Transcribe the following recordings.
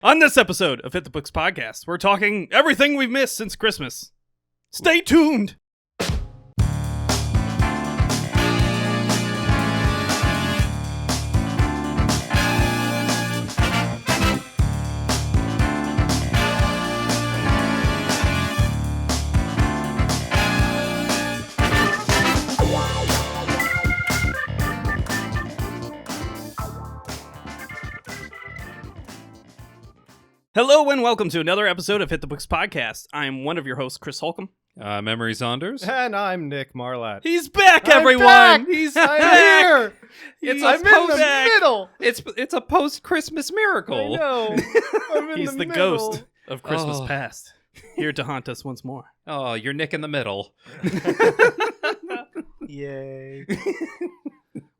On this episode of Hit the Books Podcast, we're talking everything we've missed since Christmas. Stay tuned! Hello and welcome to another episode of Hit the Books Podcast. I'm one of your hosts, Chris Holcomb. I'm Emery Saunders. And I'm Nick Marlatt. He's back, I'm everyone! back! He's I'm back! here! I'm in the middle! It's a post-Christmas miracle. I know. I'm in He's the middle. ghost of Christmas Oh. past, here to haunt us once more. Oh, you're Nick in the middle. Yay.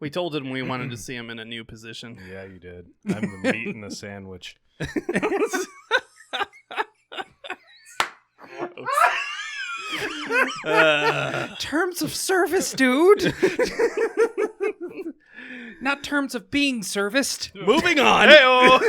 We told him we wanted to see him in a new position. Yeah, you did. I'm the meat in the sandwich. Terms of service, dude. Not terms of being serviced. Moving on! Hey-oh!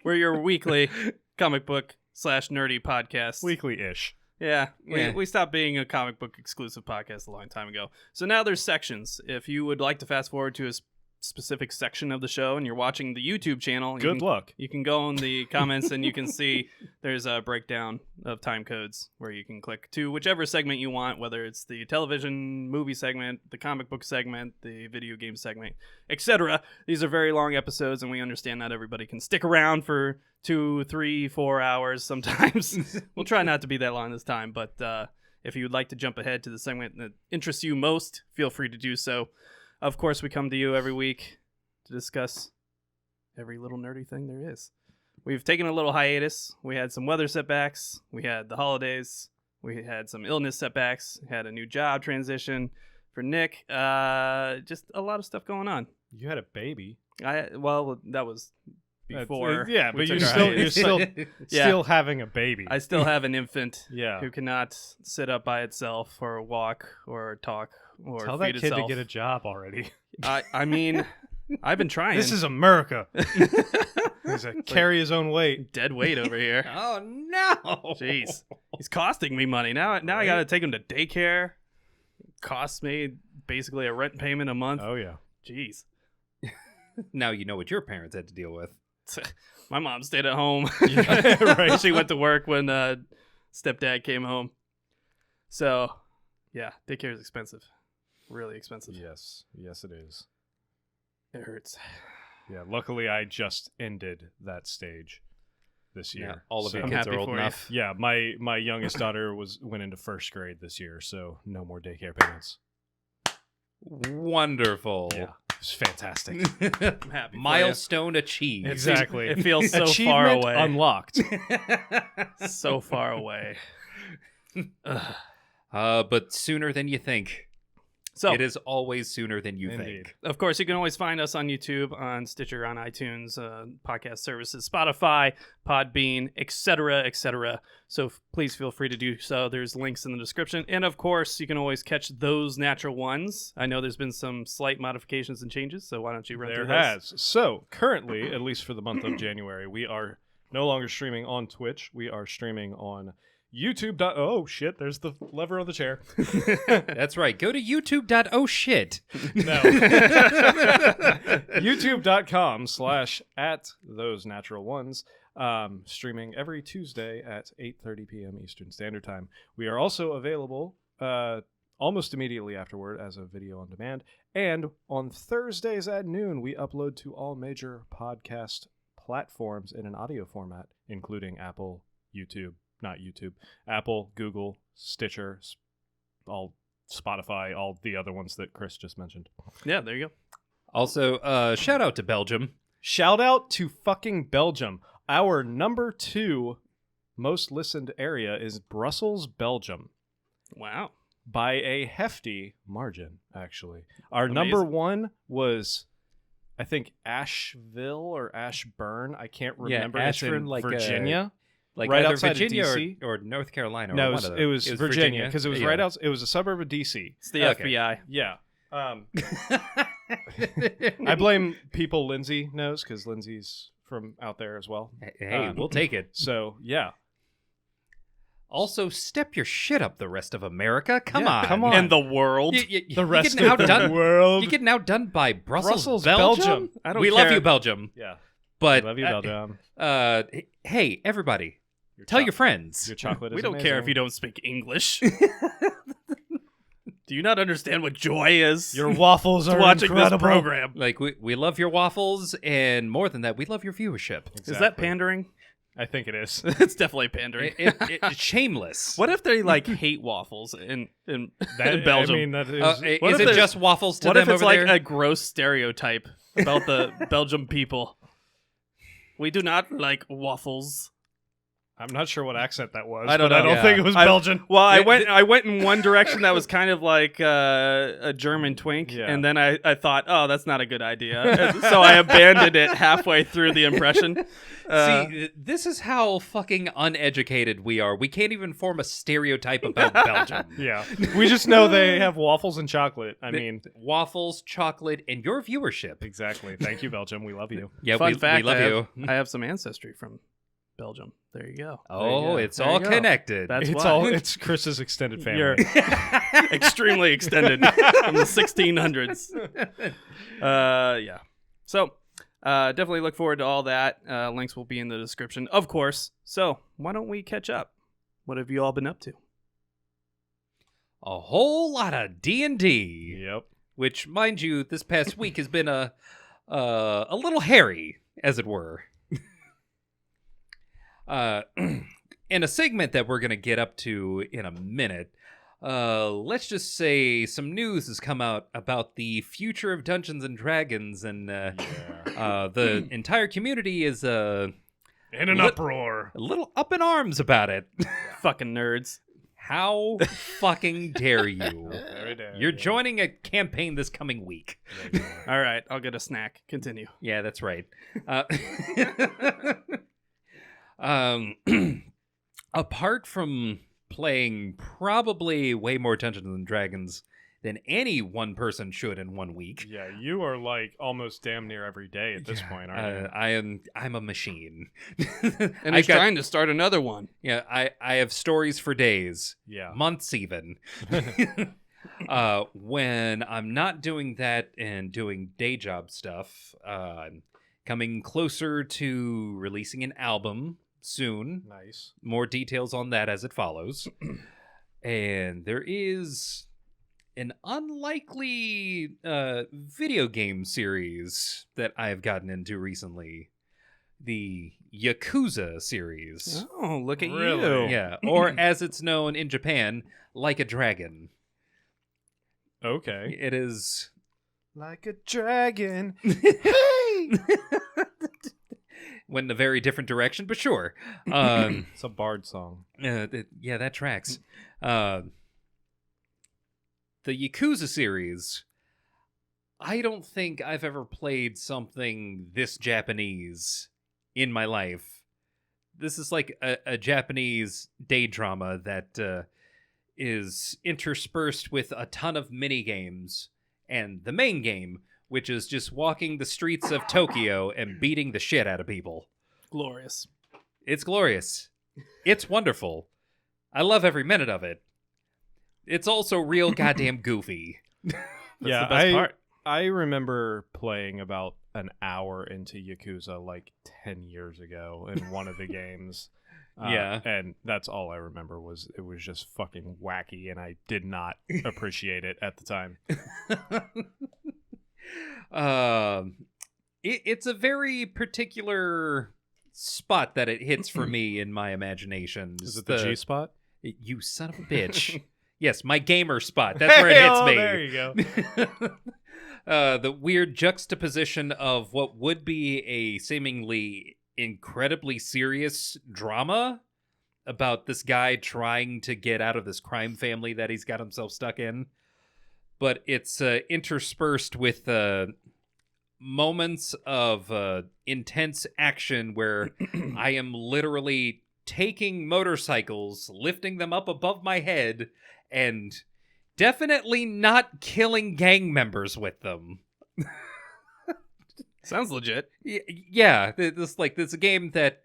We're your weekly comic book / nerdy podcast. Weekly-ish. Yeah, Yeah. we stopped being a comic book exclusive podcast a long time ago. So now there's sections. If you would like to fast forward to a specific section of the show and you're watching the YouTube channel, Good luck. you can go in the comments and you can see there's a breakdown of time codes where you can click to whichever segment you want, whether it's the television movie segment, the comic book segment, the video game segment, etc. These are very long episodes, and we understand not everybody can stick around for 2, 3, 4 hours sometimes. We'll try not to be that long this time, but if you would like to jump ahead to the segment that interests you most, feel free to do so. Of course, we come to you every week to discuss every little nerdy thing there is. We've taken a little hiatus. We had some weather setbacks. We had the holidays. We had some illness setbacks. We had a new job transition for Nick. Just a lot of stuff going on. You had a baby. Well, that was before. Yeah, we but you're took our still hiatus. Yeah. still having a baby. I still have an infant Yeah. who cannot sit up by itself or walk or talk or Tell feed that kid itself. to get a job already. I mean, I've been trying. This is America. He's a carry his own weight. Dead weight over here. Oh no! Jeez, he's costing me money now. I got to take him to daycare. Costs me basically a rent payment a month. Oh, yeah. Jeez, Now you know what your parents had to deal with. my mom stayed at home. Yeah, right. She went to work when stepdad came home. So, yeah, daycare is expensive. Really expensive. Yes. Yes, it is. It hurts. Yeah, luckily I just ended that stage this year. Yeah, all of So- your I'm kids happy are old for you. enough. Yeah, my youngest daughter went into first grade this year, so no more daycare payments. Wonderful. Yeah, it's fantastic. I'm happy. for Milestone achieved. you. Exactly. It feels so far Achievement away. unlocked. So far away. Ugh. But sooner than you think. So, It is always sooner than you Indeed. think. of course, you can always find us on YouTube, on Stitcher, on iTunes, podcast services, Spotify, Podbean, etc., etc. So please feel free to do so. There's links in the description. And of course, you can always catch those natural ones. I know there's been some slight modifications and changes, so why don't you run There through those? has. So currently, at least for the month of January, we are no longer streaming on Twitch. We are streaming on YouTube. Oh shit! There's the lever on the chair. That's right. Go to youtube.oh-shit. No. YouTube.com/@those natural ones. Streaming every Tuesday at 8:30 p.m. Eastern Standard Time. We are also available almost immediately afterward as a video on demand. And on Thursdays at noon, we upload to all major podcast platforms in an audio format, including Apple, Apple, Google, Stitcher, all Spotify, all the other ones that Chris just mentioned. Yeah, there you go. Also, shout out to Belgium. Shout out to fucking Belgium. Our number 2 most listened area is Brussels, Belgium, Wow. by a hefty margin, actually. Our Amazing. number 1 was, I think, Asheville or Ashburn. I can't remember. It's Ashburn, in like, Virginia. Like Right either outside of Virginia DC? or North Carolina. No, or it one of it those. was Virginia because it was Yeah. right out. It was a suburb of DC. It's the Okay. FBI. Yeah. I blame people Lindsay knows because Lindsay's from out there as well. Hey, we'll take it. So yeah, Also, step your shit up, the rest of America. Come Yeah, on. come on. And the world. the rest getting of the outdone. world. You're getting outdone by Brussels, Belgium? I don't We care. love you, Belgium. Yeah, But love you, Belgium. Hey, everybody, Your tell cho- your friends. Your chocolate. We is don't care if amazing. you don't speak English. Do you not understand what joy is? Your waffles are watching incredible. this program. Like, we love your waffles, and more than that, we love your viewership. Is that Exactly. pandering? I think it is. It's definitely pandering. It's shameless. What if they like hate waffles in Belgium? I mean, that is. Is What if it there's- just waffles to What them if it's over like there? a gross stereotype about the Belgium people? We do not like waffles. I'm not sure what accent that was. I don't but I know. don't think it was Belgian. Well, I Yeah, went in one direction that was kind of like a German twink, Yeah. and then I thought, oh, that's not a good idea, so I abandoned it halfway through the impression. See, this is how fucking uneducated we are. We can't even form a stereotype about Belgium. Yeah, we just know they have waffles and chocolate. I mean, Waffles, chocolate, and your viewership. exactly. Thank you, Belgium. We love you. Yeah, Fun we fact, love you. I have some ancestry from Belgium. There you go. Oh, go. it's There you all go. connected. That's It's why. it's Chris's extended family. You're extremely extended from the 1600s. Yeah. So, definitely look forward to all that. Links will be in the description, of course. So, why don't we catch up? What have you all been up to? A whole lot of D&D, Yep. which, mind you, this past week has been a little hairy, as it were. In a segment that we're going to get up to in a minute, let's just say some news has come out about the future of Dungeons and Dragons, and the entire community is In an uproar. a little up in arms about it. Fucking nerds. How fucking dare you? Very dare You're you. joining a campaign this coming week. All right, I'll get a snack. Continue. Yeah, that's right. Apart from playing probably way more Dungeons and Dragons than any one person should in 1 week, Yeah, you are like almost damn near every day at this point, aren't you? I'm a machine. And I he's got- trying to start another one. Yeah, I have stories for days, Yeah. months even. When I'm not doing that and doing day job stuff, I'm coming closer to releasing an album soon. Nice. More details on that as it follows. And there is an unlikely video game series that I've gotten into recently. The Yakuza series. Oh, look at Really? you. Yeah, or as it's known in Japan, Like a Dragon. Okay. It is... Like a dragon. Went in a very different direction, but sure. Yeah, It's a bard song. that tracks. The Yakuza series, I don't think I've ever played something this Japanese in my life. This is like a Japanese day drama that is interspersed with a ton of mini games, and the main game, which is just walking the streets of Tokyo and beating the shit out of people. Glorious. It's glorious. It's wonderful. I love every minute of it. It's also real goddamn goofy. That's Yeah, the best part. I remember playing about an hour into Yakuza like 10 years ago in one of the games. Yeah. And that's all I remember was it was just fucking wacky and I did not appreciate it at the time. It's a very particular spot that it hits for me in my imagination. Is it the G spot? You son of a bitch. Yes, my gamer spot. That's where it hits me. There you go. The weird juxtaposition of what would be a seemingly incredibly serious drama about this guy trying to get out of this crime family that he's got himself stuck in. But it's interspersed with moments of intense action where I am literally taking motorcycles, lifting them up above my head, and definitely not killing gang members with them. Sounds legit. Yeah, this a game that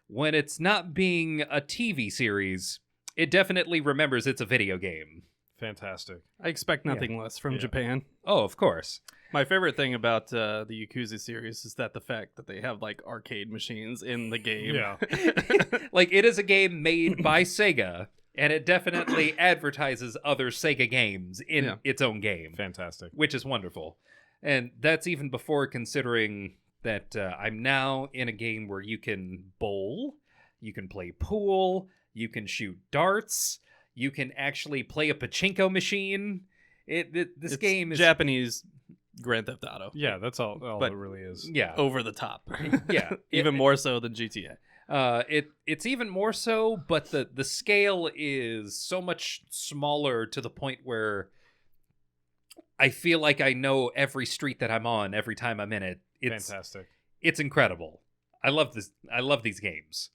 when it's not being a TV series, it definitely remembers it's a video game. Fantastic. I expect nothing less from Japan. Oh, of course. My favorite thing about the Yakuza series is that the fact that they have like arcade machines in the game. Yeah. Like, it is a game made by Sega, and it definitely advertises other Sega games in its own game. Fantastic. Which is wonderful. And that's even before considering that I'm now in a game where you can bowl, you can play pool, you can shoot darts, you can actually play a pachinko machine. This game is Japanese Grand Theft Auto. Yeah, that's all But- it really is. yeah, Over the top. yeah, Even more so than GTA. It's even more so, but the scale is so much smaller to the point where I feel like I know every street that I'm on every time I'm in it. It's Fantastic. It's incredible. I love this. I love these games.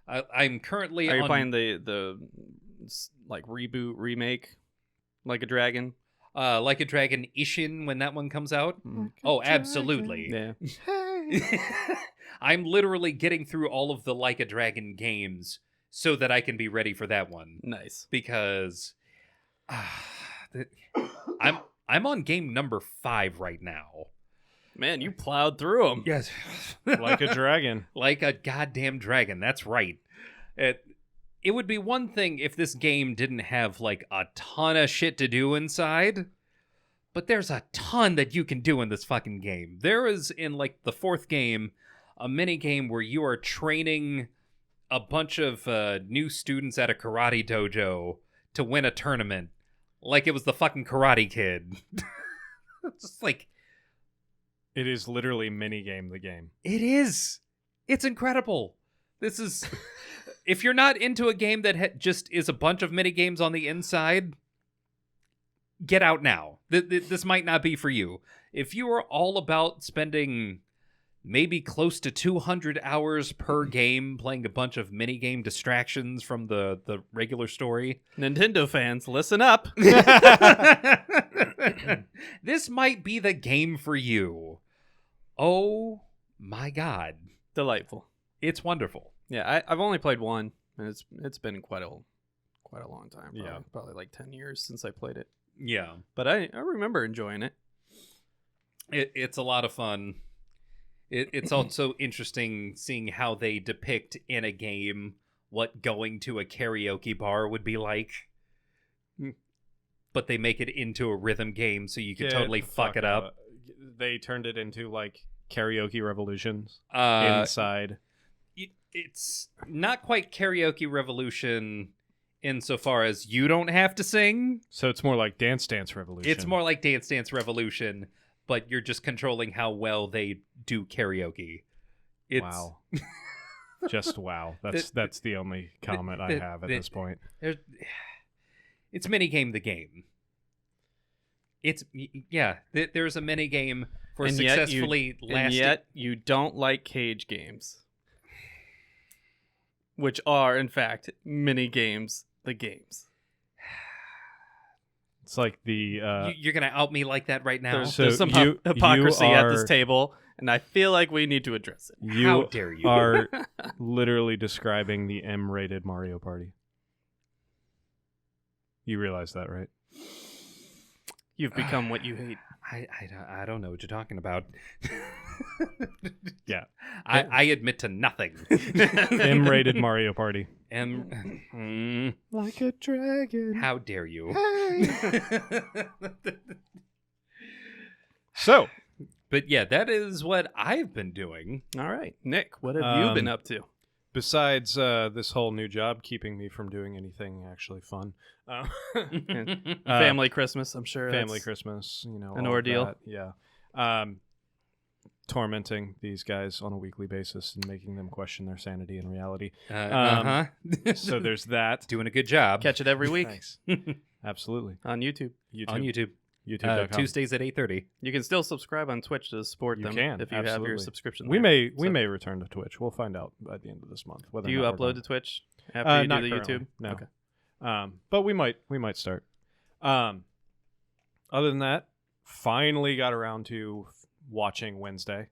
I'm currently Are you on playing the like reboot remake, Like a Dragon? Like a Dragon Ishin when that one comes out. Oh, absolutely. Yeah. I'm literally getting through all of the Like a Dragon games so that I can be ready for that one. Nice. Because I'm on game number 5 right now. Man, you plowed through them. Yes. Like a dragon. Like a goddamn dragon. That's right. It would be one thing if this game didn't have like a ton of shit to do inside, but there's a ton that you can do in this fucking game. There is, in like the 4th game, a mini game where you are training a bunch of new students at a karate dojo to win a tournament, like it was the fucking Karate Kid. It's just like, It is literally minigame the game. it is. It's incredible. This is... If you're not into a game that just is a bunch of mini games on the inside, get out now. This might not be for you. If you are all about spending maybe close to 200 hours per game playing a bunch of mini game distractions from the regular story, Nintendo fans, listen up. this might be the game for you. Oh my god. Delightful. It's wonderful. Yeah, I've only played one, and it's been quite a long time. Yeah. Probably like 10 years since I played it. Yeah. But I remember enjoying it. It's a lot of fun. It's also interesting seeing how they depict in a game what going to a karaoke bar would be like. But they make it into a rhythm game so you can totally fuck it up. They turned it into like karaoke revolutions Inside. inside. It's not quite Karaoke Revolution insofar as you don't have to sing. So it's more like Dance Dance Revolution. It's more like Dance Dance Revolution, but you're just controlling how well they do karaoke. Wow. Just wow. That's the only comment I have at this point. It's minigame the game. There's a minigame for And successfully And lasting. yet you don't like cage games, which are in fact mini games. The games. It's like the You're gonna out me like that right now? There's, So there's some you hypocrisy at this are- table, and I feel like we need to address it. you How dare you? are literally describing the M-rated Mario Party. You realize that, right? You've become what you hate. I don't know what you're talking about. Yeah. I admit to nothing. M-rated Mario Party. Like a dragon. How dare you? So, But yeah, that is what I've been doing. All right, Nick, what have you been up to? besides this whole new job keeping me from doing anything actually fun, Family Christmas, I'm sure. family that's Christmas, an all of ordeal. that, yeah. Tormenting these guys on a weekly basis and making them question their sanity and reality. So there's that. Doing a good job. Catch it every week Thanks. Absolutely. on YouTube. On YouTube. YouTube.com. Tuesdays at 8:30. You can still subscribe on Twitch to support You them can, if you have your absolutely. subscription. We there. may return to Twitch. We'll find out by the end of this month. Whether Do or you not we're upload going. to Twitch after you Not do the currently, YouTube? No. Okay. But we might start. Other than that, finally got around to watching Wednesday.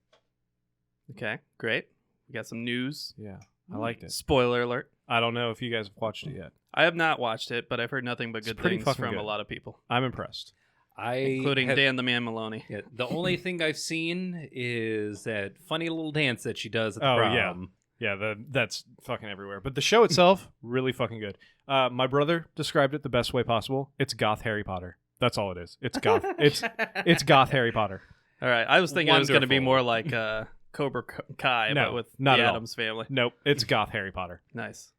Okay, great. We got some news. Yeah, I liked it. Spoiler alert. I don't know if you guys have watched it yet. I have not watched it, but I've heard nothing but It's good pretty things fucking from good. a lot of people, I'm impressed. including Dan the Man Maloney. Yeah, the only thing I've seen is that funny little dance that she does at the Oh, prom. Yeah, that's fucking everywhere. But the show itself, really fucking good. My brother described it the best way possible. It's goth Harry Potter. That's all it is. It's goth. it's goth Harry Potter. All right, I was thinking it was going to be Wonderful. more like Cobra Kai, No, but with not the at all. Addams family. Nope, it's goth Harry Potter. Nice.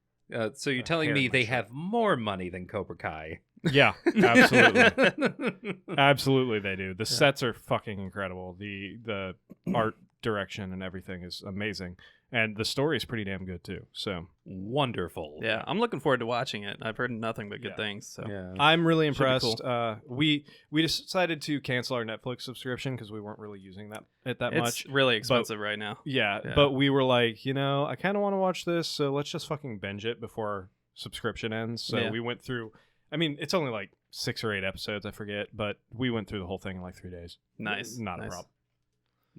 So you're telling Harry me they Potter. have more money than Cobra Kai? Yeah, absolutely. Absolutely they do. The sets are fucking incredible. The art direction and everything is amazing. And the story is pretty damn good too. So Wonderful. Yeah, I'm looking forward to watching it. I've heard nothing but good Yeah. things. So Yeah. I'm really Should be impressed. We decided to cancel our Netflix subscription because we weren't really using that it's much. really expensive right now. Yeah, Yeah. but we were like, I kind of want to watch this, so let's just fucking binge it before our subscription ends. So Yeah. we went through. I mean, it's only like 6 or 8 episodes, I forget, but we went through the whole thing in like 3 days. Nice. Not a Nice. problem.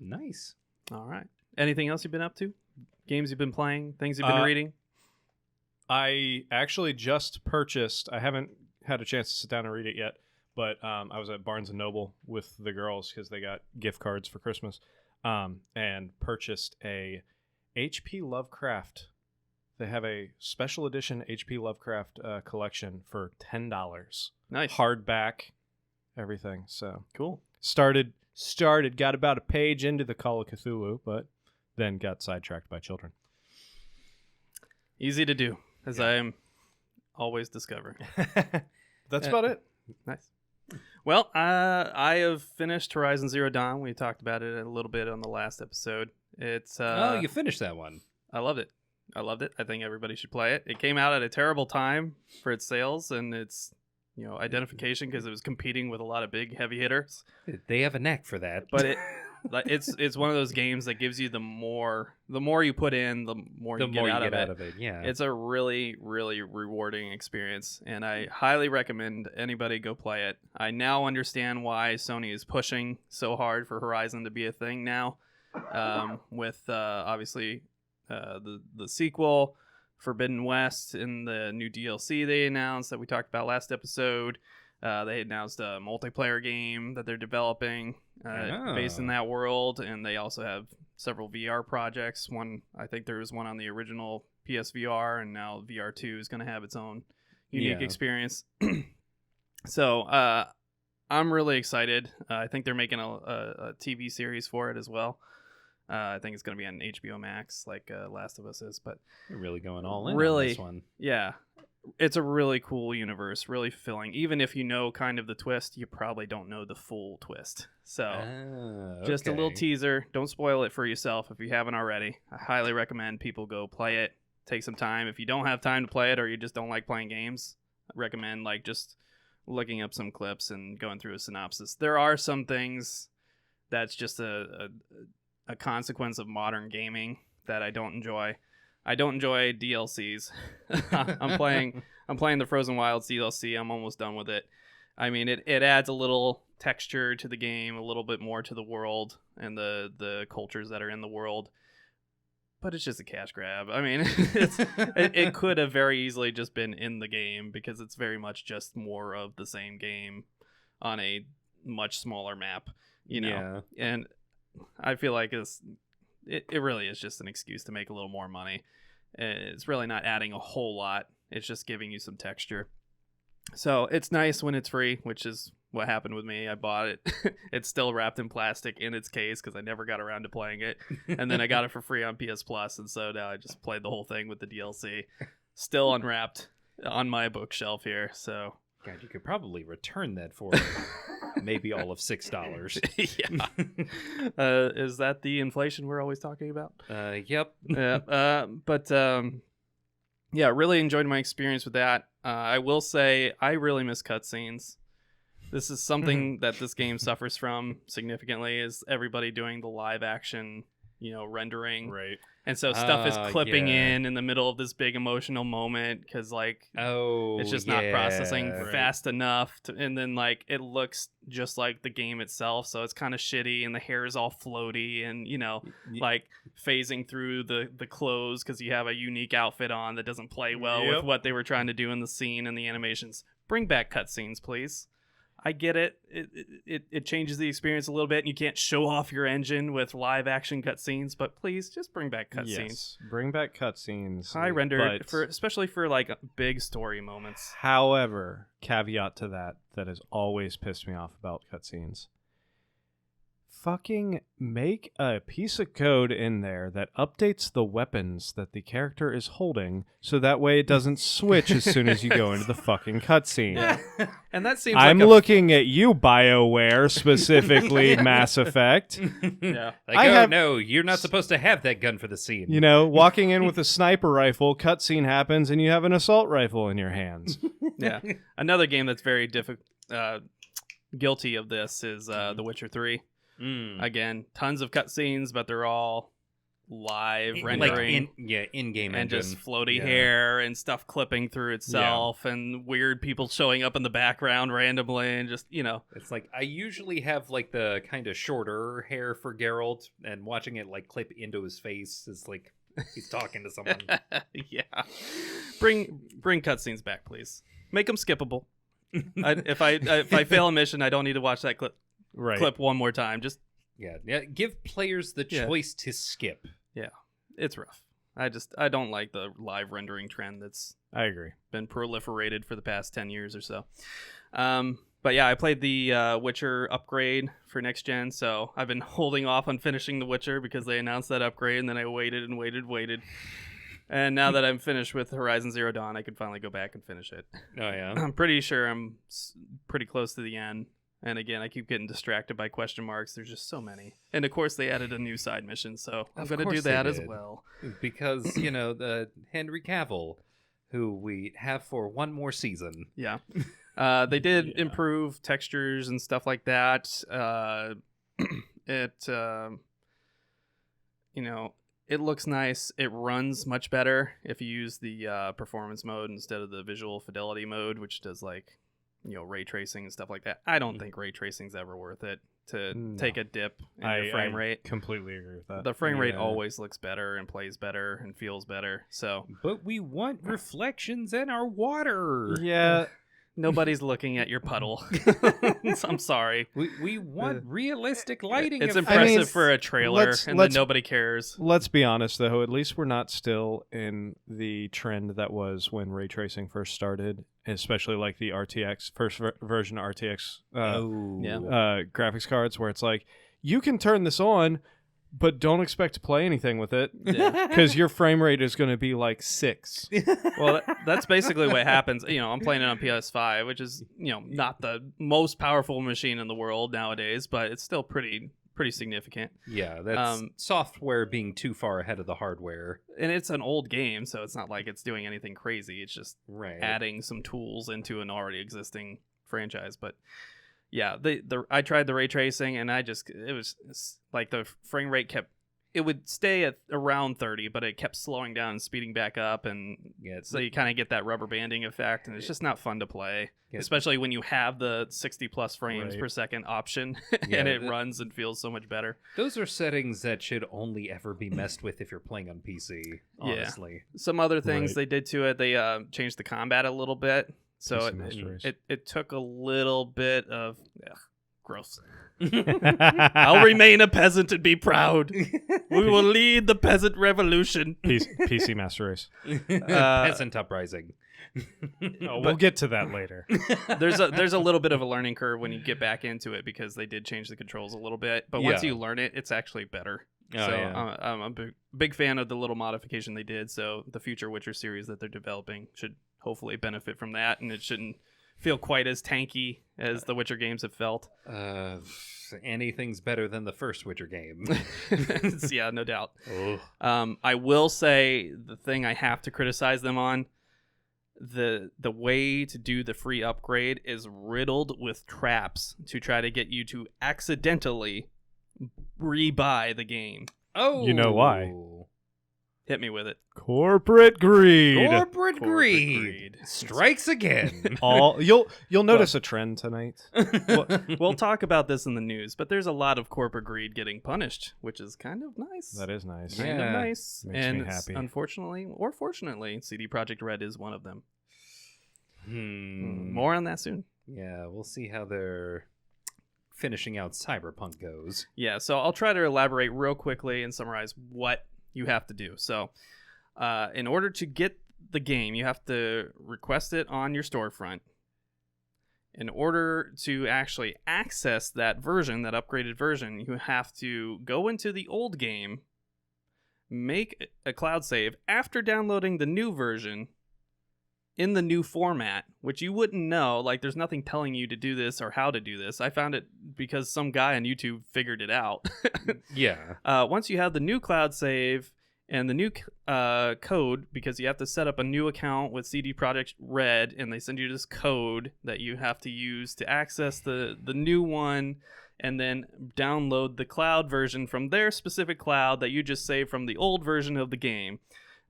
Nice. All right. Anything else you've been up to? Games you've been playing? Things you've been reading? I actually just purchased. I haven't had a chance to sit down and read it yet, but I was at Barnes and Noble with the girls because they got gift cards for Christmas, and purchased a H.P. Lovecraft. They have a special edition H.P. Lovecraft collection for $10. Nice. Hardback, everything. So Cool. started got about a page into the Call of Cthulhu, but then got sidetracked by children. Easy to do, as I am always discovering. That's about it. Nice. Well, I have finished Horizon Zero Dawn. We talked about it a little bit on the last episode. It's You finished that one. I loved it. I think everybody should play it. It came out at a terrible time for its sales and its identification because it was competing with a lot of big heavy hitters. They have a knack for that. But it's one of those games that gives you the more you put in, the more the you more get you out get of out it. of it, yeah. It's a really, really rewarding experience, and I highly recommend anybody go play it. I now understand why Sony is pushing so hard for Horizon to be a thing now, with obviously the sequel, Forbidden West, and the new DLC they announced that we talked about last episode. They announced a multiplayer game that they're developing based in that world, and they also have several VR projects. I think there was one on the original PSVR, and now VR2 is going to have its own unique experience. So I'm really excited. I think they're making a TV series for it as well. I think it's going to be on HBO Max, like Last of Us is. But You're really going all in really, on this one. yeah, it's a really cool universe, really fulfilling. Even if you know kind of the twist, you probably don't know the full twist. So just a little Okay. teaser. Don't spoil it for yourself if you haven't already. I highly recommend people go play it. Take some time. If you don't have time to play it or you just don't like playing games, I recommend just looking up some clips and going through a synopsis. There are some things that's just a consequence of modern gaming that I don't enjoy. I don't enjoy DLCs. I'm playing the Frozen Wilds DLC. I'm almost done with it. I mean, it adds a little texture to the game, a little bit more to the world and the cultures that are in the world. But it's just a cash grab. I mean, it could have very easily just been in the game because it's very much just more of the same game on a much smaller map, Yeah. And I feel like it really is just an excuse to make a little more money. It's really not adding a whole lot. It's just giving you some texture. So it's nice when it's free, which is what happened with me. I bought it. It's still wrapped in plastic in its case because I never got around to playing it. And then I got it for free on PS Plus, and so now I just played the whole thing with the DLC. Still unwrapped on my bookshelf here. So God, you could probably return that for maybe all of $6. yeah. Is that the inflation we're always talking about? Yep. Yeah, really enjoyed my experience with that. I will say I really miss cutscenes. This is something that this game suffers from significantly, is everybody doing the live action rendering. Right. And so stuff is clipping yeah. in the middle of this big emotional moment because it's just not yeah. processing Right. fast enough and then it looks just like the game itself, so it's kind of shitty, and the hair is all floaty and phasing through the clothes because you have a unique outfit on that doesn't play well with what they were trying to do in the scene and the animations. Bring back cutscenes, please. I get it. It changes the experience a little bit, and you can't show off your engine with live action cutscenes. But please, just bring back cutscenes. Yes, bring back cutscenes. High rendered especially for big story moments. However, caveat to that has always pissed me off about cutscenes. Fucking make a piece of code in there that updates the weapons that the character is holding, so that way it doesn't switch as soon as you go into the fucking cutscene. Yeah. And that seems I'm looking at you, BioWare, specifically Mass Effect. Yeah. No, you're not supposed to have that gun for the scene. Walking in with a sniper rifle, cutscene happens, and you have an assault rifle in your hands. Yeah. Another game that's very guilty of this is The Witcher 3. Again, tons of cutscenes, but they're all live rendering, in-game and engine. just floaty hair and stuff clipping through itself, and weird people showing up in the background randomly, and just It's I usually have the kind of shorter hair for Geralt, and watching it clip into his face is he's talking to someone. Yeah, bring cutscenes back, please. Make them skippable. If I fail a mission, I don't need to watch that clip one more time. Just give players the choice to skip. Yeah, it's rough. I don't like the live rendering trend that's I agree been proliferated for the past 10 years or so. But yeah, I played the Witcher upgrade for next gen, so I've been holding off on finishing the Witcher because they announced that upgrade, and then I waited and waited. And now that I'm finished with Horizon Zero Dawn, I can finally go back and finish it. Oh yeah. I'm pretty sure I'm pretty close to the end. And again, I keep getting distracted by question marks. There's just so many. And of course, they added a new side mission, so I'm going to do that as well. Because, the Henry Cavill, who we have for one more season. Yeah. They did improve textures and stuff like that. It looks nice. It runs much better if you use the performance mode instead of the visual fidelity mode, which does ray tracing and stuff like that. I don't think ray tracing's ever worth it to take a dip in your frame rate. Completely agree with that. The frame rate always looks better and plays better and feels better. So, but we want reflections in our water. Yeah. Nobody's looking at your puddle. I'm sorry. We want realistic lighting. It's impressive for a trailer, and then nobody cares. Let's be honest, though. At least we're not still in the trend that was when ray tracing first started, especially the RTX version RTX graphics cards, where it's you can turn this on, but don't expect to play anything with it because your frame rate is going to be 6. Well, that's basically what happens. I'm playing it on PS5, which is not the most powerful machine in the world nowadays, but it's still pretty significant. Yeah, that's software being too far ahead of the hardware. And it's an old game, so it's not like it's doing anything crazy. It's just adding some tools into an already existing franchise. But yeah, I tried the ray tracing, and it was the frame rate it would stay at around 30, but it kept slowing down and speeding back up, and so you kind of get that rubber banding effect, and it's just not fun to play, especially when you have the 60 plus frames per second option, and it runs and feels so much better. Those are settings that should only ever be messed with if you're playing on PC, honestly. Some other things they did to it, they changed the combat a little bit. So it took a little bit of gross. I'll remain a peasant and be proud. We will lead the peasant revolution. PC Master Race. Peasant uprising. We'll get to that later. There's a little bit of a learning curve when you get back into it because they did change the controls a little bit. But once you learn it, it's actually better. I'm a big fan of the little modification they did. So the future Witcher series that they're developing should hopefully benefit from that, and it shouldn't feel quite as tanky as the Witcher games have felt. Anything's better than the first Witcher game. Yeah, no doubt. I will say the thing I have to criticize them on, the way to do the free upgrade is riddled with traps to try to get you to accidentally rebuy the game. Oh, You know why? Hit me with it. Corporate greed. Corporate greed strikes again. You'll notice a trend tonight. We'll talk about this in the news, but there's a lot of corporate greed getting punished, which is kind of nice. That is nice. Kind of nice. Makes and me happy. Unfortunately, or fortunately, CD Projekt Red is one of them. Hmm. More on that soon. Yeah, we'll see how their finishing out Cyberpunk goes. Yeah, so I'll try to elaborate real quickly and summarize what you have to do. So, in order to get the game, you have to request it on your storefront. In order to actually access that version, that upgraded version, you have to go into the old game, make a cloud save after downloading the new version in the new format, which you wouldn't know. Like, there's nothing telling you to do this or how to do this. I found it because some guy on YouTube figured it out. Yeah. Once you have the new cloud save and the new code, because you have to set up a new account with CD Projekt Red, and they send you this code that you have to use to access the new one, and then download the cloud version from their specific cloud that you just saved from the old version of the game.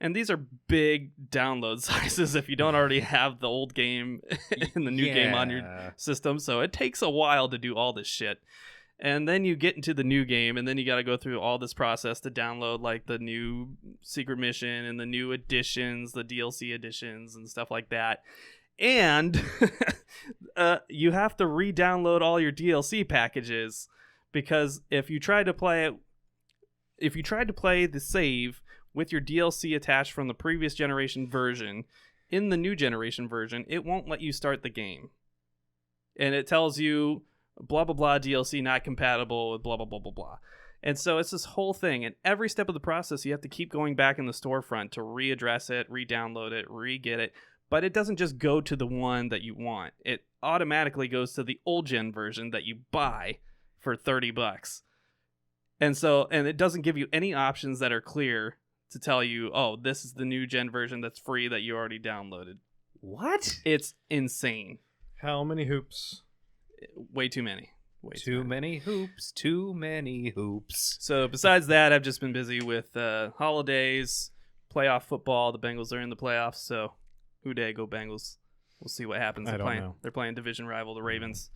And these are big download sizes if you don't already have the old game and the new game on your system. So it takes a while to do all this shit. And then you get into the new game, and then you got to go through all this process to download like the new secret mission and the new additions, the DLC additions and stuff like that. And you have to re-download all your DLC packages, because if you tried to play the save with your DLC attached from the previous generation version in the new generation version, it won't let you start the game. And it tells you blah blah blah, DLC not compatible with blah blah blah blah blah. And so it's this whole thing, and every step of the process you have to keep going back in the storefront to readdress it, re-download it, re-get it. But it doesn't just go to the one that you want. It automatically goes to the old gen version that you buy for $30. And it doesn't give you any options that are clear to tell you, oh, this is the new gen version that's free that you already downloaded. What? It's insane. How many hoops? Way too many. Too many hoops. Too many hoops. So besides that, I've just been busy with holidays, playoff football. The Bengals are in the playoffs, so who day go Bengals? We'll see what happens. I don't know. They're playing division rival, the Ravens.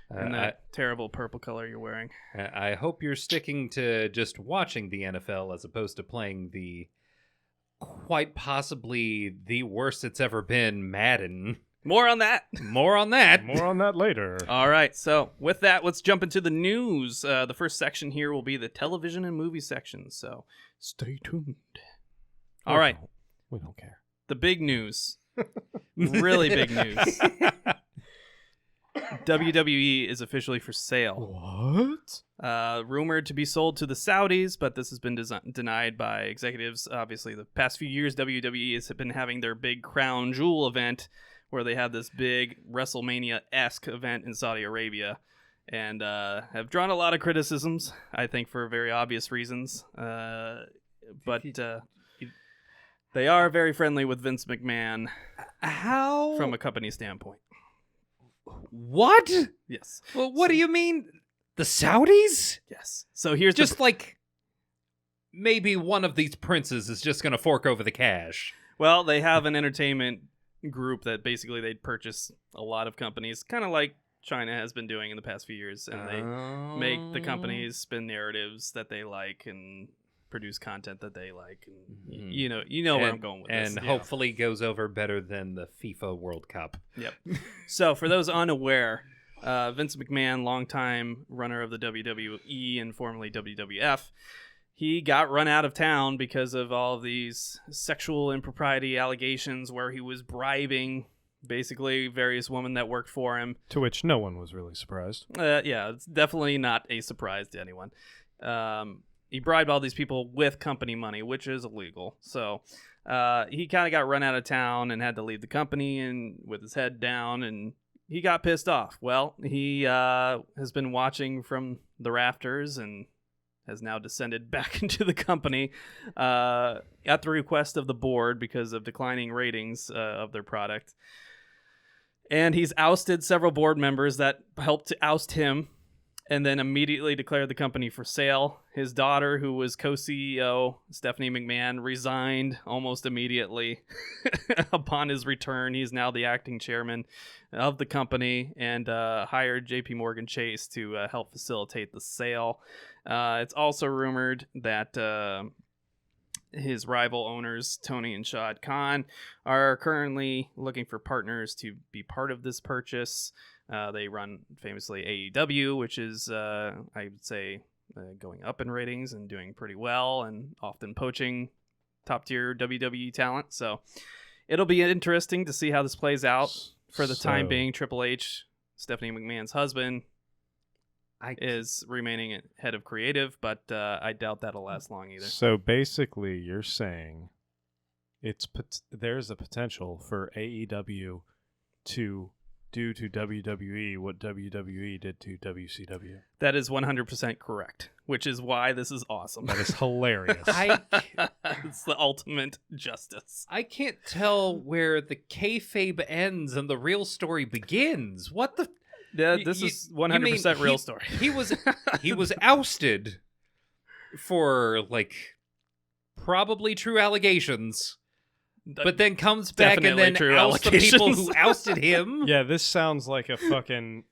And that terrible purple color you're wearing. I hope you're sticking to just watching the NFL as opposed to playing the quite possibly the worst it's ever been, Madden. More on that. More on that. More on that later. All right. So with that, let's jump into the news. The first section here will be the television and movie section. So stay tuned. All right. We don't care. The big news. Really big news. WWE is officially for sale. What? Rumored to be sold to the Saudis, but this has been denied by executives. Obviously, the past few years, WWE has been having their big crown jewel event where they have this big WrestleMania-esque event in Saudi Arabia, and have drawn a lot of criticisms, I think, for very obvious reasons. But they are very friendly with Vince McMahon. How? From a company standpoint. What? Yes. Well, what do you mean? The Saudis? Yes. So here's just like maybe one of these princes is just going to fork over the cash. Well, they have an entertainment group that basically they'd purchase a lot of companies, kind of like China has been doing in the past few years, and they make the companies spin narratives that they like and produce content that they like, and you know where I'm going with this. And hopefully goes over better than the FIFA World Cup. Yep. So for those unaware, Vince McMahon, longtime runner of the WWE and formerly WWF, he got run out of town because of all of these sexual impropriety allegations where he was bribing basically various women that worked for him. To which no one was really surprised. Yeah, it's definitely not a surprise to anyone. He bribed all these people with company money, which is illegal. So he kind of got run out of town and had to leave the company and with his head down, and he got pissed off. Well, he has been watching from the rafters and has now descended back into the company at the request of the board because of declining ratings of their product. And he's ousted several board members that helped to oust him. and then immediately declared the company for sale. His daughter, who was co-CEO, Stephanie McMahon, resigned almost immediately upon his return. He's now the acting chairman of the company and hired JP Morgan Chase to help facilitate the sale. It's also rumored that his rival owners, Tony and Shad Khan, are currently looking for partners to be part of this purchase. They run famously AEW, which is, I would say, going up in ratings and doing pretty well and often poaching top-tier WWE talent. So it'll be interesting to see how this plays out. For the time being, Triple H, Stephanie McMahon's husband, is remaining head of creative, but I doubt that'll last long either. So basically, you're saying there's a potential for AEW to do to WWE what WWE did to WCW. That is 100% correct, which is why this is awesome. That is hilarious. It's the ultimate justice. I can't tell where the kayfabe ends and the real story begins. What the? Yeah, this is 100% real story. He was ousted for probably true allegations, but then comes back and then ousts the people who ousted him. Yeah, this sounds like a fucking...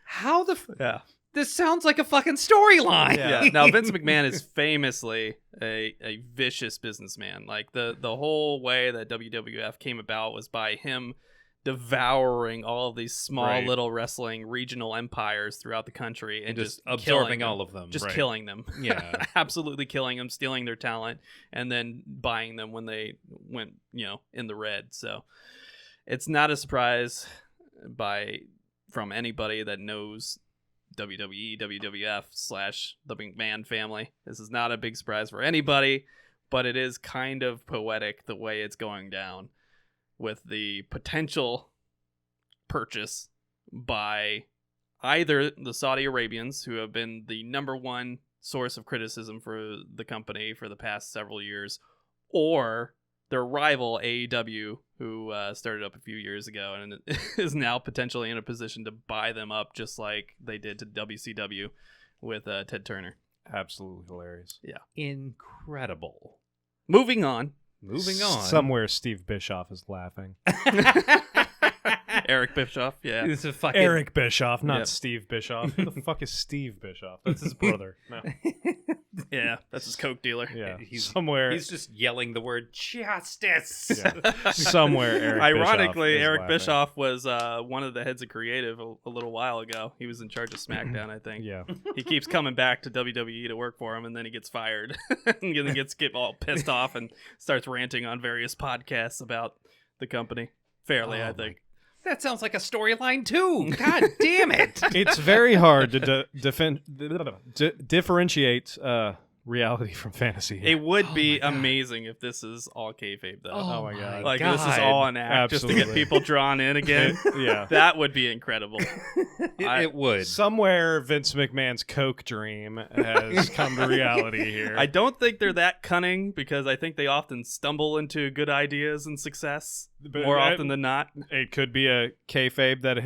How the... Yeah. This sounds like a fucking storyline. Yeah. Now, Vince McMahon is famously a vicious businessman. Like, the whole way that WWF came about was by him devouring all of these small little wrestling regional empires throughout the country and just absorbing all of them. Just killing them. Yeah. Absolutely killing them, stealing their talent, and then buying them when they went, in the red. So it's not a surprise from anybody that knows WWE, WWF / the McMahon family. This is not a big surprise for anybody, but it is kind of poetic the way it's going down, with the potential purchase by either the Saudi Arabians, who have been the number one source of criticism for the company for the past several years, or their rival AEW, who started up a few years ago and is now potentially in a position to buy them up, just like they did to WCW with Ted Turner. Absolutely hilarious. Yeah. Incredible. Moving on. Somewhere Steve Bischoff is laughing. Eric Bischoff, yeah. He's a fucking... Eric Bischoff, not Steve Bischoff. Who the fuck is Steve Bischoff? That's his brother. No. Yeah, that's his coke dealer. Yeah, somewhere. He's just yelling the word justice. Yeah. Somewhere, Ironically, Eric laughing. Bischoff was one of the heads of creative a little while ago. He was in charge of SmackDown, I think. Yeah. He keeps coming back to WWE to work for him, and then he gets fired. And then gets all pissed off and starts ranting on various podcasts about the company. Fairly, I think. That sounds like a storyline too. God damn it! It's very hard to differentiate reality from fantasy. It would be amazing if this is all kayfabe, though. Oh my god! Like this is all an act, just to get people drawn in again. Yeah, that would be incredible. It would. Somewhere Vince McMahon's coke dream has come to reality here. I don't think they're that cunning, because I think they often stumble into good ideas and success more often than not. It could be a kayfabe that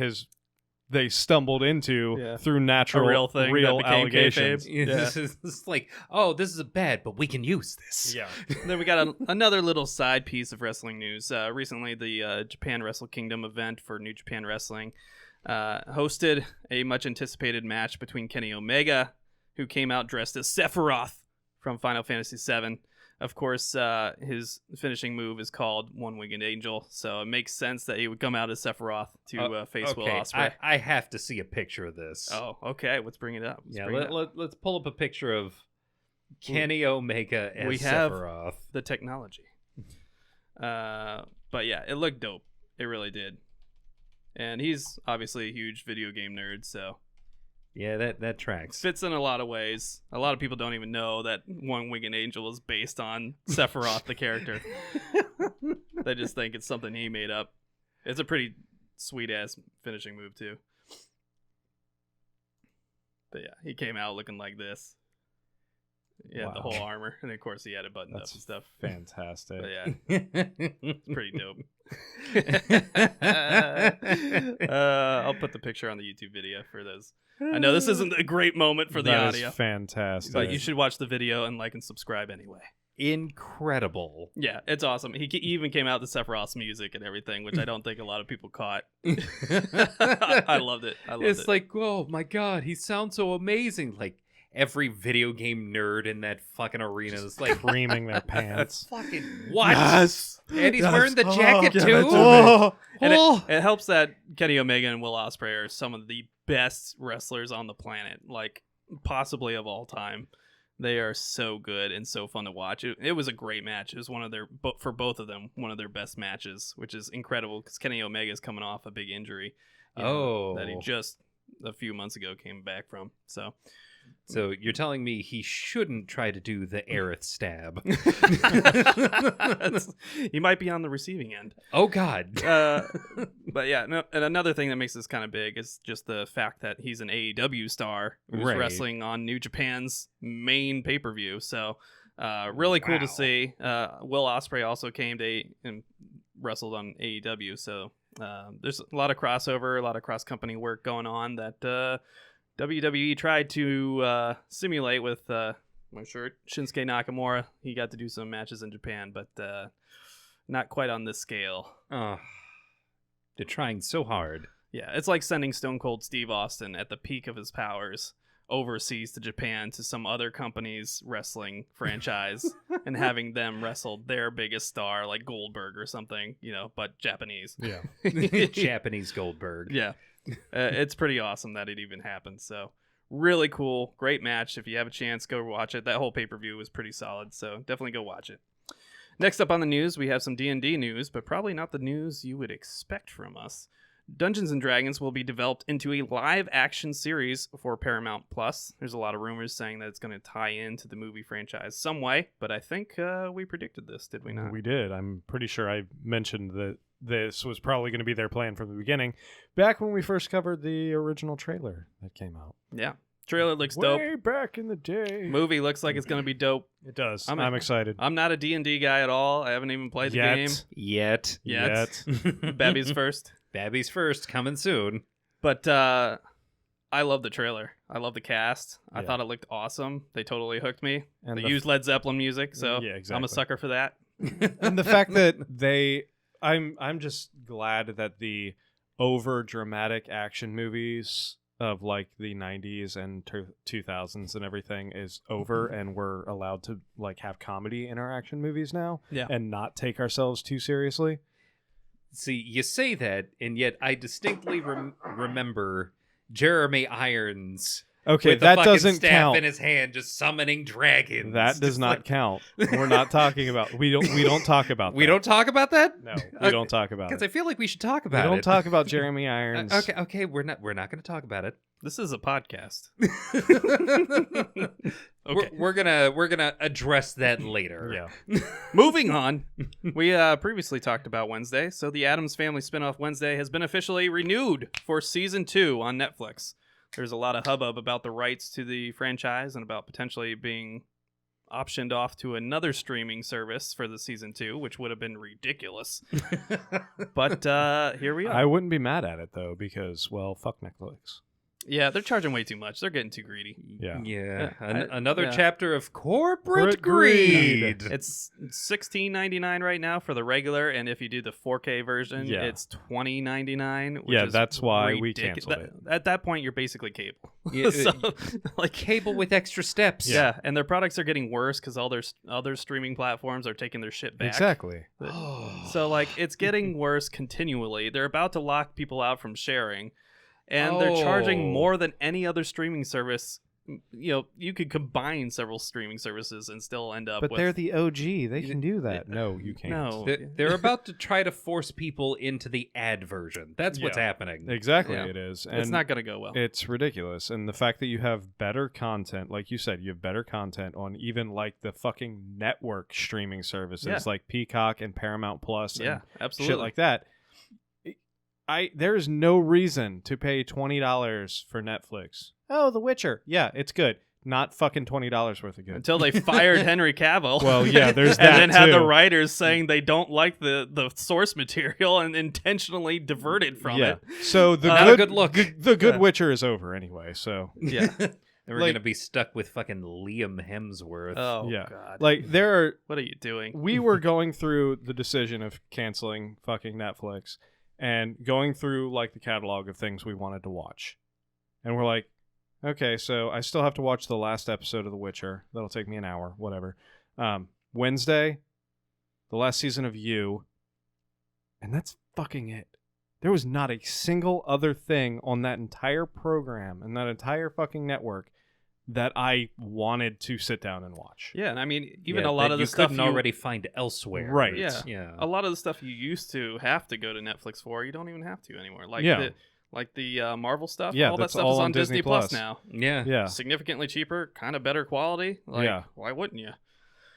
they stumbled into through natural, real allegations. Yeah. It's like, this is bad, but we can use this. Yeah. Then we got another little side piece of wrestling news. Recently, the Japan Wrestle Kingdom event for New Japan Wrestling hosted a much anticipated match between Kenny Omega, who came out dressed as Sephiroth from Final Fantasy VII. Of course, his finishing move is called One-Winged Angel, so it makes sense that he would come out as Sephiroth to face Will Ospreay. I have to see a picture of this. Oh, okay. Let's bring it up. Let's pull up a picture of Kenny Omega as we have Sephiroth. The technology. But yeah, it looked dope. It really did. And he's obviously a huge video game nerd, so... Yeah, that tracks. Fits in a lot of ways. A lot of people don't even know that One-Winged Angel is based on Sephiroth, the character. They just think it's something he made up. It's a pretty sweet-ass finishing move, too. But yeah, he came out looking like this. He had the whole armor, and of course he had it buttoned up and stuff. Fantastic. But yeah, it's pretty dope. I'll put the picture on the YouTube video for those. I know this isn't a great moment for the That audio. is fantastic. But you should watch the video and like and subscribe anyway. Incredible. Yeah, it's awesome. He even came out to Sephiroth's music and everything, which I don't think a lot of people caught. I loved it. It's like, oh my god, he sounds so amazing. Like every video game nerd in that fucking arena is like creaming their pants. fucking what? Yes. And he's Yes. wearing the jacket give too. it to me. Oh. And it helps that Kenny Omega and Will Ospreay are some of the best wrestlers on the planet, like possibly of all time. They are so good and so fun to watch. It was a great match. It was one of their, for both of them, one of their best matches, which is incredible because Kenny Omega is coming off a big injury. That he just a few months ago came back from. So you're telling me he shouldn't try to do the Aerith stab? He might be on the receiving end. Oh God. But yeah, no, and another thing that makes this kind of big is just the fact that he's an AEW star who's Right. wrestling on New Japan's main pay-per-view. So really cool to see. Will Ospreay also came to and wrestled on AEW. So there's a lot of crossover, a lot of cross-company work going on that WWE tried to simulate with my shirt Shinsuke Nakamura. He got to do some matches in Japan, but not quite on this scale. They're trying so hard. Yeah, it's like sending Stone Cold Steve Austin at the peak of his powers overseas to Japan to some other company's wrestling franchise and having them wrestle their biggest star like Goldberg or something, but Japanese. Yeah. Japanese Goldberg. Yeah. It's pretty awesome that it even happened. So really cool. Great match. If you have a chance, go watch it. That whole pay-per-view was pretty solid. So definitely go watch it. Next up on the news, we have some D&D news, but probably not the news you would expect from us. Dungeons & Dragons will be developed into a live-action series for Paramount+. There's a lot of rumors saying that it's going to tie into the movie franchise some way, but I think we predicted this, did we not? We did. I'm pretty sure I mentioned that this was probably going to be their plan from the beginning, back when we first covered the original trailer that came out. Yeah. Trailer looks dope. Way back in the day. Movie looks like it's going to be dope. It does. I'm I'm excited. I'm not a D&D guy at all. I haven't even played the game. Yet. Babby's first. Babby's first, coming soon. But I love the trailer. I love the cast. I Yeah. thought it looked awesome. They totally hooked me. And they the used Led Zeppelin music, so Yeah, I'm exactly. a sucker for that. And the fact that I'm just glad that the over dramatic action movies of like the 90s and 2000s and everything is over, and we're allowed to like have comedy in our action movies now, Yeah. and not take ourselves too seriously. See, you say that, and yet I distinctly remember Jeremy Irons Okay, with the that fucking doesn't staff count. in his hand, just summoning dragons. That does Just not like- count. We're not talking about. We don't talk about. We that. don't talk about that. No, we don't talk about Because it. I feel like we should talk We about it. don't talk about Jeremy Irons. Okay, we're not going to talk about it. This is a podcast. Okay. We're gonna address that later. Yeah. Moving on. We previously talked about Wednesday, so the Addams Family spinoff Wednesday has been officially renewed for season 2 on Netflix. There's a lot of hubbub about the rights to the franchise and about potentially being optioned off to another streaming service for the season 2, which would have been ridiculous. But here we are. I wouldn't be mad at it though, because fuck Netflix. Yeah, they're charging way too much. They're getting too greedy. Yeah. Yeah. Yeah. Another Yeah. chapter of corporate Corporate greed. greed. It's $16.99 right now for the regular, and if you do the 4K version, Yeah. it's $20.99. which Yeah, is that's why we ridiculous. canceled it. At that point, you're basically cable. Yeah, So, like, Cable with extra steps. yeah, and their products are getting worse because all their other streaming platforms are taking their shit back. Exactly. So, like, it's getting worse continually. They're about to lock people out from sharing, and they're charging more than any other streaming service. You could combine several streaming services and still end up But with... they're the OG. They can do that. No, you can't. No. They're about to try to force people into the ad version. That's what's Yeah. happening. Exactly, Yeah. it is. And It's not going to go well. It's ridiculous. And the fact that you have better content, like you said, you have better content on even like the fucking network streaming services Yeah. like Peacock and Paramount Plus Yeah, and absolutely. shit like that. There is no reason to pay $20 for Netflix. Oh, The Witcher. Yeah, it's good. not fucking $20 worth of good. Until they fired Henry Cavill. Well, yeah, there's that and then had the too. writers saying they don't like the source material and intentionally diverted from it. So the Not a good look. The good Witcher is over anyway. So Yeah. And we're Like- gonna be stuck with fucking Liam Hemsworth. Oh yeah, God. like there are. What are you doing? We were going through the decision of canceling fucking Netflix and going through like the catalog of things we wanted to watch, and we're like, okay, so I still have to watch the last episode of The Witcher. That'll take me an hour, whatever. Wednesday, the last season of You, and that's fucking it. There was not a single other thing on that entire program and that entire fucking network that I wanted to sit down and watch. Yeah, and I mean, even Yeah, a lot that of the you stuff couldn't already find elsewhere. Right. Yeah. Yeah. a lot of the stuff you used to have to go to Netflix for, you don't even have to anymore. Like Yeah. the Marvel stuff. Yeah, all that that's stuff all is on on Disney Disney Plus Plus. now. Yeah. Yeah. Significantly cheaper, kind of better quality. Like, Yeah. why wouldn't you?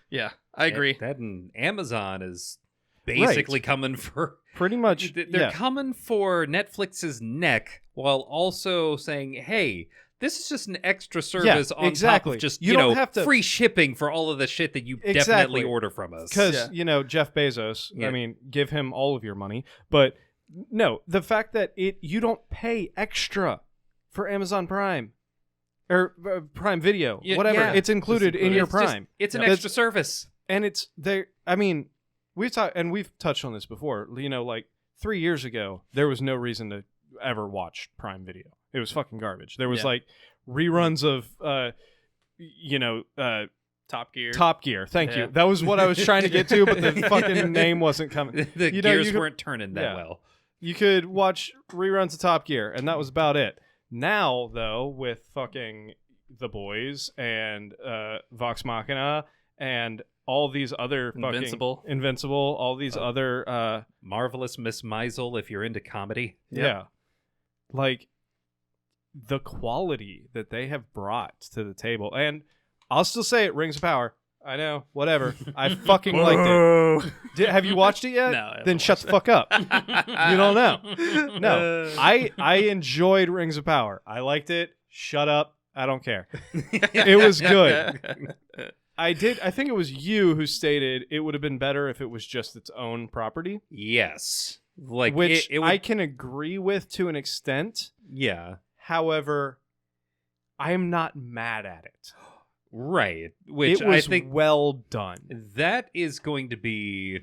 Yeah, I agree. That and Amazon is basically coming for Pretty much. they're yeah. coming for Netflix's neck while also saying, "Hey, this is just an extra service on exactly. top of just You you don't know have to- free shipping for all of the shit that you Exactly. definitely order from us." Because, Yeah. Jeff Bezos, Yeah. I mean, give him all of your money. But no, the fact that you don't pay extra for Amazon Prime or Prime Video, Yeah, whatever. yeah. It's included in your It's just- Prime. it's an Yeah. extra service. And it's there. I mean, we've touched on this before. Like 3 years ago, there was no reason to ever watch Prime Video. It was fucking garbage. There was Yeah. like reruns of, Top Gear. Top Gear. Thank Yeah. you. That was what I was trying to get to, but the fucking name wasn't coming. The You know, gears you could- weren't turning that yeah. well. You could watch reruns of Top Gear, and that was about it. Now, though, with fucking The Boys and Vox Machina and all these other Invincible. Invincible, all these other, Marvelous Miss Maisel if you're into comedy. yeah, like the quality that they have brought to the table, and I'll still say it, Rings of Power. I know, whatever. I fucking liked it. Have you watched it yet? No, I haven't Then shut the fuck up. You don't know. No, Uh, I enjoyed Rings of Power. I liked it. Shut up. I don't care. It was good. I think it was you who stated it would have been better if it was just its own property, Yes. Like which it would, I can agree with to an extent. yeah. However, I am not mad at it. Right. Which It was I think well done. that is going to be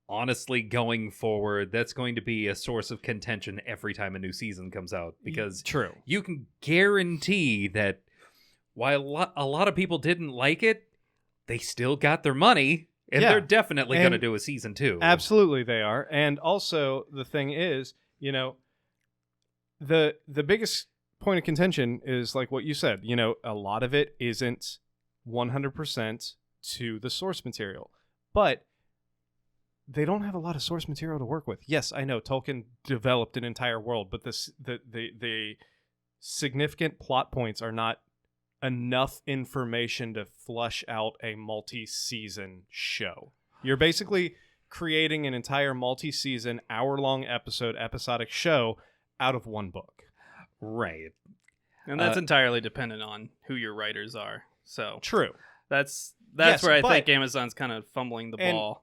honestly going forward, that's going to be a source of contention every time a new season comes out because True. you can guarantee that while a lot of people didn't like it, they still got their money and Yeah. they're definitely going to And do a season 2. Absolutely, they are. And also, the thing is, the biggest point of contention is like what you said. A lot of it isn't 100% to the source material, but they don't have a lot of source material to work with. Yes, I know Tolkien developed an entire world, but the significant plot points are not enough information to flush out a multi-season show. You're basically creating an entire multi-season, hour-long episodic show out of one book. Right. And that's entirely dependent on who your writers are. So True. that's Yes, where I but- think Amazon's kind of fumbling the ball.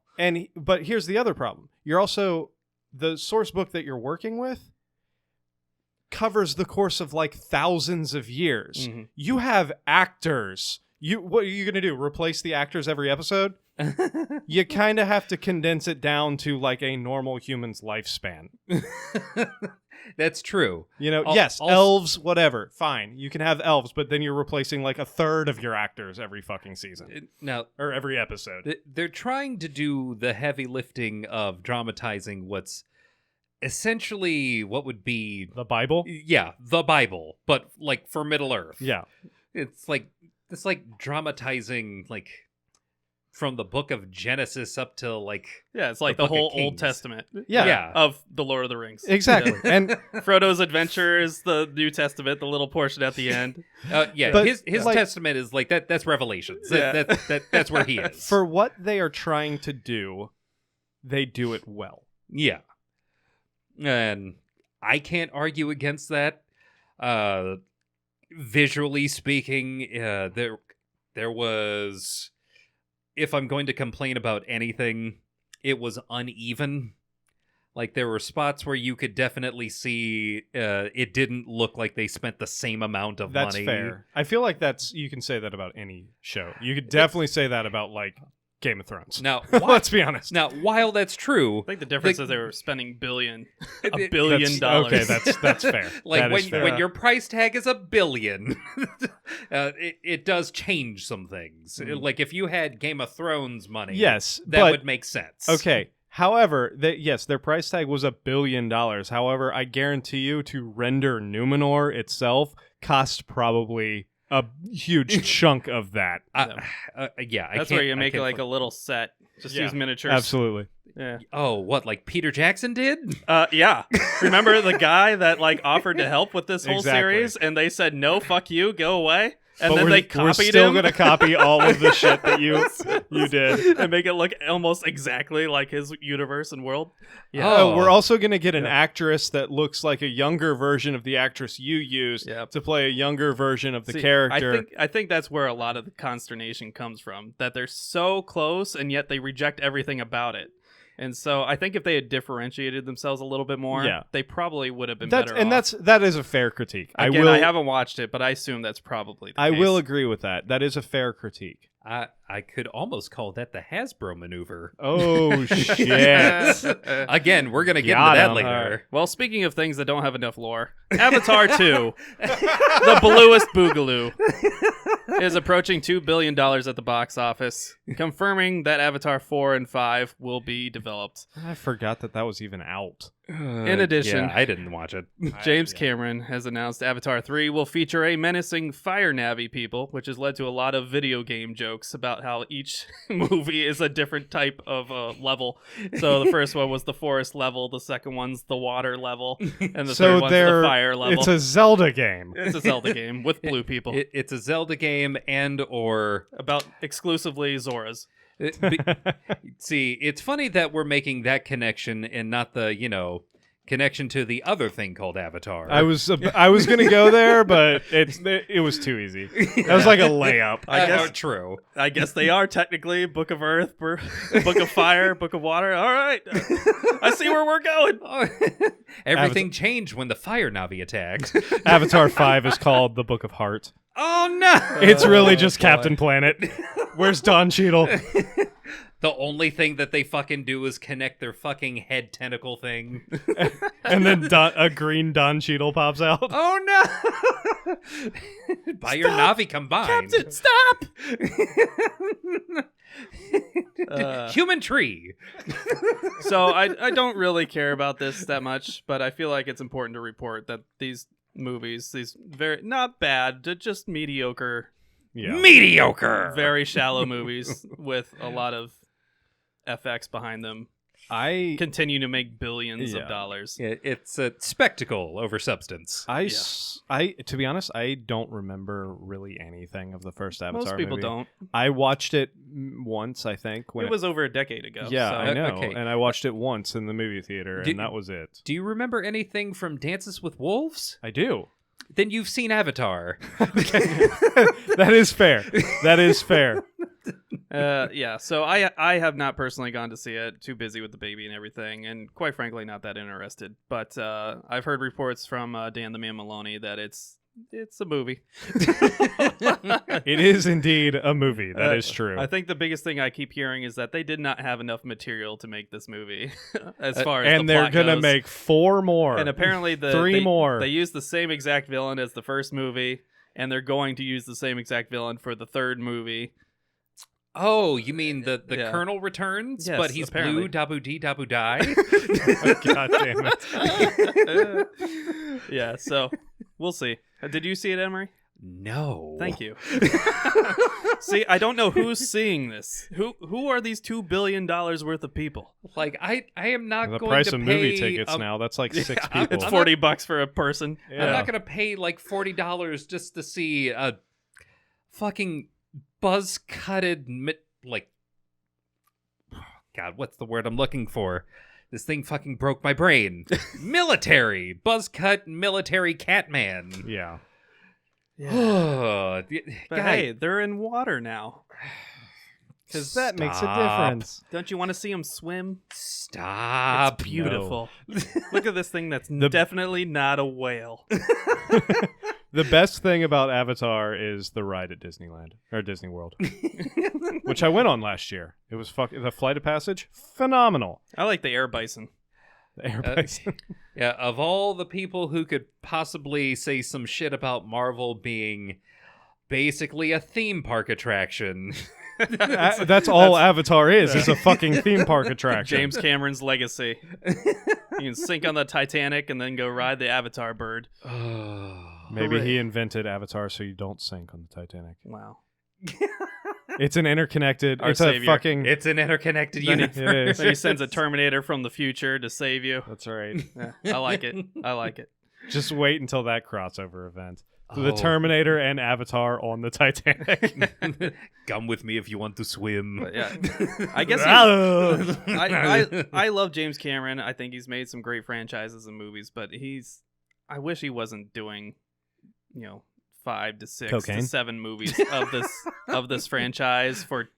But here's the other problem. You're also, the source book that you're working with covers the course of like thousands of years. Mhm. You have actors. What are you going to do? Replace the actors every episode? You kind of have to condense it down to like a normal human's lifespan. That's true. Yes, also- elves, whatever. Fine. You can have elves, but then you're replacing like a third of your actors every fucking season Now, or every episode. they're trying to do the heavy lifting of dramatizing what's essentially what would be The Bible? the Bible, but like for Middle Earth. Yeah. It's like dramatizing like from the book of Genesis up to like Yeah, it's like The the Book of whole Old Kings. Testament Yeah. of the Lord of the Rings. Exactly. And Frodo's adventure is the New Testament, the little portion at the end. But, his like- testament is like that's Revelations. Yeah. That's where he is. for what they are trying to do, they do it well. Yeah. And I can't argue against that. visually speaking, there was, if I'm going to complain about anything, it was uneven. Like, there were spots where you could definitely see it didn't look like they spent the same amount of money. That's fair. I feel like you can say that about any show. You could definitely say that about, like, Game of Thrones. Now, let's be honest. Now, while that's true, I think the difference is they were spending $1 billion. Okay, that's fair. Like, fair. when your price tag is $1 billion, it does change some things. Like, if you had Game of Thrones money, yes, that would make sense. Okay. However, yes, their price tag was $1 billion. However, I guarantee you to render Numenor itself cost probably a huge chunk of that. That's where you make like a little set. Just use miniatures. Absolutely. Yeah. Oh, what, like Peter Jackson did? Yeah. Remember the guy that like offered to help with this whole Exactly. series, and they said no, fuck you, go away. And But then they copied we're still him going to copy all of the shit that you did. and make it look almost exactly like his universe and world. Yeah. Oh, we're also going to get an actress that looks like a younger version of the actress you used to play a younger version of the character. I think that's where a lot of the consternation comes from, that they're so close and yet they reject everything about it. And so I think if they had differentiated themselves a little bit more, they probably would have been better off. That is a fair critique. Again, I haven't watched it, but I assume that's probably the case. I will agree with that. That is a fair critique. I could almost call that the Hasbro maneuver. Oh, shit. Again, we're going to get into that later. Right. Well, speaking of things that don't have enough lore, Avatar 2, the bluest boogaloo, is approaching $2 billion at the box office, confirming that Avatar 4 and 5 will be developed. I forgot that was even out. In addition, I didn't watch it. James Cameron has announced Avatar 3 will feature a menacing fire Na'vi people, which has led to a lot of video game jokes about how each movie is a different type of level. So the first one was the forest level, the second one's the water level, and the third one's the fire level. It's a Zelda game. It's a Zelda game with blue people. It's a Zelda game or about exclusively Zoras. See, it's funny that we're making that connection and not the, connection to the other thing called Avatar. I was going to go there, but it was too easy. That was like a layup. I guess true. I guess they are technically Book of Earth, Book of Fire, Book of Water. All right. I see where we're going. Everything changed when the fire Na'vi attacked. Avatar 5 is called the Book of Heart. Oh, no! It's really just Captain Planet. Where's Don Cheadle? The only thing that they fucking do is connect their fucking head tentacle thing. And then a green Don Cheadle pops out. Oh, no! By your Na'vi combined. Captain, stop! Human tree. So I don't really care about this that much, but I feel like it's important to report that these movies, these very not bad, just mediocre, mediocre, very shallow movies with a lot of FX behind them, continue to make billions of dollars. It's a spectacle over substance. To be honest, I don't remember really anything of the first Avatar Most people movie. don't. I watched it once, I think. When it was over a decade ago. Yeah, so. I know. Okay. And I watched it once in the movie theater, and that was it. Do you remember anything from Dances with Wolves? I do. Then you've seen Avatar. That is fair. That is fair. So I have not personally gone to see it, too busy with the baby and everything, and quite frankly not that interested, but I've heard reports from Dan the Man Maloney that it's a movie. It is indeed a movie. That is true. I think the biggest thing I keep hearing is that they did not have enough material to make this movie as far as and they're gonna make 4 more, and apparently 3 more. They used the same exact villain as the first movie, and they're going to use the same exact villain for the third movie. Oh, you mean the Colonel returns, yes, but he's apparently. blue, dabu dee, dabu die? God damn it. Yeah, so we'll see. Did you see it, Emery? No. Thank you. See, I don't know who's seeing this. Who are these $2 billion worth of people? Like, I am not The going price to of pay movie tickets now, that's like 6 people. It's $40 for a person. Yeah. I'm not going to pay like $40 just to see a fucking buzz-cutted, God, what's the word I'm looking for? This thing fucking broke my brain. Military. Buzz-cut military Catman. Yeah. Yeah. But hey, they're in water now. Because that makes a Stop. difference. Don't you want to see them swim? Stop. It's beautiful. Look at this thing that's The- definitely not a whale. The best thing about Avatar is the ride at Disneyland or Disney World, which I went on last year. It was the Flight of Passage, phenomenal. I like the air bison. The air bison. Yeah, of all the people who could possibly say some shit about Marvel being basically a theme park attraction. That's all Avatar is a fucking theme park attraction. James Cameron's legacy. You can sink on the Titanic and then go ride the Avatar bird. Maybe Hooray. he invented Avatar so you don't sink on the Titanic. Wow. It's an interconnected. Our it's savior. a fucking. It's an interconnected Then universe. It is. Then he sends a Terminator from the future to save you. That's right. Yeah, I like it. I like it. Just wait until that crossover event. The Oh. Terminator and Avatar on the Titanic. Come with me if you want to swim. But yeah, I guess I love James Cameron. I think he's made some great franchises and movies, but I wish he wasn't doing, 5 to 6 Cocaine? to 7 movies of this franchise for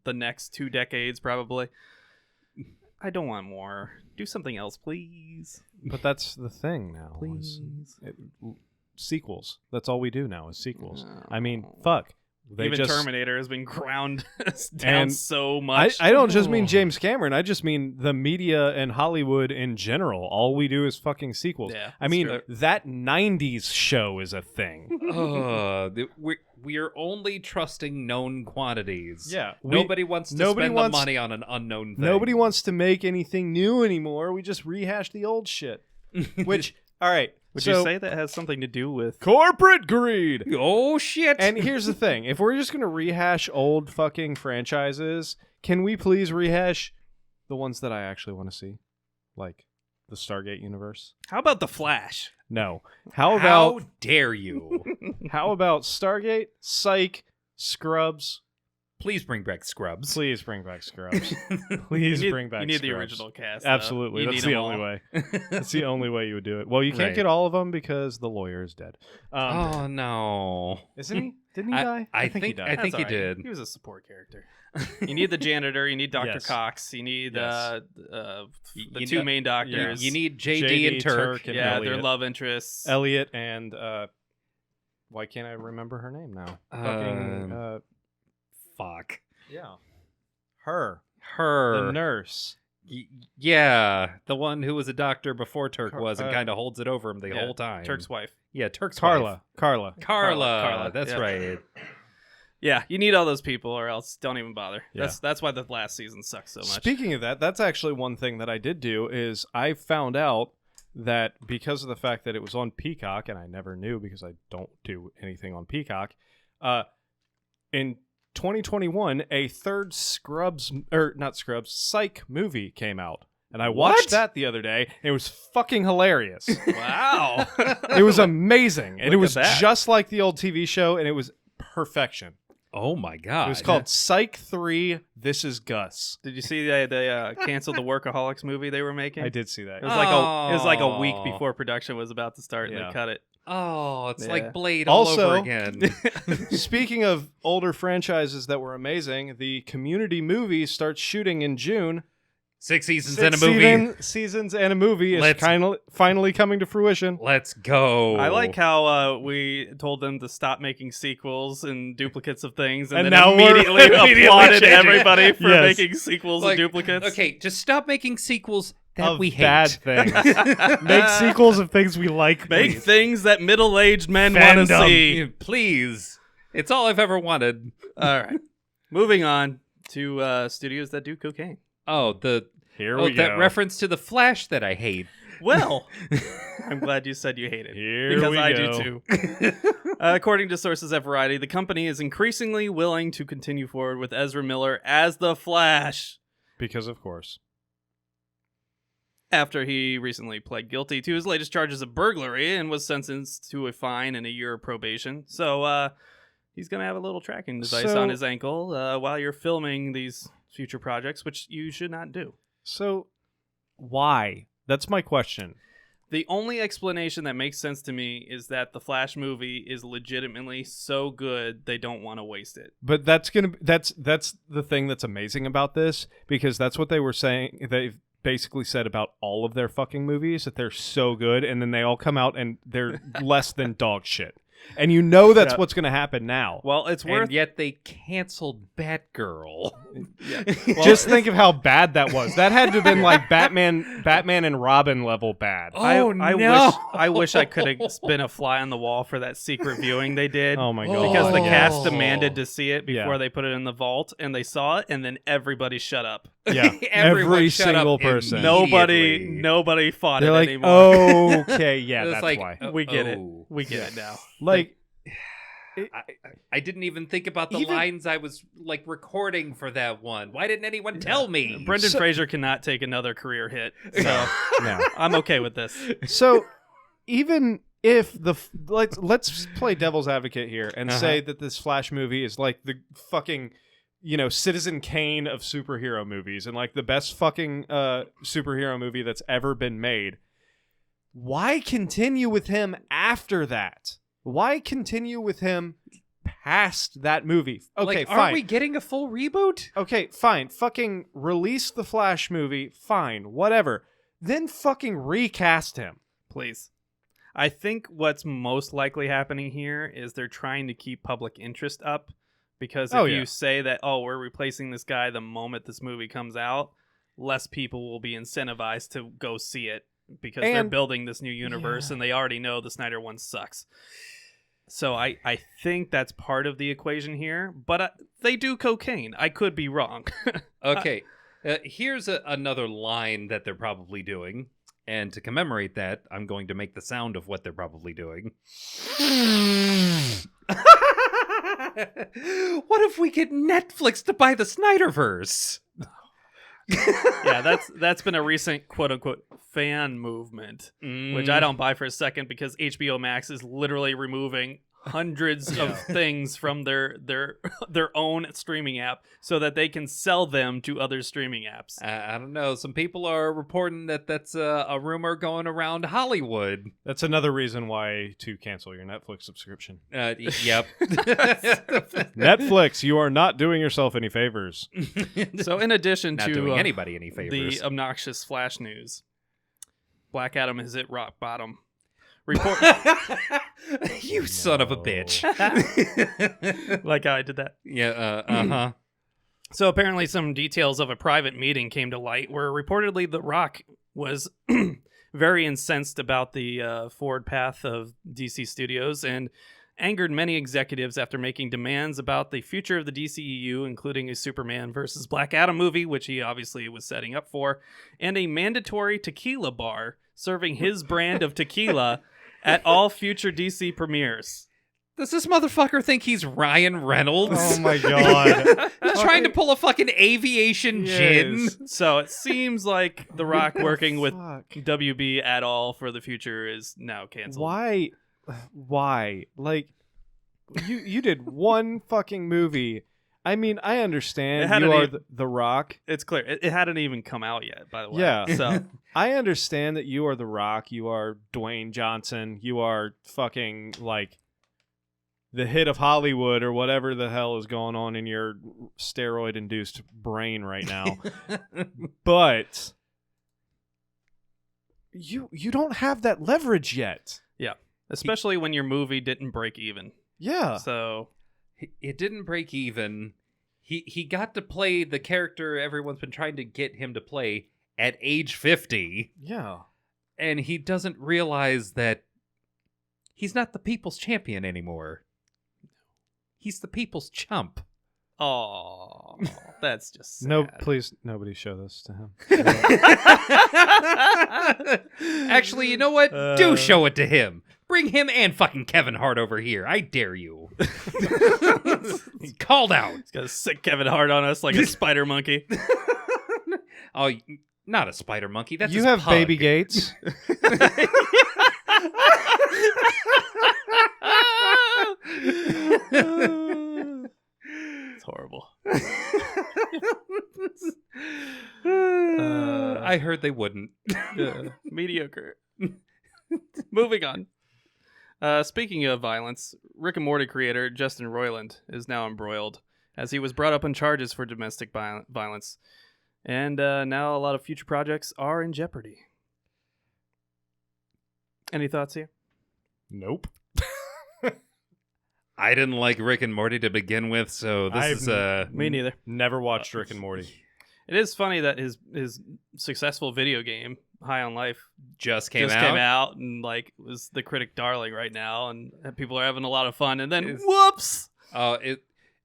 the next 2 decades, probably. I don't want more. Do something else, please. But that's the thing now. is Please. Sequels. That's all we do now is sequels. No. I mean, fuck. They Even just, Terminator has been ground down And so much. I don't just mean James Cameron. I just mean the media and Hollywood in general. All we do is fucking sequels. Yeah, I that's mean, true. that 90s show is a thing. We're only trusting known quantities. Yeah. Nobody wants to spend the money on an unknown thing. Nobody wants to make anything new anymore. We just rehash the old shit. Which, all right. Would so, you say that has something to do with corporate greed? Oh, shit. And here's the thing. If we're just going to rehash old fucking franchises, can we please rehash the ones that I actually want to see? Like the Stargate universe? How about The Flash? No. How dare you? How about Stargate, Psych, Scrubs? Please bring back Scrubs. Please bring back Scrubs. Please bring back You need Scrubs. the original cast. though. Absolutely. You That's need the them only all. way. That's the only way you would do it. Well, you can't Right. get all of them because the lawyer is dead. Oh, no. Isn't he? Didn't he die? I think he think- died. I think That's he all right. did. He was a support character. You need the janitor. You need Dr. Yes. Cox. You need Yes. the You two know- main doctors. You need JD and Turk. and yeah, Elliot. their love interests. Elliot and why can't I remember her name now? Fucking Fuck. yeah. Her. Her. The nurse. Yeah, the one who was a doctor before Turk was and uh, kind of holds it over him the yeah, whole time. Turk's wife. Yeah, Turk's wife. Carla. Carla. That's yeah. right. Yeah, you need all those people, or else don't even bother. Yeah. That's why the last season sucks so much. Speaking of that, that's actually one thing that I did do is I found out that because of the fact that it was on Peacock, and I never knew because I don't do anything on Peacock, in 2021, a third Psych movie came out. And I watched What? that the other day. And it was fucking hilarious. Wow. It was amazing. And it Look was at that. just like the old TV show, and it was perfection. Oh my god. It was called Psych 3, This Is Gus. Did you see they canceled the Workaholics movie they were making? I did see that. It was like a week before production was about to start, and Yeah. they cut it. Oh, it's Yeah. like Blade all Also- over again. Speaking of older franchises that were amazing, the Community movie starts shooting in June. 6 seasons and a movie. Seasons and a movie is Let's- finally coming to fruition. Let's go. I like how we told them to stop making sequels and duplicates of things, and And then now we're immediately immediately applauded changing. everybody for Yes. making sequels Like, and duplicates. Okay, just stop making sequels that Of we hate. bad things. Make sequels of things we like. Make please. things that middle-aged men want to Fandom. see. Please. It's all I've ever wanted. All right. Moving on to studios that do cocaine. Oh, Here we go. that reference to the Flash that I hate. Well, I'm glad you said you hate it. Here because we I go. do too. According to sources at Variety, the company is increasingly willing to continue forward with Ezra Miller as the Flash Because of course. after he recently pled guilty to his latest charges of burglary and was sentenced to a fine and a year of probation. So he's going to have a little tracking device So- on his ankle while you're filming these future projects, which you should not do. So, why? That's my question. The only explanation that makes sense to me is that the Flash movie is legitimately so good they don't want to waste it. But that's the thing that's amazing about this, because that's what they were saying. They've basically said about all of their fucking movies, that they're so good, and then they all come out and they're less than dog shit. And you know that's what's going to happen now. Well, it's worth. And yet they canceled Batgirl. Well, just think of how bad that was. That had to have been like Batman and Robin level bad. I wish I could have been a fly on the wall for that secret viewing they did. Oh my god! Because the Oh. cast demanded to see it before Yeah. they put it in the vault, and they saw it, and then everybody shut up. Yeah, Everyone every shut up single person. immediately. Nobody fought They're it like, anymore. okay, yeah, It's that's like, why. We get it. oh. We get it now. Like, I didn't even think about the Even- lines I was like recording for that one. Why didn't anyone tell me? Brendan Fraser cannot take another career hit, so no. I'm okay with this. So even if let's play devil's advocate here and say that this Flash movie is like the fucking, Citizen Kane of superhero movies and like the best fucking superhero movie that's ever been made. Why continue with him after that? Why continue with him past that movie? Okay, like, fine. are we getting a full reboot? Okay, fine. Fucking release the Flash movie. Fine, whatever. Then fucking recast him. Please. I think what's most likely happening here is they're trying to keep public interest up, because if you say that, we're replacing this guy the moment this movie comes out, less people will be incentivized to go see it, because they're building this new universe and they already know the Snyder one sucks. So I think that's part of the equation here, but they do cocaine. I could be wrong. Okay, here's another line that they're probably doing. And to commemorate that, I'm going to make the sound of what they're probably doing. What if we get Netflix to buy the Snyderverse? Yeah, that's been a recent quote-unquote fan movement, which I don't buy for a second, because HBO Max is literally removing hundreds of things from their own streaming app so that they can sell them to other streaming apps. I don't know. Some people are reporting that that's a rumor going around Hollywood. That's another reason why to cancel your Netflix subscription. Yep. Netflix, you are not doing yourself any favors. So in addition Not to doing anybody any favors. the obnoxious Flash news, Black Adam has hit rock bottom. Report You son of a bitch. like how I did that. Yeah, So apparently some details of a private meeting came to light where reportedly The Rock was very incensed about the forward path of DC Studios and angered many executives after making demands about the future of the DCEU, including a Superman versus Black Adam movie, which he obviously was setting up for, and a mandatory tequila bar serving his brand of tequila at all future DC premieres. Does this motherfucker think he's Ryan Reynolds? Oh my god. He's trying to pull a fucking aviation gin. So it seems like The Rock working with Fuck. WB at all for the future is now canceled. Why? Like, you did one fucking movie. I mean, I understand It hadn't you are even- the Rock. It's clear. It hadn't even come out yet, by the way. Yeah. So I understand that you are the Rock. You are Dwayne Johnson. You are fucking like the hit of Hollywood or whatever the hell is going on in your steroid-induced brain right now. But you don't have that leverage yet. yeah, especially when your movie didn't break even. Yeah. So It didn't break even. He got to play the character everyone's been trying to get him to play at age 50. Yeah. And he doesn't realize that he's not the people's champion anymore. He's the people's chump. oh, that's just sad. No, please, nobody show this to him. Actually, you know what? Do show it to him. Bring him and fucking Kevin Hart over here. I dare you. He's called out. He's got a sick Kevin Hart on us like a spider monkey. Oh, not a spider monkey. That's You his have pug. baby gates. It's horrible. I heard they wouldn't. Mediocre. Moving on. Speaking of violence, Rick and Morty creator Justin Roiland is now embroiled as he was brought up on charges for domestic violence. And now a lot of future projects are in jeopardy. Any thoughts here? Nope. I didn't like Rick and Morty to begin with, so this is Me neither. Never watched Rick and Morty. It is funny that his successful video game, High on Life, just came came out. out and like was the critic darling right now, and people are having a lot of fun. And then It's- whoops!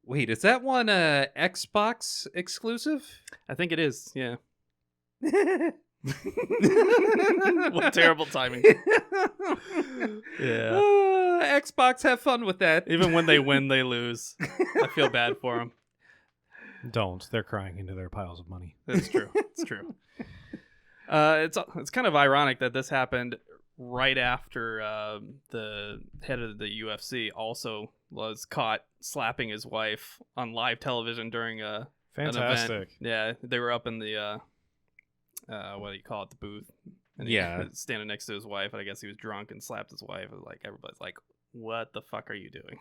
Wait, is that one Xbox exclusive? I think it is. Yeah. What terrible timing. Yeah. Xbox, have fun with that. Even when they win, they lose. I feel bad for them. Don't. They're crying into their piles of money. That's true. It's true. It's kind of ironic that this happened right after the head of the UFC also was caught slapping his wife on live television during an event. Fantastic. Yeah, they were up in the what do you call it, the booth. And he Yeah. was standing next to his wife, and I guess he was drunk and slapped his wife. And like everybody's like, "What the fuck are you doing?"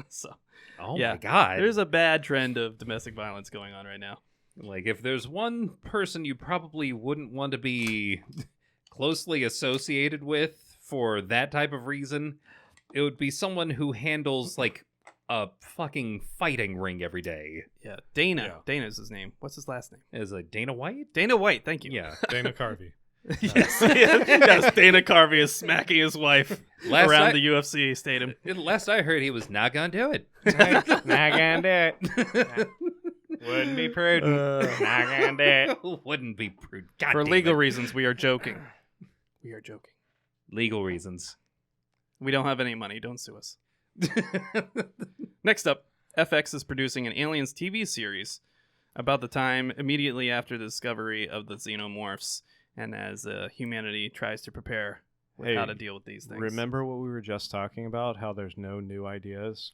So Oh yeah, my god. there's a bad trend of domestic violence going on right now. Like, if there's one person you probably wouldn't want to be closely associated with for that type of reason, it would be someone who handles, like, a fucking fighting ring every day. Yeah, Dana. Yeah. Dana's his name. What's his last name? Is it Dana White? Dana White. Thank you. Yeah. Dana Carvey. Yes. Yes. Dana Carvey is smacking his wife Last around I- the UFC stadium. Last I heard, he was not gonna do it. Not gonna do it. Wouldn't be prudent. Not gonna do it. Wouldn't be prudent. God For damn legal it. reasons, we are joking. We are joking. Legal reasons. We don't have any money. Don't sue us. Next up, FX is producing an Aliens TV series about the time immediately after the discovery of the xenomorphs, and as humanity tries to prepare with Hey, how to deal with these things. Remember what we were just talking about? How there's no new ideas?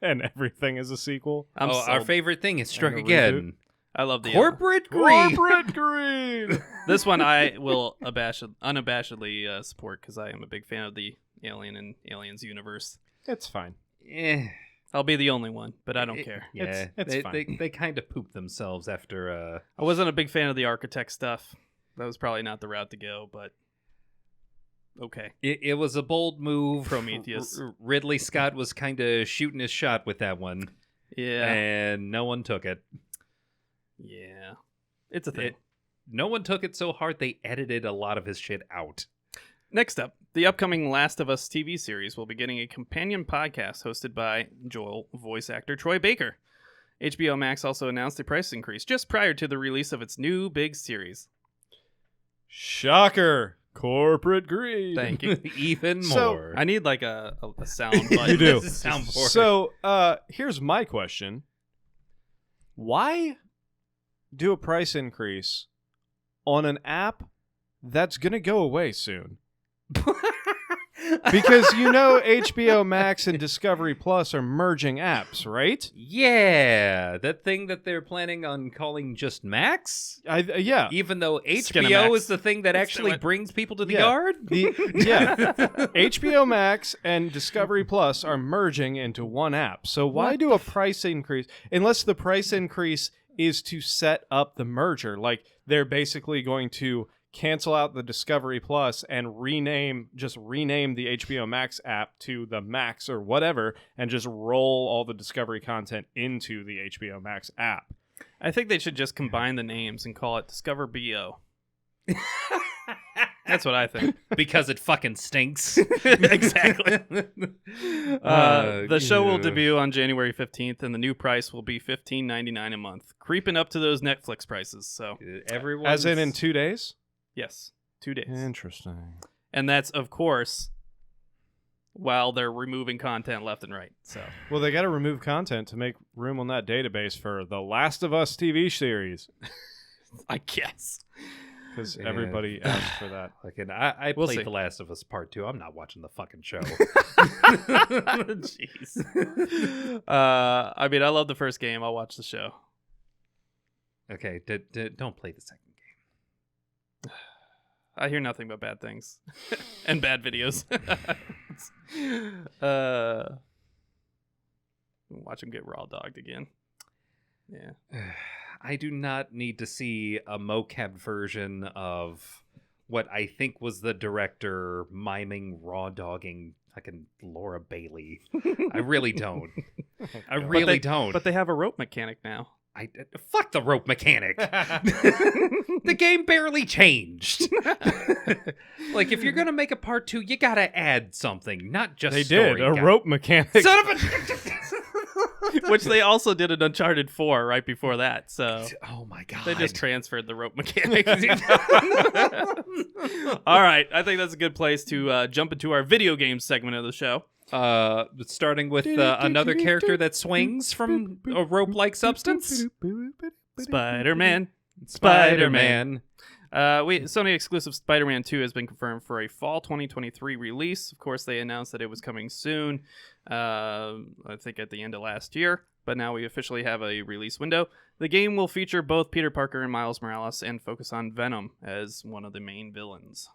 And everything is a sequel? I'm our sold. favorite thing is struck And a again. I love the Corporate greed. Corporate greed! This one I will unabashedly support because I am a big fan of the Alien and Aliens universe. It's fine. Eh. I'll be the only one, but I don't care. Yeah, It's fine. they kind of pooped themselves after. I wasn't a big fan of the architect stuff. That was probably not the route to go, but okay. It was a bold move. Prometheus. Ridley Scott was kind of shooting his shot with that one, Yeah. and no one took it. Yeah. It's a thing. No one took it so hard they edited a lot of his shit out. Next up, the upcoming Last of Us TV series will be getting a companion podcast hosted by Joel voice actor Troy Baker. HBO Max also announced a price increase just prior to the release of its new big series. Shocker! Corporate greed. Thank you. Even So, more. I need like a sound bite. You do. Soundboard. So, here's my question. Why do a price increase on an app that's going to go away soon? Because HBO Max and Discovery Plus are merging apps, right? Yeah, that thing that they're planning on calling just Max? Yeah. Even though HBO Skinamax. is the thing that Let's do actually it. brings people to the Yeah. yard? HBO Max and Discovery Plus are merging into one app. So why do a price increase, unless the price increase is to set up the merger? Like they're basically going to cancel out the Discovery Plus and rename the HBO Max app to the Max or whatever, and just roll all the Discovery content into the HBO Max app. I think they should just combine the names and call it Discover BO. That's what I think. Because it fucking stinks. Exactly. The show will yeah. debut on January 15th, and the new price will be $15.99 a month, creeping up to those Netflix prices. So, Everyone, As in 2 days? yes, 2 days. Interesting. And that's, of course, while they're removing content left and right. So, Well, they got to remove content to make room on that database for the Last of Us TV series. I guess. Because Yeah. everybody asked for that. Fucking, I We'll played see. The Last of Us Part 2. I'm not watching the fucking show. Jeez. I mean, I love the first game. I'll watch the show. Okay, don't play the second game. I hear nothing but bad things and bad videos. Watch him get raw dogged again. Yeah. I do not need to see a mocap version of what I think was the director miming raw dogging fucking Laura Bailey. I really don't. I really don't. But they have a rope mechanic now. Fuck the rope mechanic. The game barely changed. Like, if you're gonna make a part 2, you gotta add something, not just They story. did a rope mechanic. Son of a. Which they also did an Uncharted 4 right before that. So Oh my god. they just transferred the rope mechanic. All right. I think that's a good place to jump into our video games segment of the show. Starting with another character that swings from a rope-like substance. Spider-Man. Spider-Man. Sony exclusive Spider-Man 2 has been confirmed for a fall 2023 release. Of course, they announced that it was coming soon, I think at the end of last year, but now we officially have a release window. The game will feature both Peter Parker and Miles Morales and focus on Venom as one of the main villains.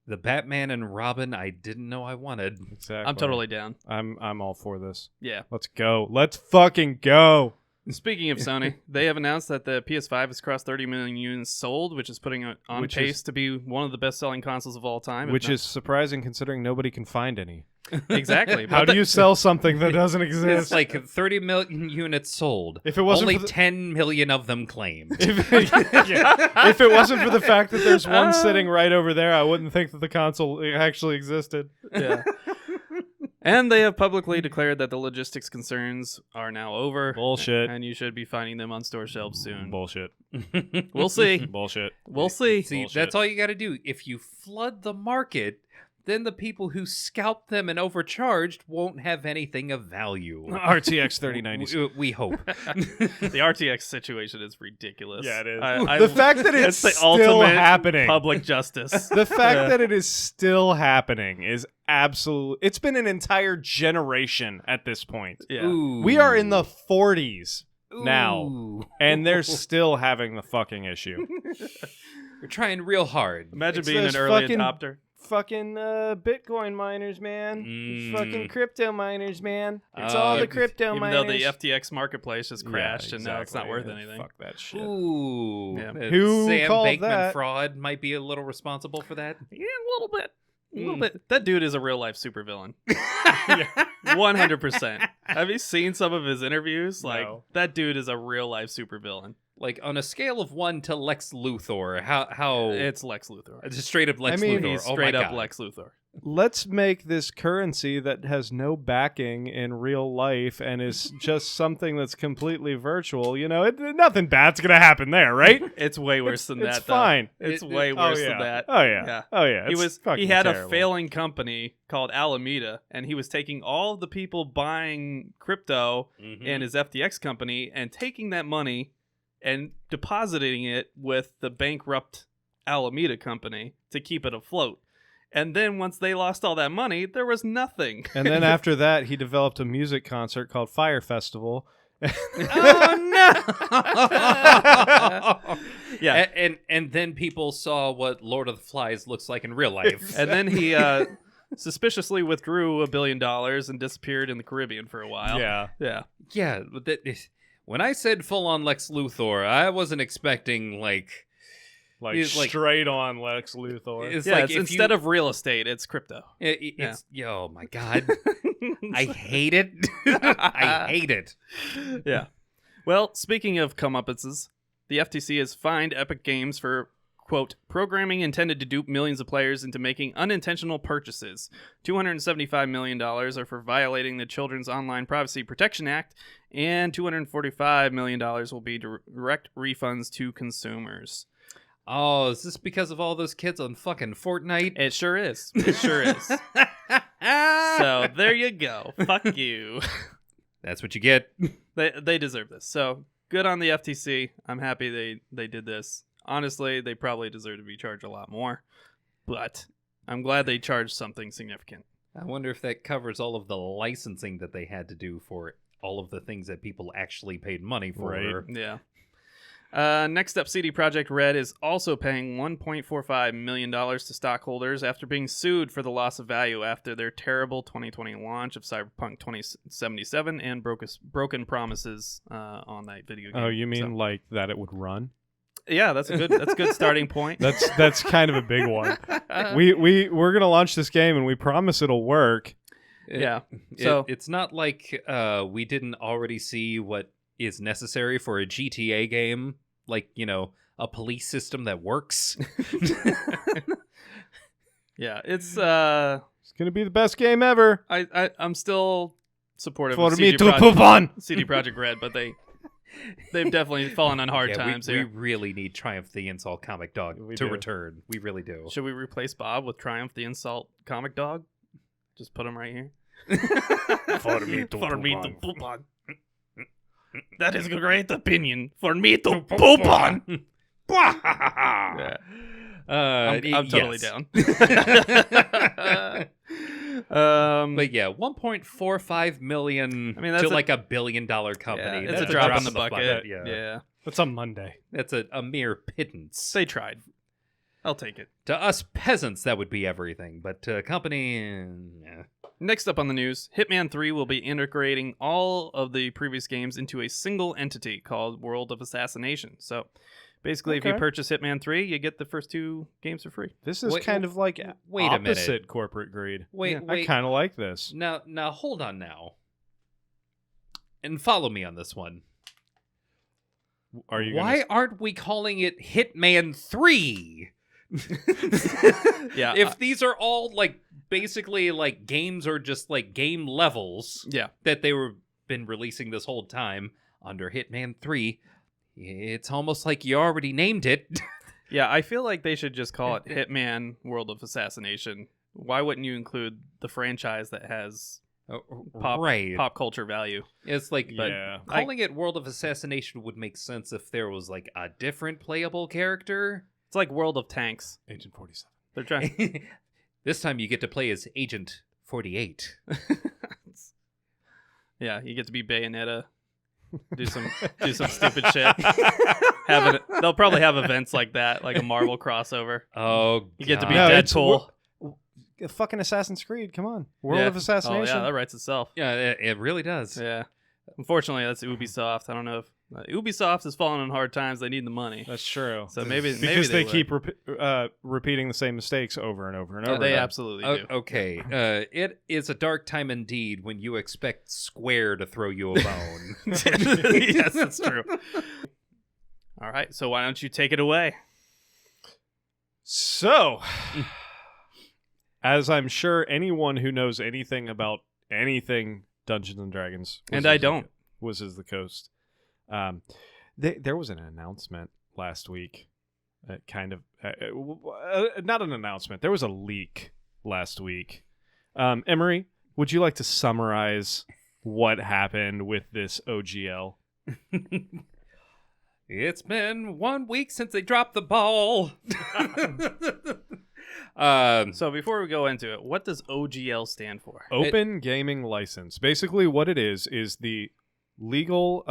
The Batman and Robin I didn't know I wanted. Exactly. I'm totally down. I'm all for this. Yeah. Let's go. Let's fucking go. Speaking of Sony, they have announced that the PS5 has crossed 30 million units sold, which is putting it on pace to be one of the best-selling consoles of all time. Which is surprising considering nobody can find any. Exactly. How do you sell something that doesn't exist? It's like 30 million units sold. If it wasn't only for 10 million of them claimed. If it wasn't for the fact that there's one sitting right over there, I wouldn't think that the console actually existed. Yeah. And they have publicly declared that the logistics concerns are now over. Bullshit. And you should be finding them on store shelves soon. Bullshit. We'll see. Bullshit. We'll see. See, Bullshit. that's all you got to do. If you flood the market, then the people who scalped them and overcharged won't have anything of value. RTX 3090. We hope. The RTX situation is ridiculous. Yeah, it is. The The fact that it's the still ultimate happening. public justice. The fact that it is still happening is absolute. It's been an entire generation at this point. Yeah. Ooh. We are in the 40s now, Ooh. and they're still having the fucking issue. We're trying real hard. Imagine It's being those an early fucking- adopter. Fucking Bitcoin miners, man. Mm. Fucking crypto miners, man. It's Uh, all the crypto Even miners. though the FTX marketplace just crashed Yeah, and now it's not worth exactly. anything. Fuck that shit. Ooh. Yeah. Who Sam called Bankman that? fraud might be a little responsible for that. Yeah, a little bit. A little Mm. bit. That dude is a real life supervillain. 100%. Have you seen some of his interviews? Like, No. that dude is a real life supervillain. Like, on a scale of 1 to Lex Luthor, how It's Lex Luthor. just straight up Lex I mean, Luthor. He's Oh straight my up God. Lex Luthor. Let's make this currency that has no backing in real life and is just something that's completely virtual. You know, nothing bad's gonna happen there, right? It's way worse than It's that, though. fine. It's It- way it- worse oh, yeah. than that. Oh yeah. Yeah. Oh yeah. It's He fucking had terrible. a failing company called Alameda, and he was taking all of the people buying crypto Mhm. in his FTX company and taking that money and depositing it with the bankrupt Alameda company to keep it afloat. And then once they lost all that money, there was nothing. And then after that, he developed a music concert called Fire Festival. Oh no! Yeah. And then people saw what Lord of the Flies looks like in real life. And then he suspiciously withdrew $1 billion and disappeared in the Caribbean for a while. Yeah. Yeah. Yeah, but when I said full on Lex Luthor, I wasn't expecting like Like, like- straight on Lex Luthor. Yeah, like it's if instead you, of real estate, it's crypto. it's oh my god, I hate it. I hate it. Yeah. Well, speaking of comeuppances, the FTC has fined Epic Games for, quote, programming intended to dupe millions of players into making unintentional purchases. $275 million are for violating the Children's Online Privacy Protection Act, and $245 million will be direct refunds to consumers. Oh, is this because of all those kids on fucking Fortnite? It sure is. It sure is. So there you go. Fuck you. That's what you get. They deserve this. So good on the FTC. I'm happy they did this. Honestly, they probably deserve to be charged a lot more, but I'm glad they charged something significant. I wonder if that covers all of the licensing that they had to do for all of the things that people actually paid money for. Right. Yeah. Next up, CD Projekt Red is also paying $1.45 million to stockholders after being sued for the loss of value after their terrible 2020 launch of Cyberpunk 2077 and broken promises on that video game. Oh, you mean like that it would run? Yeah, that's a good starting point. That's kind of a big one. We're gonna launch this game and we promise it'll work. Yeah. So it's not like we didn't already see what is necessary for a GTA game, like, a police system that works. Yeah, it's gonna be the best game ever. I'm still supportive For of me CD to poop on. CD Projekt Red, but they've definitely fallen on hard times we here. really need Triumph the Insult Comic Dog to return. We really do. Should we replace Bob with Triumph the Insult Comic Dog? Just put him right here. For me to poop on. That is a great opinion. For me to poop on. Yeah. I'm totally down. But yeah, $1.45 million to like $1 billion company. Yeah, it's That's a drop in the bucket. Yeah. Yeah. That's a Monday. That's a mere pittance. They tried. I'll take it. To us peasants, that would be everything. But to a company... Next up on the news, Hitman 3 will be integrating all of the previous games into a single entity called World of Assassination. So basically, if you purchase Hitman 3, you get the first 2 games for free. This is kind of like wait a minute. opposite corporate greed. Wait. I kind of like this. Now, hold on now. And follow me on this one. Why aren't we calling it Hitman 3? Yeah. If these are all basically games or just game levels that they were been releasing this whole time under Hitman 3, it's almost like you already named it. Yeah, I feel like they should just call it Hitman World of Assassination. Why wouldn't you include the franchise that has pop culture value? It's calling it World of Assassination would make sense if there was a different playable character. It's like World of Tanks. Agent 47. They're trying. This time you get to play as Agent 48. Yeah, you get to be Bayonetta. Do some stupid shit. They'll probably have events like that, like a Marvel crossover. Oh, you get to be Deadpool. Fucking Assassin's Creed, come on. World of Assassination. Oh, yeah, that writes itself. Yeah, it really does. Yeah. Unfortunately, that's Ubisoft. I don't know if Ubisoft is falling on hard times. They need the money. That's true. So maybe they keep repeating the same mistakes over and over and over. They absolutely do. Okay. It is a dark time indeed when you expect Square to throw you a bone. Yes, that's true. All right. So why don't you take it away? So, as I'm sure anyone who knows anything about anything Dungeons and Dragons, and I don't, Wizards of the Coast. There was an announcement last week. Not an announcement. There was a leak last week. Emery, would you like to summarize what happened with this OGL? It's been 1 week since they dropped the ball. So before we go into it, what does OGL stand for? Open Gaming License. Basically, what it is the legal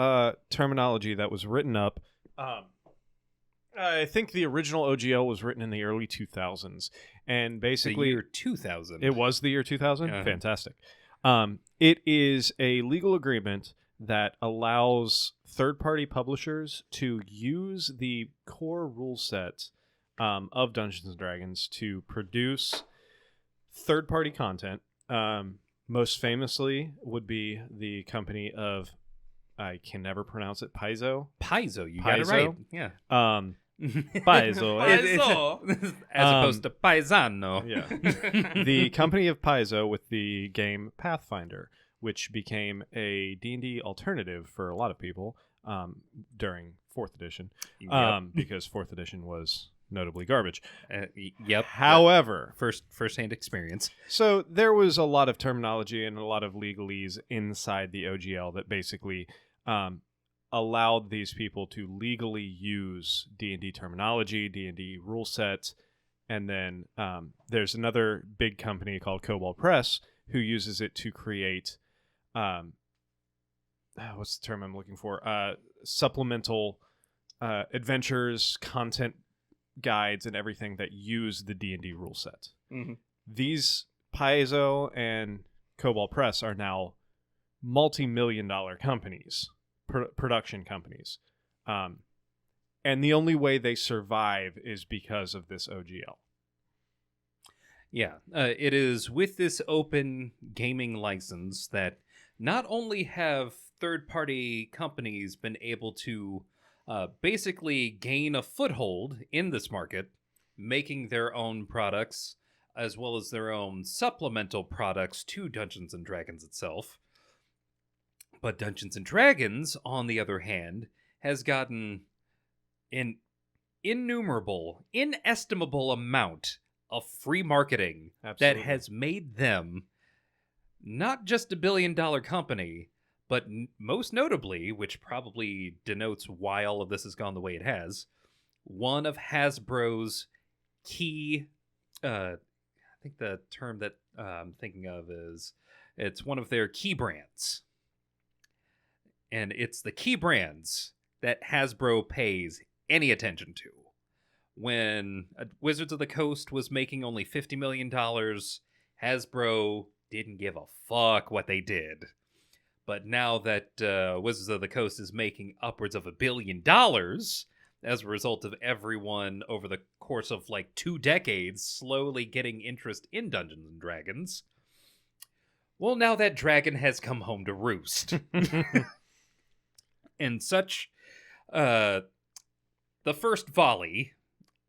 terminology that was written up. I think the original OGL was written in the early 2000s, and basically the year 2000. It was the year 2000. Uh-huh. Fantastic. It is a legal agreement that allows third-party publishers to use the core rule set of Dungeons and Dragons to produce third-party content. Most famously would be the company of, I can never pronounce it, Paizo. You got it right. Yeah. Paizo. As opposed to Paisano. Yeah. The company of Paizo with the game Pathfinder, which became a D&D alternative for a lot of people during 4th edition, because 4th edition was notably garbage. Yep. However, first-hand experience. So there was a lot of terminology and a lot of legalese inside the OGL that basically allowed these people to legally use D&D terminology, D&D rule sets, and then there's another big company called Cobalt Press who uses it to create what's the term I'm looking for? Supplemental adventures, content guides, and everything that use the D&D rule set. Mm-hmm. These Paizo and Cobalt Press are now multi-million-dollar companies, production companies. And the only way they survive is because of this OGL. Yeah, it is with this open gaming license that not only have third-party companies been able to basically gain a foothold in this market, making their own products, as well as their own supplemental products to Dungeons & Dragons itself, but Dungeons & Dragons, on the other hand, has gotten an inestimable amount of free marketing Absolutely. that has made them not just a billion-dollar company, but most notably, which probably denotes why all of this has gone the way it has, one of Hasbro's key, I think the term that I'm thinking of is, it's one of their key brands. And it's the key brands that Hasbro pays any attention to. When Wizards of the Coast was making only $50 million, Hasbro didn't give a fuck what they did. But now that Wizards of the Coast is making upwards of $1 billion as a result of everyone over the course of like 2 decades slowly getting interest in Dungeons & Dragons, well, now that dragon has come home to roost. And such, the first volley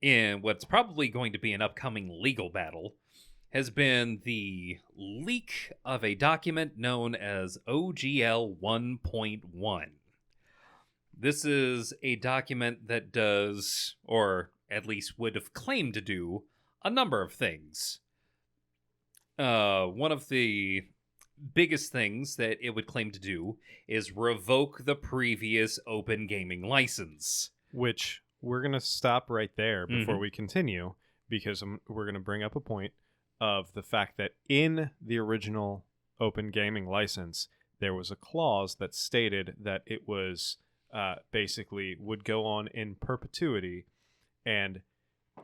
in what's probably going to be an upcoming legal battle has been the leak of a document known as OGL 1.1. This is a document that does, or at least would have claimed to do, a number of things. One of the biggest things that it would claim to do is revoke the previous open gaming license. Which we're going to stop right there before we continue, because we're going to bring up a point of the fact that in the original open gaming license, there was a clause that stated that it was basically would go on in perpetuity and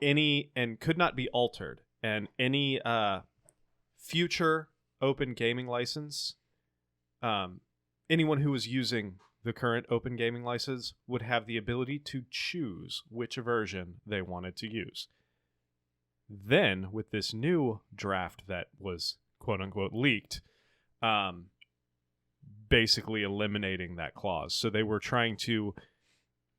could not be altered. And any future open gaming license, anyone who was using the current open gaming license would have the ability to choose which version they wanted to use. Then, with this new draft that was quote-unquote leaked, basically eliminating that clause. So they were trying to,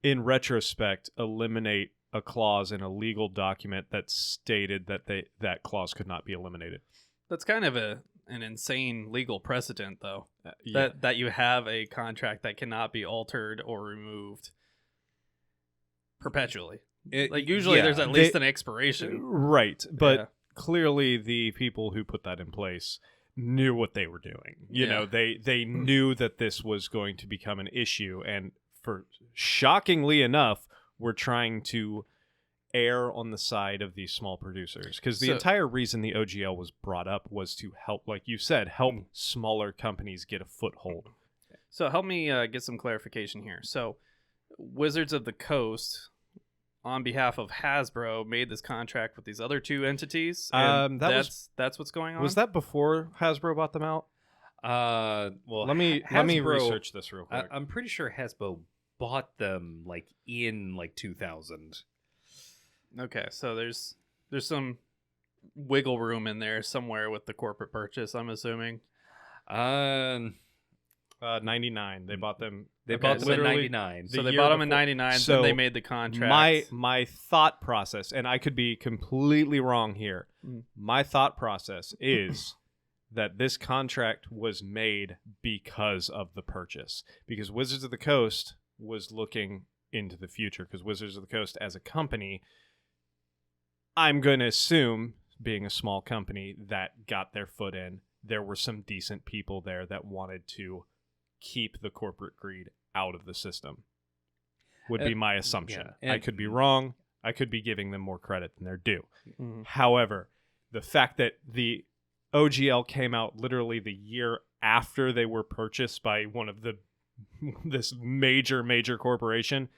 in retrospect, eliminate a clause in a legal document that stated that that clause could not be eliminated. That's kind of an insane legal precedent, though. Yeah. That you have a contract that cannot be altered or removed perpetually. Usually there's at least an expiration. Right, but Yeah. clearly the people who put that in place knew what they were doing. You know, they knew that this was going to become an issue, and shockingly enough, we're trying to err on the side of these small producers, because the entire reason the OGL was brought up was to help, like you said, help smaller companies get a foothold. So help me get some clarification here. So Wizards of the Coast, on behalf of Hasbro, made this contract with these other 2 entities. And that's what's going on. Was that before Hasbro bought them out? Well, let me research this real quick. I'm pretty sure Hasbro bought them like in like 2000. Okay, so there's some wiggle room in there somewhere with the corporate purchase, I'm assuming. 99. They bought them. They bought them in literally 99. So they bought them in 99, So then they made the contract. My thought process, and I could be completely wrong here, my thought process is that this contract was made because of the purchase. Because Wizards of the Coast was looking into the future. Because Wizards of the Coast, as a company, I'm going to assume, being a small company that got their foot in, there were some decent people there that wanted to keep the corporate greed out of the system, would be my assumption. Yeah, I could be wrong. I could be giving them more credit than they're due. Mhm. However, the fact that the OGL came out literally the year after they were purchased by one of this major corporation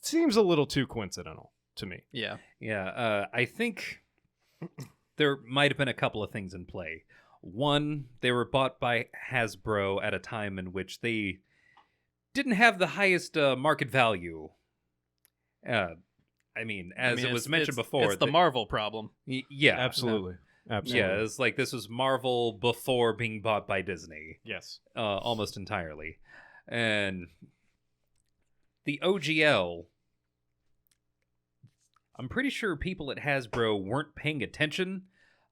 seems a little too coincidental to me. Yeah. Yeah, I think there might have been a couple of things in play. One, they were bought by Hasbro at a time in which they didn't have the highest market value. I mean, it was mentioned before, it's the Marvel problem. Yeah, Absolutely. Absolutely. yeah. It's like this was Marvel before being bought by Disney, Yes. almost entirely, and the OGL. I'm pretty sure people at Hasbro weren't paying attention.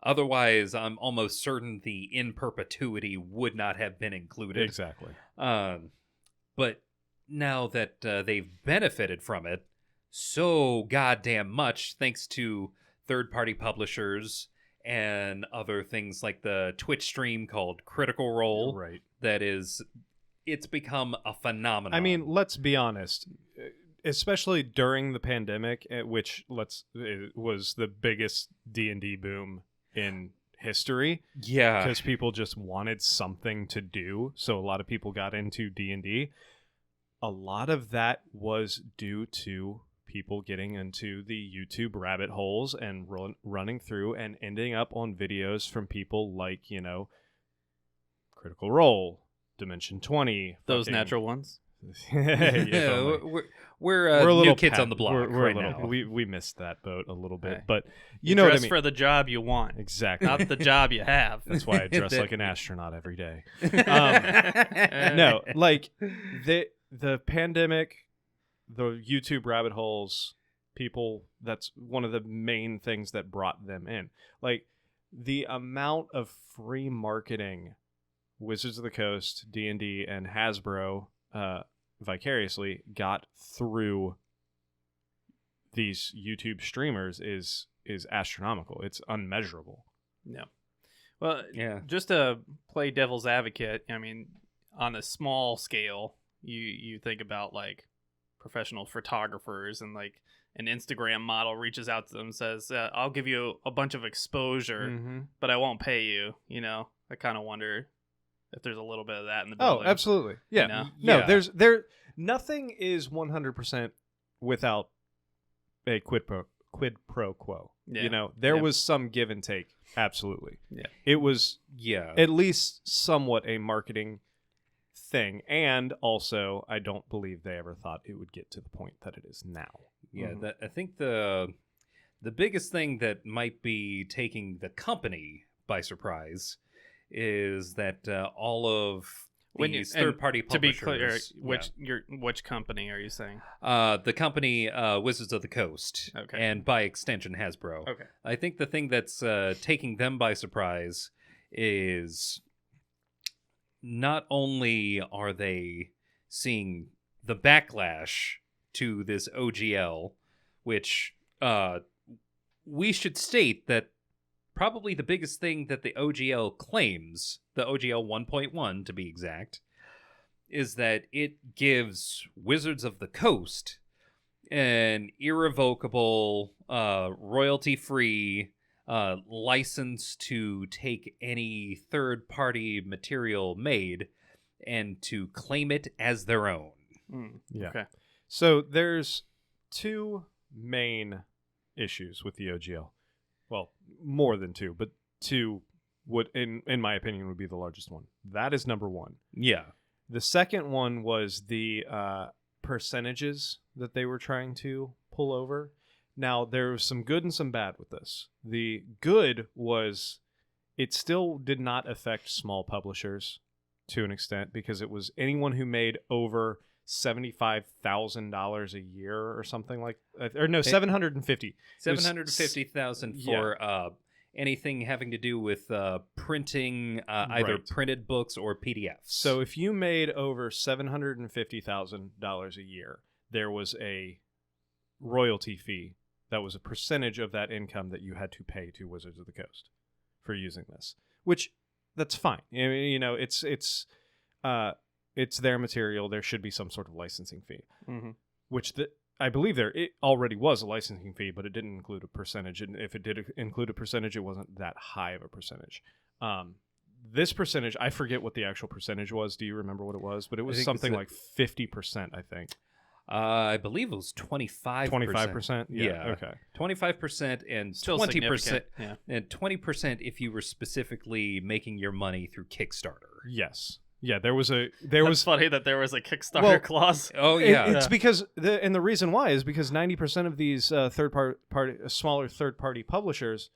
Otherwise, I'm almost certain the in perpetuity would not have been included. Exactly. But now that they've benefited from it so goddamn much, thanks to third-party publishers and other things like the Twitch stream called Critical Role, Right. it's become a phenomenon. I mean, let's be honest. Especially during the pandemic, which it was the biggest D&D boom in history. yeah, Because people just wanted something to do, so a lot of people got into D&D. A lot of that was due to people getting into the YouTube rabbit holes and running through and ending up on videos from people like, Critical Role, Dimension 20. Those natural ones. Yeah, we're a new little kids on the block we're right a little, now. We missed that boat a little bit, Hey. but You know what I dress mean. for the job you want, Exactly. not the job you have. That's why I dress like an astronaut every day. No, like the pandemic, the YouTube rabbit holes, people, that's one of the main things that brought them in. Like the amount of free marketing Wizards of the Coast, D&D, and Hasbro vicariously got through these YouTube streamers is astronomical. It's unmeasurable. Yeah. Well, Yeah. just to play devil's advocate, I mean, on a small scale, you think about like professional photographers and like an Instagram model reaches out to them and says, I'll give you a bunch of exposure, Mm-hmm. but I won't pay you. I kind of wonder if there's a little bit of that in the Oh, building. absolutely. Yeah. know? No, Yeah. nothing is 100% without a quid pro quo. Yeah. There Yeah. was some give and take. Absolutely. Yeah. It was Yeah. at least somewhat a marketing thing, and also I don't believe they ever thought it would get to the point that it is now. Yeah, Mhm. I think the biggest thing that might be taking the company by surprise is that all of these third-party To be publishers. clear, which company are you saying? The company Wizards of the Coast, Okay. and by extension Hasbro. Okay. I think the thing that's taking them by surprise is not only are they seeing the backlash to this OGL, which we should state that probably the biggest thing that the OGL claims, the OGL 1.1 to be exact, is that it gives Wizards of the Coast an irrevocable, royalty-free license to take any third-party material made and to claim it as their own. Yeah. Okay. So there's two main issues with the OGL. Well, more than two, but two would, in my opinion, would be the largest one. That is number one. Yeah. The second one was the percentages that they were trying to pull over. Now, there was some good and some bad with this. The good was it still did not affect small publishers to an extent, because it was anyone who made over $75,000 a year or something like, or no, 750. 750,000 for anything having to do with printing either Right. printed books or PDFs. So if you made over $750,000 a year, there was a royalty fee that was a percentage of that income that you had to pay to Wizards of the Coast for using this, which that's fine. I mean, it's their material. There should be some sort of licensing fee, Mm-hmm. which I believe it already was a licensing fee, but it didn't include a percentage. And if it did include a percentage, it wasn't that high of a percentage. This percentage, I forget what the actual percentage was. Do you remember what it was? But it was think something it's like 50%, I think. I believe it was 25%. 25%? Yeah. Okay. 25% and Still 20%. significant, yeah. And 20% if you were specifically making your money through Kickstarter. Yes. Yeah, there was It's funny that there was a Kickstarter Well, clause. Oh yeah. It's because the reason why is because 90% of these smaller third party publishers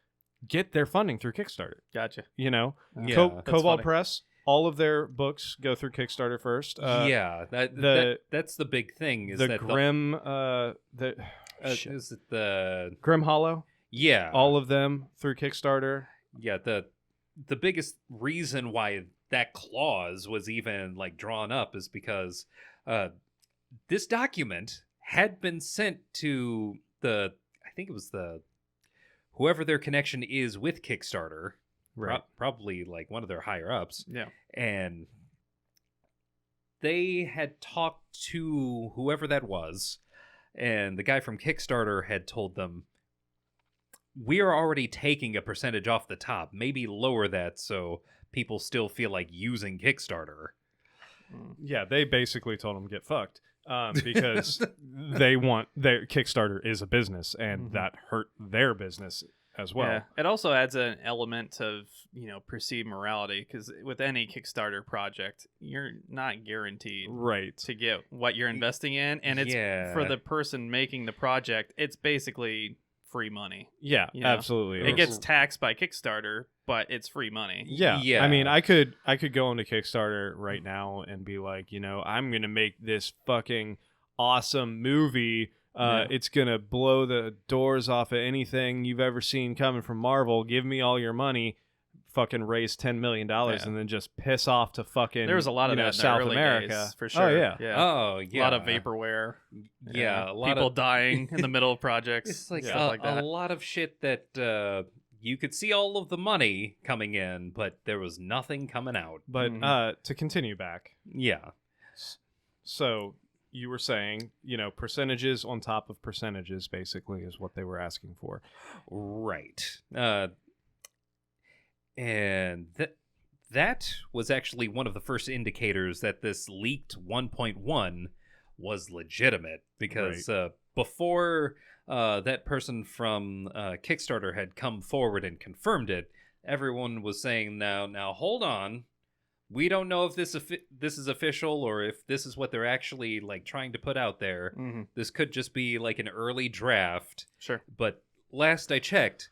get their funding through Kickstarter. Gotcha. You know, Yeah. That's Cobalt funny. Press, all of their books go through Kickstarter first. yeah, that's the big thing. Is the that Grim, is it the Grim Hollow, yeah all of them through Kickstarter. yeah the biggest reason why that clause was even like drawn up is because this document had been sent to I think it was whoever their connection is with Kickstarter, Right. probably like one of their higher ups, Yeah. and they had talked to whoever that was, and the guy from Kickstarter had told them, we are already taking a percentage off the top, maybe lower that so people still feel like using Kickstarter. Yeah, they basically told them get fucked because their Kickstarter is a business and that hurt their business as well. Yeah. It also adds an element of, perceived morality, because with any Kickstarter project, you're not guaranteed Right. to get what you're investing in, and it's Yeah. for the person making the project, it's basically free money. Yeah, You know, absolutely. It gets taxed by Kickstarter, but it's free money. Yeah. Yeah. I mean, I could go into Kickstarter right now and be like, I'm going to make this fucking awesome movie. Yeah. It's going to blow the doors off of anything you've ever seen coming from Marvel. Give me all your money. Fucking raise $10 million and then just piss off to fucking There was a lot of that in the South early America. days, for sure. Oh, yeah. Oh, yeah. A lot of vaporware. Yeah, a lot people of dying in the middle of projects. It's like, stuff like that. a lot of shit that you could see all of the money coming in, but there was nothing coming out. But to continue back, Yeah. so you were saying, percentages on top of percentages basically is what they were asking for. Right. And that was actually one of the first indicators that this leaked 1.1 was legitimate, because before that person from Kickstarter had come forward and confirmed it, everyone was saying, now hold on, we don't know if this is official or if this is what they're actually like trying to put out there. Mm-hmm. This could just be like an early draft. Sure. But last I checked,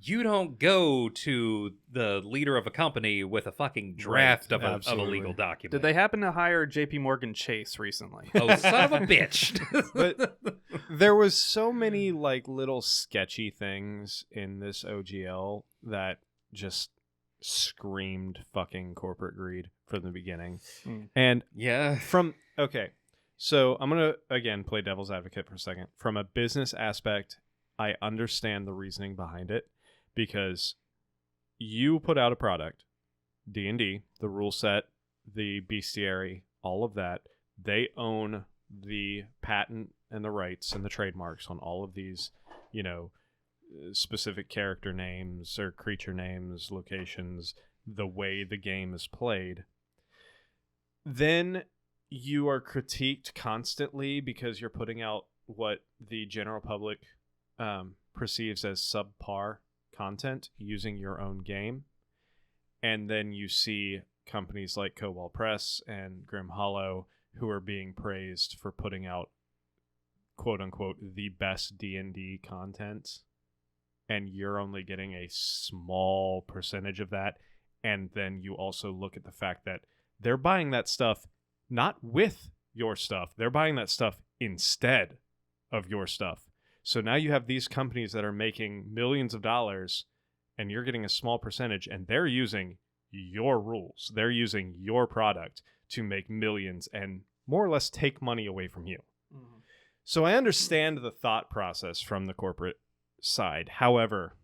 you don't go to the leader of a company with a fucking draft of a legal document. Did they happen to hire J.P. Morgan Chase recently? Oh, son of a bitch. But there was so many like little sketchy things in this OGL that just screamed fucking corporate greed from the beginning. And Yeah. so I'm going to again play devil's advocate for a second. From a business aspect, I understand the reasoning behind it, because you put out a product, D&D, the rule set, the bestiary, all of that. They own the patent and the rights and the trademarks on all of these, specific character names or creature names, locations, the way the game is played. Then you are critiqued constantly because you're putting out what the general public perceives as subpar content using your own game. And then you see companies like Cobalt Press and Grim Hollow who are being praised for putting out quote unquote the best D&D content, and you're only getting a small percentage of that. And then you also look at the fact that they're buying that stuff not with your stuff, they're buying that stuff instead of your stuff. So now you have these companies that are making millions of dollars and you're getting a small percentage, and they're using your rules. They're using your product to make millions and more or less take money away from you. Mm-hmm. So I understand the thought process from the corporate side. However,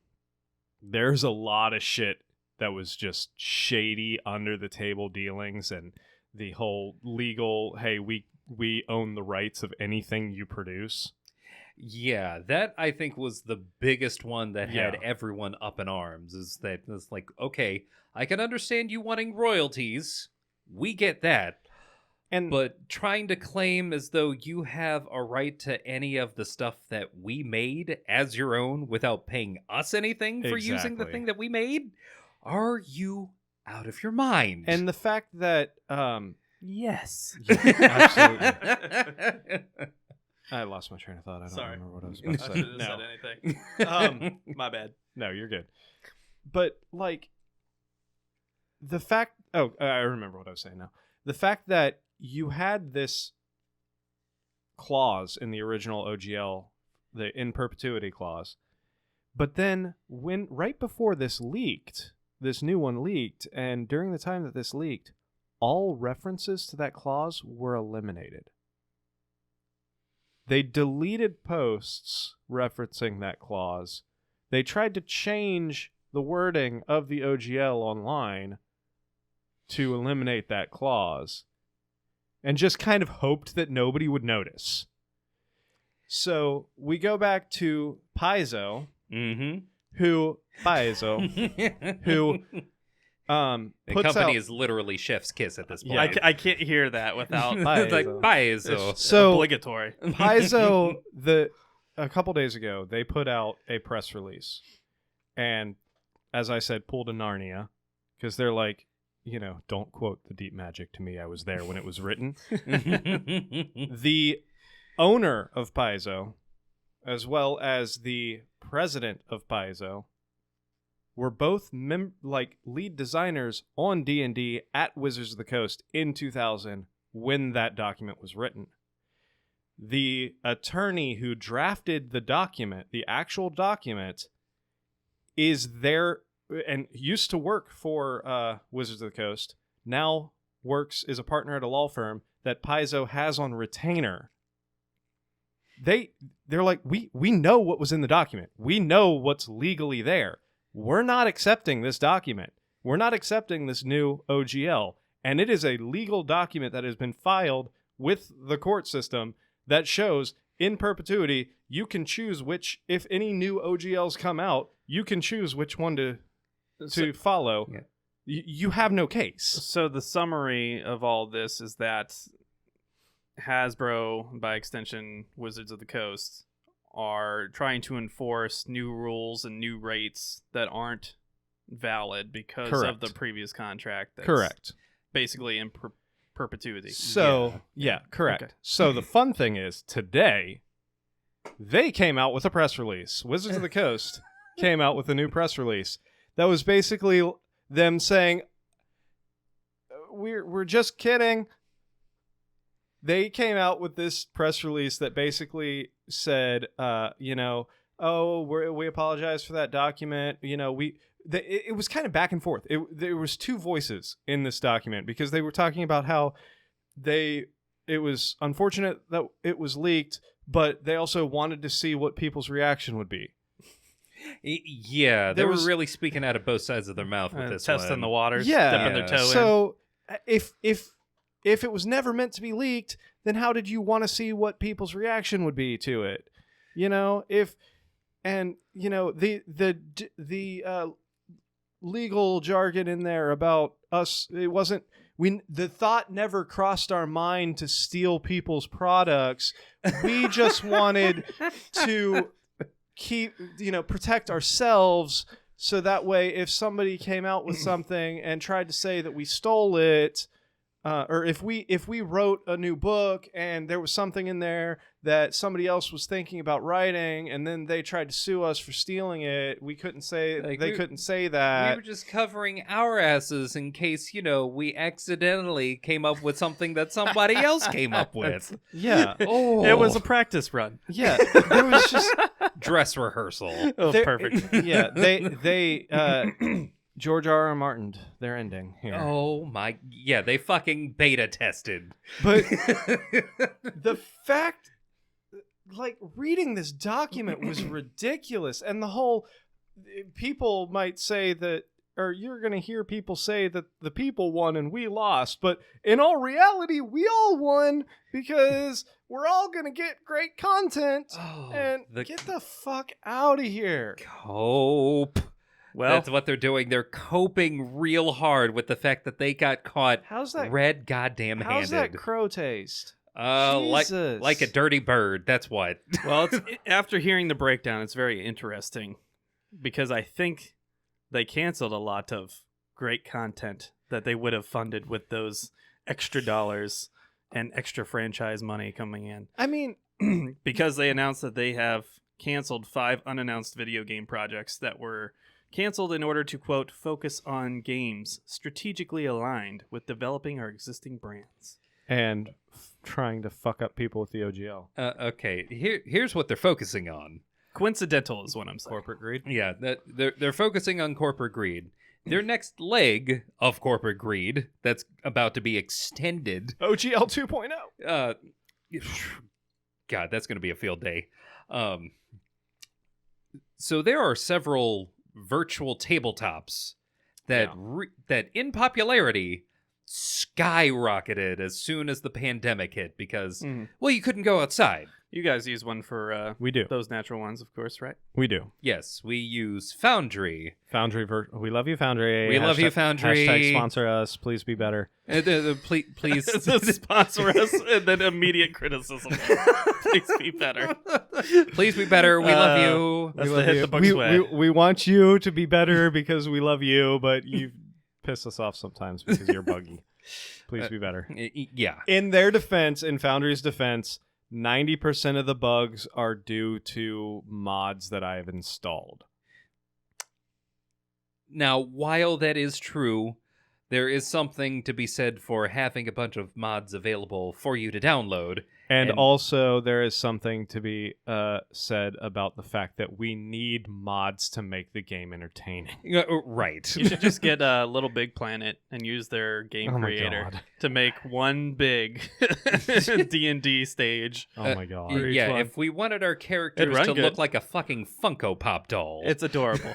there's a lot of shit that was just shady under the table dealings, and the whole legal, hey, we own the rights of anything you produce. Yeah, that I think was the biggest one that had Yeah. everyone up in arms, is that it's like, okay, I can understand you wanting royalties. We get that. But trying to claim as though you have a right to any of the stuff that we made as your own without paying us anything for using the Exactly. thing that we made? Are you out of your mind? And the fact that Yes. absolutely. I lost my train of thought. I don't Sorry. remember what I was about to I say. shouldn't have No. said anything. My bad. No, you're good. But like the fact I remember what I was saying now. The fact that you had this clause in the original OGL, the in perpetuity clause, but then when right before this leaked, this new one leaked, and during the time that this leaked, all references to that clause were eliminated. They deleted posts referencing that clause. They tried to change the wording of the OGL online to eliminate that clause and just kind of hoped that nobody would notice. So we go back to Paizo, who the puts company out, is literally chef's kiss at this point. Yeah, I can't hear that without It's like Paizo. Paizo. So obligatory. Paizo, a couple days ago, they put out a press release, and as I said, pulled a Narnia, because they're like, don't quote the deep magic to me. I was there when it was written. The owner of Paizo, as well as the president of Paizo, were both lead designers on D&D at Wizards of the Coast in 2000 when that document was written. The attorney who drafted the document, the actual document, is there and used to work for Wizards of the Coast, now is a partner at a law firm that Paizo has on retainer. They're like, we know what was in the document. We know what's legally there. We're not accepting this document. We're not accepting this new OGL. And it is a legal document that has been filed with the court system that shows in perpetuity you can choose which, if any new OGLs come out, you can choose which one to follow. Yeah. You have no case. So the summary of all this is that Hasbro, by extension Wizards of the Coast, are trying to enforce new rules and new rates that aren't valid because of the previous contract. That's Correct. Basically in perpetuity. So, yeah, correct. Okay. So the fun thing is, today, they came out with a press release. Wizards of the Coast came out with a new press release that was basically them saying, we're just kidding. They came out with this press release that basically said, we apologize for that document. It was kind of back and forth. There was two voices in this document because they were talking about how it was unfortunate that it was leaked, but they also wanted to see what people's reaction would be. Yeah, they were really speaking out of both sides of their mouth with this testing one. the waters, Yeah. dipping their toe in. So if it was never meant to be leaked, then how did you want to see what people's reaction would be to it? The legal jargon in there about us, it wasn't, the thought never crossed our mind to steal people's products. We just wanted to protect ourselves, so that way if somebody came out with something and tried to say that we stole it, or if we wrote a new book and there was something in there that somebody else was thinking about writing and then they tried to sue us for stealing it, we couldn't say couldn't say that. We were just covering our asses in case, we accidentally came up with something that somebody else came up with. Yeah. Oh, It was a practice run. Yeah. There was just dress rehearsal. Oh, perfect. Yeah, they George R.R. Martin, their ending here. Oh my, yeah, they fucking beta tested. But the fact, reading this document was ridiculous. And the whole, people might say that, or you're going to hear people say that the people won and we lost. But in all reality, we all won because we're all going to get great content. Oh, And get the fuck out of here. Cope. Well, That's what they're doing. They're coping real hard with the fact that they got caught How's that? red goddamn handed. How's that crow taste? Like Jesus. a dirty bird. That's what. well, after hearing the breakdown, it's very interesting because I think they canceled a lot of great content that they would have funded with those extra dollars and extra franchise money coming in. I mean, Because they announced that they have canceled 5 unannounced video game projects that were canceled in order to, quote, focus on games strategically aligned with developing our existing brands. and trying to fuck up people with the OGL. Okay, here's what they're focusing on. Coincidental is what I'm saying. Corporate greed. Yeah, they're focusing on corporate greed. Their next leg of corporate greed that's about to be extended. OGL 2.0. God, that's going to be a field day. So there are several virtual tabletops that that in popularity skyrocketed as soon as the pandemic hit because, well, you couldn't go outside. You guys use one for We do. those natural ones, of course, right? We do. Yes, we use Foundry. Foundry. We love you, Foundry. We love you, Foundry. Hashtag sponsor us. Please be better. Please Sponsor us and then immediate criticism. Please be better. Please be better. We love you. That's We the love Hit you. the Books way. We want you to be better because we love you, but you piss us off sometimes because you're buggy. Please be better. Yeah. In their defense, in Foundry's defense, 90% of the bugs are due to mods that I have installed. Now, while that is true, there is something to be said for having a bunch of mods available for you to download. And also, there is something to be said about the fact that we need mods to make the game entertaining. Right. You should just get Little Big Planet and use their game Oh my creator God. to make one big D&D stage. Oh my god. each Yeah, one. if we wanted our characters run to good. look like a fucking Funko Pop doll. It's adorable.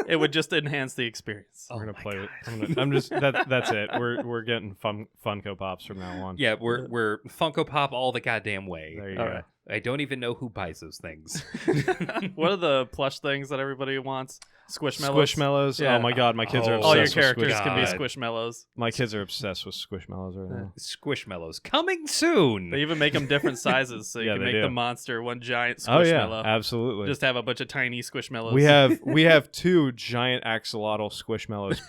It would just enhance the experience. We're gonna my play with. God. I'm just. That's it. We're getting Funko Pops from now on. Yeah, we're Funko Pop all the goddamn way. There you All go. right. I don't even know who buys those things. What are the plush things that everybody wants? Squishmallows? Squishmallows. Yeah. Oh my god, my kids are Oh. obsessed All your with characters Squish- can be God. Squishmallows. My kids are obsessed with Squishmallows right now. Squishmallows coming soon. They even make them different sizes, so you Yeah, can they make do. the monster one giant Oh yeah, Squishmallow. absolutely. Just have a bunch of tiny Squishmallows. we have 2 giant axolotl Squishmallows,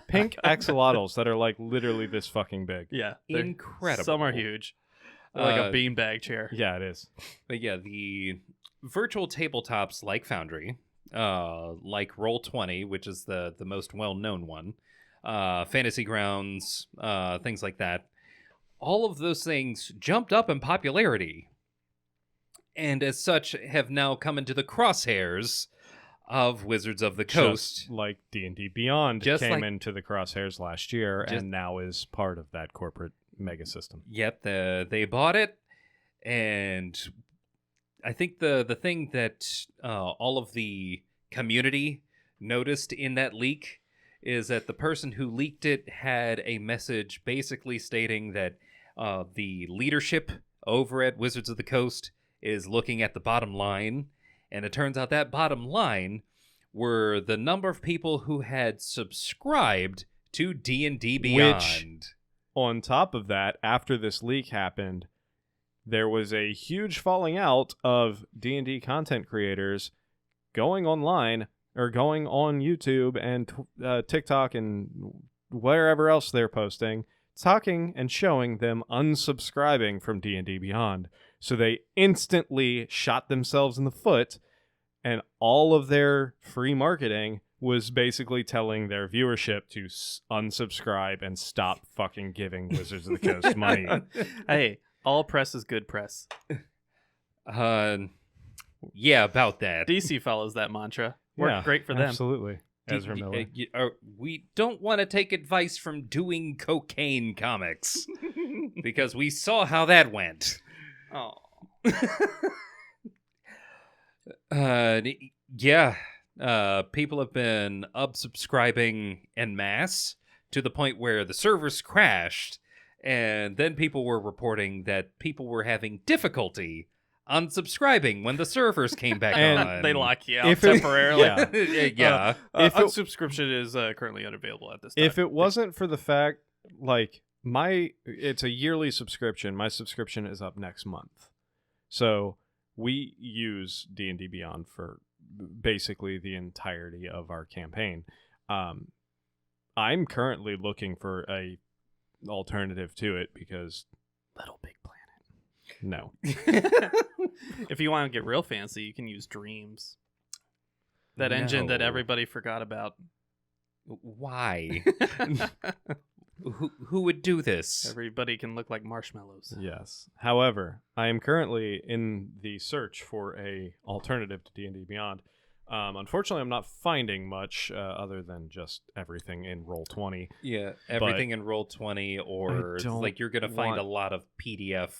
pink axolotls that are like literally this fucking big. yeah, they're- Incredible. Some are huge. They're like a Uh, beanbag chair. Yeah, it is. But yeah, the virtual tabletops like Foundry, like Roll20, which is the most well-known one, Fantasy Grounds, things like that. All of those things jumped up in popularity, and as such have now come into the crosshairs of Wizards of the Coast. Just like D&D Beyond Just came like- into the crosshairs last year Just- and now is part of that corporate mega system. Yep, they bought it, and I think the thing that all of the community noticed in that leak is that the person who leaked it had a message basically stating that the leadership over at Wizards of the Coast is looking at the bottom line, and it turns out that bottom line were the number of people who had subscribed to D&D Beyond. On top of that, after this leak happened, there was a huge falling out of D&D content creators going online or going on YouTube and TikTok and wherever else they're posting, talking and showing them unsubscribing from D&D Beyond. So they instantly shot themselves in the foot, and all of their free marketing was basically telling their viewership to unsubscribe and stop fucking giving Wizards of the Coast money. Hey, all press is good press. Yeah, about that. DC follows that mantra. Worked Yeah, great for them. Absolutely. Ezra Miller. We don't want to take advice from doing cocaine comics because we saw how that went. Oh. Yeah. People have been unsubscribing en masse to the point where the servers crashed, and then people were reporting that people were having difficulty unsubscribing when the servers came back And on. They lock you out If it- temporarily. yeah. If it- Unsubscription is currently unavailable at this time. If it wasn't for the fact, like, it's a yearly subscription. My subscription is up next month. So we use D&D Beyond for basically the entirety of our campaign. I'm currently looking for a alternative to it because Little Big Planet. no. If you want to get real fancy, you can use Dreams. That engine that No. everybody forgot about. Why? Who would do this? Everybody can look like marshmallows. Yes. However, I am currently in the search for a alternative to D&D Beyond. Unfortunately, I'm not finding much other than just everything in Roll20. Yeah, everything in Roll20, or I don't like you're gonna find want- a lot of PDF.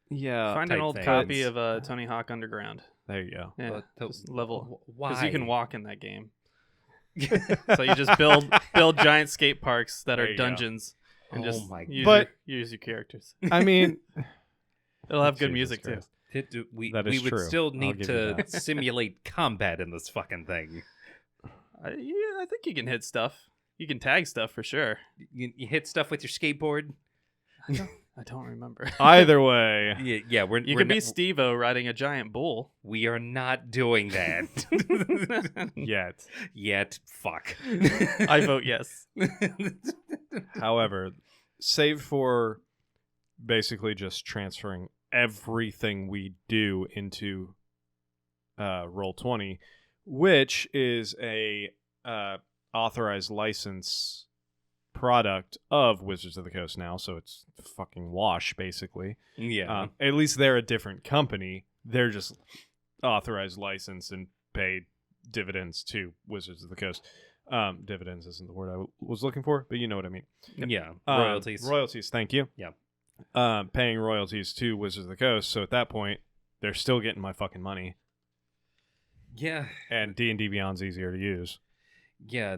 Yeah. Find an type old things. copy of Tony Hawk Underground. There you go. Yeah, But just level. Why? Because you can walk in that game. So you just build giant skate parks that There are you go. dungeons. And Oh just my use, But- use your characters. I mean, It'll have good Jesus music Christ. We That is would true. still I'll need give you to that. simulate combat in this fucking thing. too. Yeah, I think you can hit stuff. You can tag stuff for sure. You hit stuff with your skateboard. I don't remember. either way. Yeah, You could be Steve-O riding a giant bull. we are not doing that Yet. yet. Fuck. I vote yes. However, save for basically just transferring everything we do into Roll20, which is a authorized license product of Wizards of the Coast now, so it's fucking wash, basically. Yeah. At least they're a different company. They're just authorized license and pay dividends to Wizards of the Coast. Dividends isn't the word I was looking for, but you know what I mean. Yeah. Royalties. Royalties, thank you. Yeah. Paying royalties to Wizards of the Coast, so at that point, they're still getting my fucking money. Yeah. And D&D Beyond's easier to use. Yeah.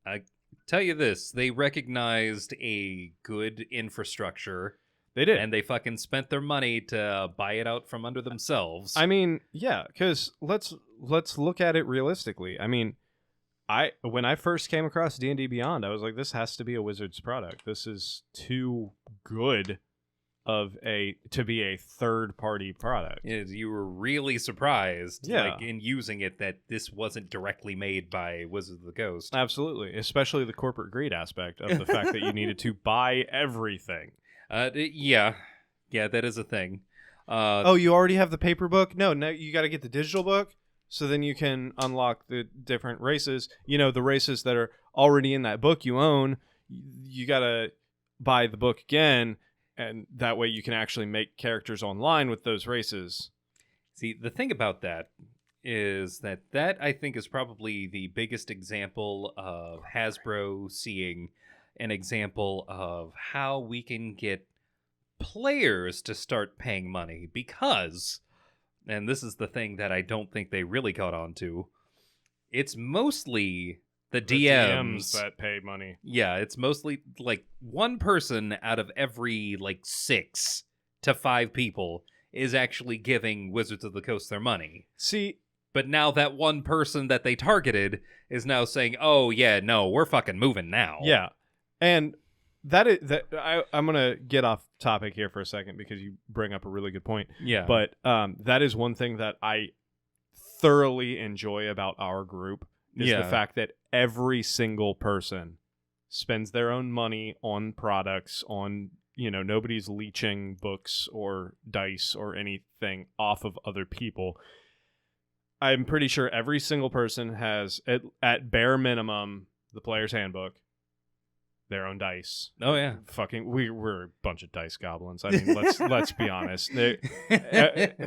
I tell you this, they recognized a good infrastructure They did. and they fucking spent their money to buy it out from under themselves. I mean, yeah, because let's look at it realistically. I mean, when I first came across D&D Beyond, I was like, this has to be a Wizards product. This is too good to be a third-party product. You were really surprised, Yeah. like in using it, that this wasn't directly made by Wizards of the Coast. Absolutely, especially the corporate greed aspect of the fact that you needed to buy everything. Yeah, that is a thing. Oh, you already have the paper book? No, you got to get the digital book, so then you can unlock the different races. You know, the races that are already in that book you own, you got to buy the book again, and that way you can actually make characters online with those races. See, the thing about that is that I think is probably the biggest example of Hasbro seeing an example of how we can get players to start paying money, because, and this is the thing that I don't think they really caught on to, it's mostly the DMs that pay money. Yeah, it's mostly like one person out of every like 6 to 5 people is actually giving Wizards of the Coast their money. See, But now that one person that they targeted is now saying, "Oh yeah, no, we're fucking moving now." yeah, and I'm gonna get off topic here for a second because you bring up a really good point. Yeah. But that is one thing that I thoroughly enjoy about our group is the fact that every single person spends their own money on products, on, nobody's leeching books or dice or anything off of other people. I'm pretty sure every single person has, at bare minimum, the player's handbook, their own dice. Oh yeah. Fucking, we're a bunch of dice goblins. I mean, let's be honest.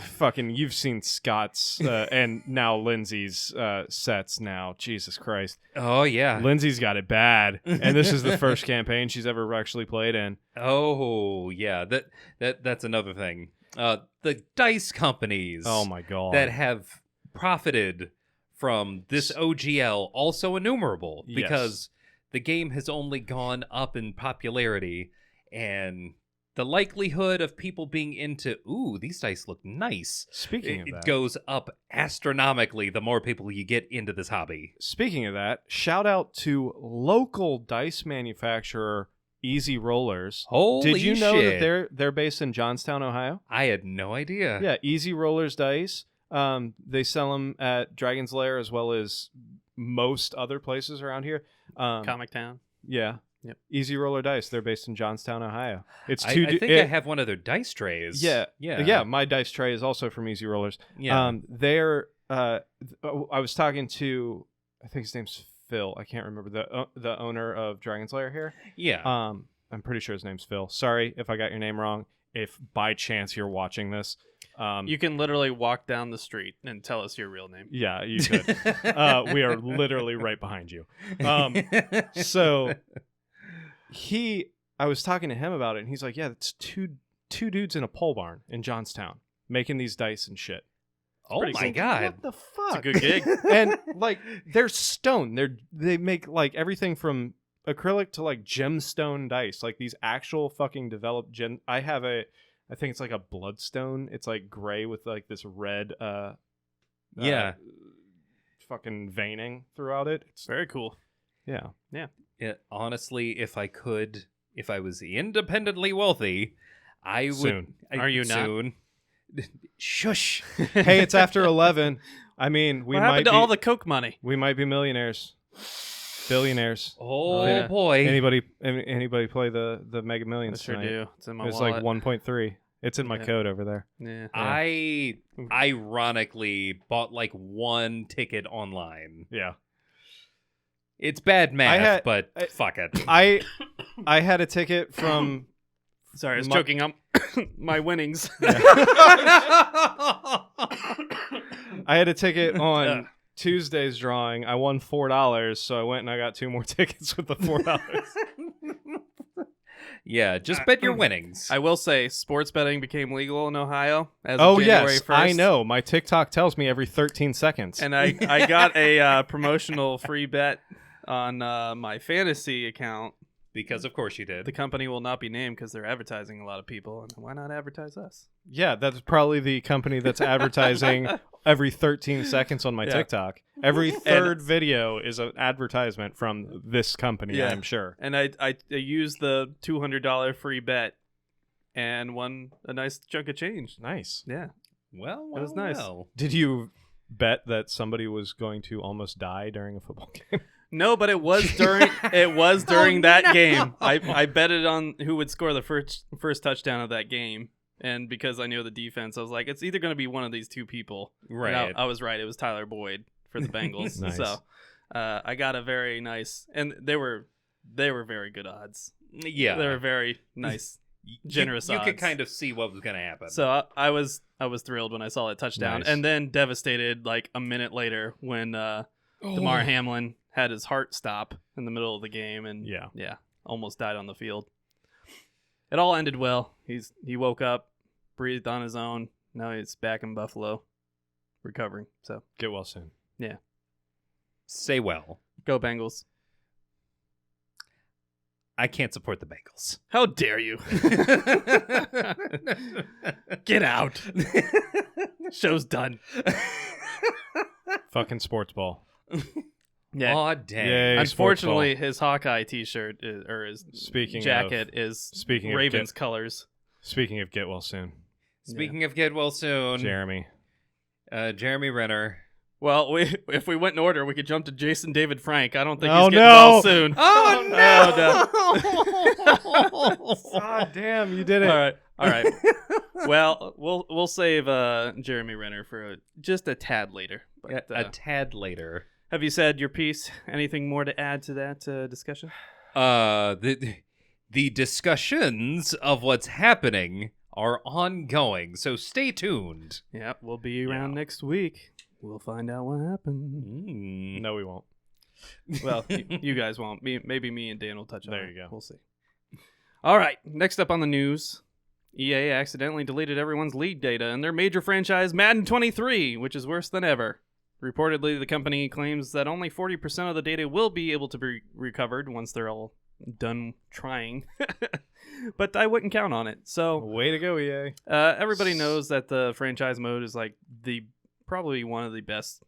Fucking, you've seen Scott's and now Lindsay's sets now. Jesus Christ. Oh yeah. Lindsay's got it bad, and this is the first campaign she's ever actually played in. Oh yeah. That's another thing. The dice companies. Oh my god. That have profited from this OGL, also innumerable, because the game has only gone up in popularity, and the likelihood of people being into, ooh, these dice look nice, Speaking of it that, goes up astronomically the more people you get into this hobby. Speaking of that, shout out to local dice manufacturer Easy Rollers. Holy Did you know shit. that they're based in Johnstown, Ohio? I had no idea. Yeah, Easy Rollers dice. They sell them at Dragon's Lair as well as most other places around here. Comic Town. Yeah. Yep. Easy Roller Dice. They're based in Johnstown, Ohio. It's I think I have one of their dice trays. Yeah. Yeah. My dice tray is also from Easy Rollers. Yeah. They're. I was talking to. I think his name's Phil. I can't remember the owner of Dragon's Lair here. Yeah. I'm pretty sure his name's Phil. Sorry if I got your name wrong. If by chance you're watching this, You can literally walk down the street and tell us your real name. yeah, you could. We are literally right behind you. So I was talking to him about it, and he's like, "Yeah, it's two dudes in a pole barn in Johnstown making these dice and shit." Oh pretty my cool. god. What the fuck? It's a good gig. And like they're stone. They make like everything from acrylic to like gemstone dice, like these actual fucking developed gem. I think it's like a bloodstone. It's like gray with like this red Yeah. fucking veining throughout it. It's Very cool. yeah. Honestly, if I was independently wealthy, I would. Soon. Are you not? soon. Shush. Hey, it's after 11. I mean, What happened to all the Coke money? we might be millionaires, billionaires. Oh yeah. boy. Anybody play the Mega I Millions sure tonight? do. It's in my It's wallet. like 1.3. It's in my Yeah. code over there. Yeah. I ironically bought like one ticket online. Yeah. It's bad math, but I- fuck it. I had a ticket from Sorry, I was My- choking up my winnings. I had a ticket on Tuesday's drawing. I won $4, so I went and I got 2 more tickets with the $4. Yeah, just bet your winnings. I will say, sports betting became legal in Ohio as Oh of January yes, 1st. I know. My TikTok tells me every 13 seconds. And I got a promotional free bet on my fantasy account. Because of course you did. The company will not be named because they're advertising a lot of people. And why not advertise us? Yeah, that's probably the company that's advertising every 13 seconds on my Yeah. TikTok. Every third video is an advertisement from this company, Yeah. I'm sure. And I used the $200 free bet and won a nice chunk of change. Nice. Yeah. Well, It was nice. well. Did you bet that somebody was going to almost die during a football game? No, but it was during that game. I betted on who would score the first touchdown of that game, and because I knew the defense, I was like, it's either going to be one of these two people. And Right. I was right. It was Tyler Boyd for the Bengals. Nice. So I got a very nice, and they were very good odds. Yeah. They were very nice, generous You could odds. kind of see what was going to happen. So I was thrilled when I saw that touchdown, Nice. and then devastated like a minute later when Damar Hamlin had his heart stop in the middle of the game, and Yeah. almost died on the field. It all ended well. He woke up, breathed on his own. Now he's back in Buffalo, recovering. So Get well soon. Say well. go Bengals! I can't support the Bengals. How dare you? Get out! Show's done. Fucking sports ball. Yeah. Aw, dang. Yay. Unfortunately, his Hawkeye T-shirt or his Speaking jacket is speaking of Ravens colors. Speaking of get well soon, Speaking of get well soon, Jeremy. Jeremy Renner. Well, if we went in order, we could jump to Jason David Frank. I don't think Oh, he's getting no. well soon. Oh, God damn, you did it. All right. Well, we'll save Jeremy Renner for just a tad later. But, a tad later. have you said your piece? Anything more to add to that discussion? The discussions of what's happening are ongoing, so stay tuned. Yep, we'll be around next week. We'll find out what happened. No, we won't. Well, you guys won't. Maybe me and Dan will touch on it. There you go. We'll see. All right. Next up on the news, EA accidentally deleted everyone's league data in their major franchise, Madden 23, which is worse than ever. Reportedly, the company claims that only 40% of the data will be able to be recovered once they're all done trying. but I wouldn't count on it. So Way to go, EA. everybody knows that the franchise mode is like probably one of the best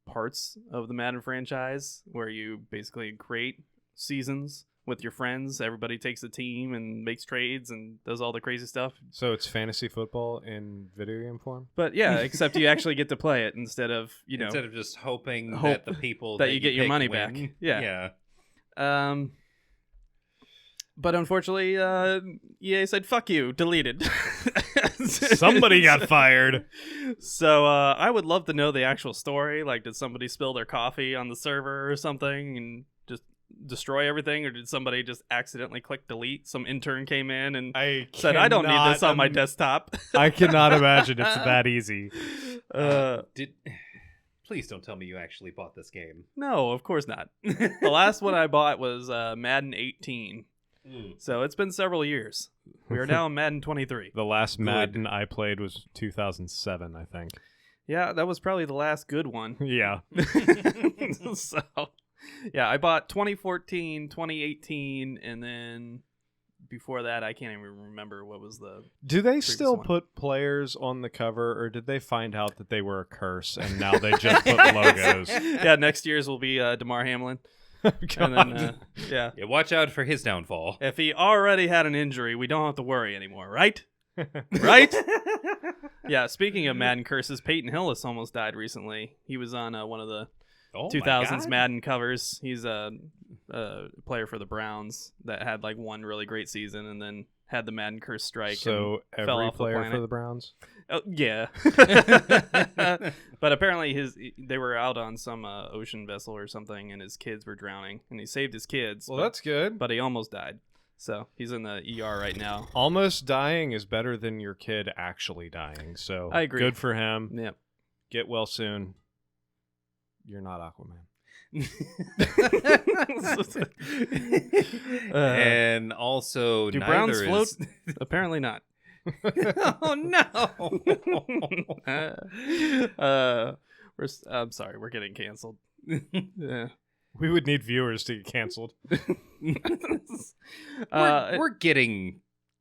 parts of the Madden franchise, where you basically create seasons with your friends. Everybody takes a team and makes trades and does all the crazy stuff. So it's fantasy football in video game form? But yeah, except you actually get to play it instead of just hoping hope that the people that you get your pick money win. back. Yeah. But unfortunately, EA said, fuck you, deleted. Somebody got fired. So I would love to know the actual story. Like, did somebody spill their coffee on the server or something and just destroy everything? Or did somebody just accidentally click delete? Some intern came in and said, I don't need this on my desktop. I cannot imagine it's that easy. Please don't tell me you actually bought this game. No, of course not. The last one I bought was Madden 18. So it's been several years. We are now in Madden 23. The last Madden I played was 2007, I think. Yeah, that was probably the last good one. Yeah. So, yeah, I bought 2014, 2018, and then before that, I can't even remember what was the. Do they still one. put players on the cover, or did they find out that they were a curse and now they just put logos? Yeah, next year's will be DeMar Hamlin. And then, yeah, watch out for his downfall. if he already had an injury, we don't have to worry anymore, right? Right? Yeah, speaking of Madden curses, Peyton Hillis almost died recently. He was on one of the 2000s Madden covers. He's a player for the Browns that had like one really great season and then had the Madden curse strike. So and fell every off the player planet. for the Browns? Oh, yeah. But apparently they were out on some ocean vessel or something, and his kids were drowning, and he saved his kids. Well, that's good. But he almost died. So he's in the ER right now. Almost dying is better than your kid actually dying. So I agree. Good for him. Yeah. Get well soon. You're not Aquaman. And also, do neither Browns is... float? Apparently not. Oh no! I'm sorry, we're getting canceled. Yeah. We would need viewers to get canceled. We're getting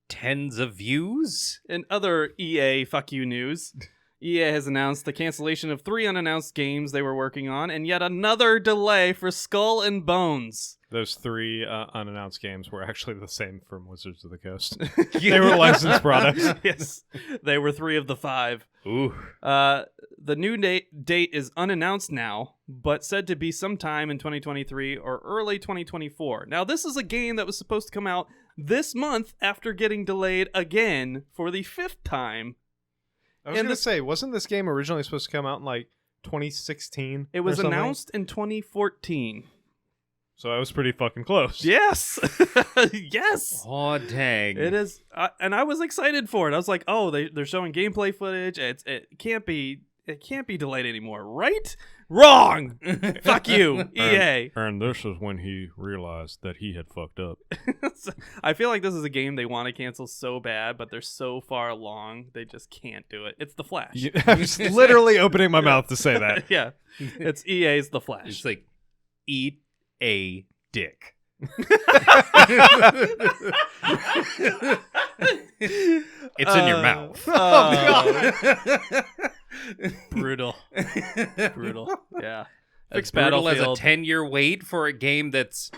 tens of views. In other EA fuck you news, EA has announced the cancellation of 3 unannounced games they were working on, and yet another delay for Skull and Bones. Those 3 unannounced games were actually the same from Wizards of the Coast. They were licensed products. Yes, they were 3 of the 5. Ooh. The new date is unannounced now, but said to be sometime in 2023 or early 2024. Now, this is a game that was supposed to come out this month after getting delayed again for the 5th time. I was going to say, wasn't this game originally supposed to come out in like 2016? It was announced in 2014. So I was pretty fucking close. Yes. Yes. Oh, dang. It is. And I was excited for it. I was like, oh, they're showing gameplay footage. It can't be delayed anymore, right? Wrong. Fuck you, EA. And this is when he realized that he had fucked up. I feel like this is a game they want to cancel so bad, but they're so far along, they just can't do it. It's The Flash. I was literally opening my mouth to say that. Yeah. It's EA's The Flash. It's like, eat a dick. It's in your mouth. Oh, brutal. Yeah. As brutal as a 10-year wait for a game that's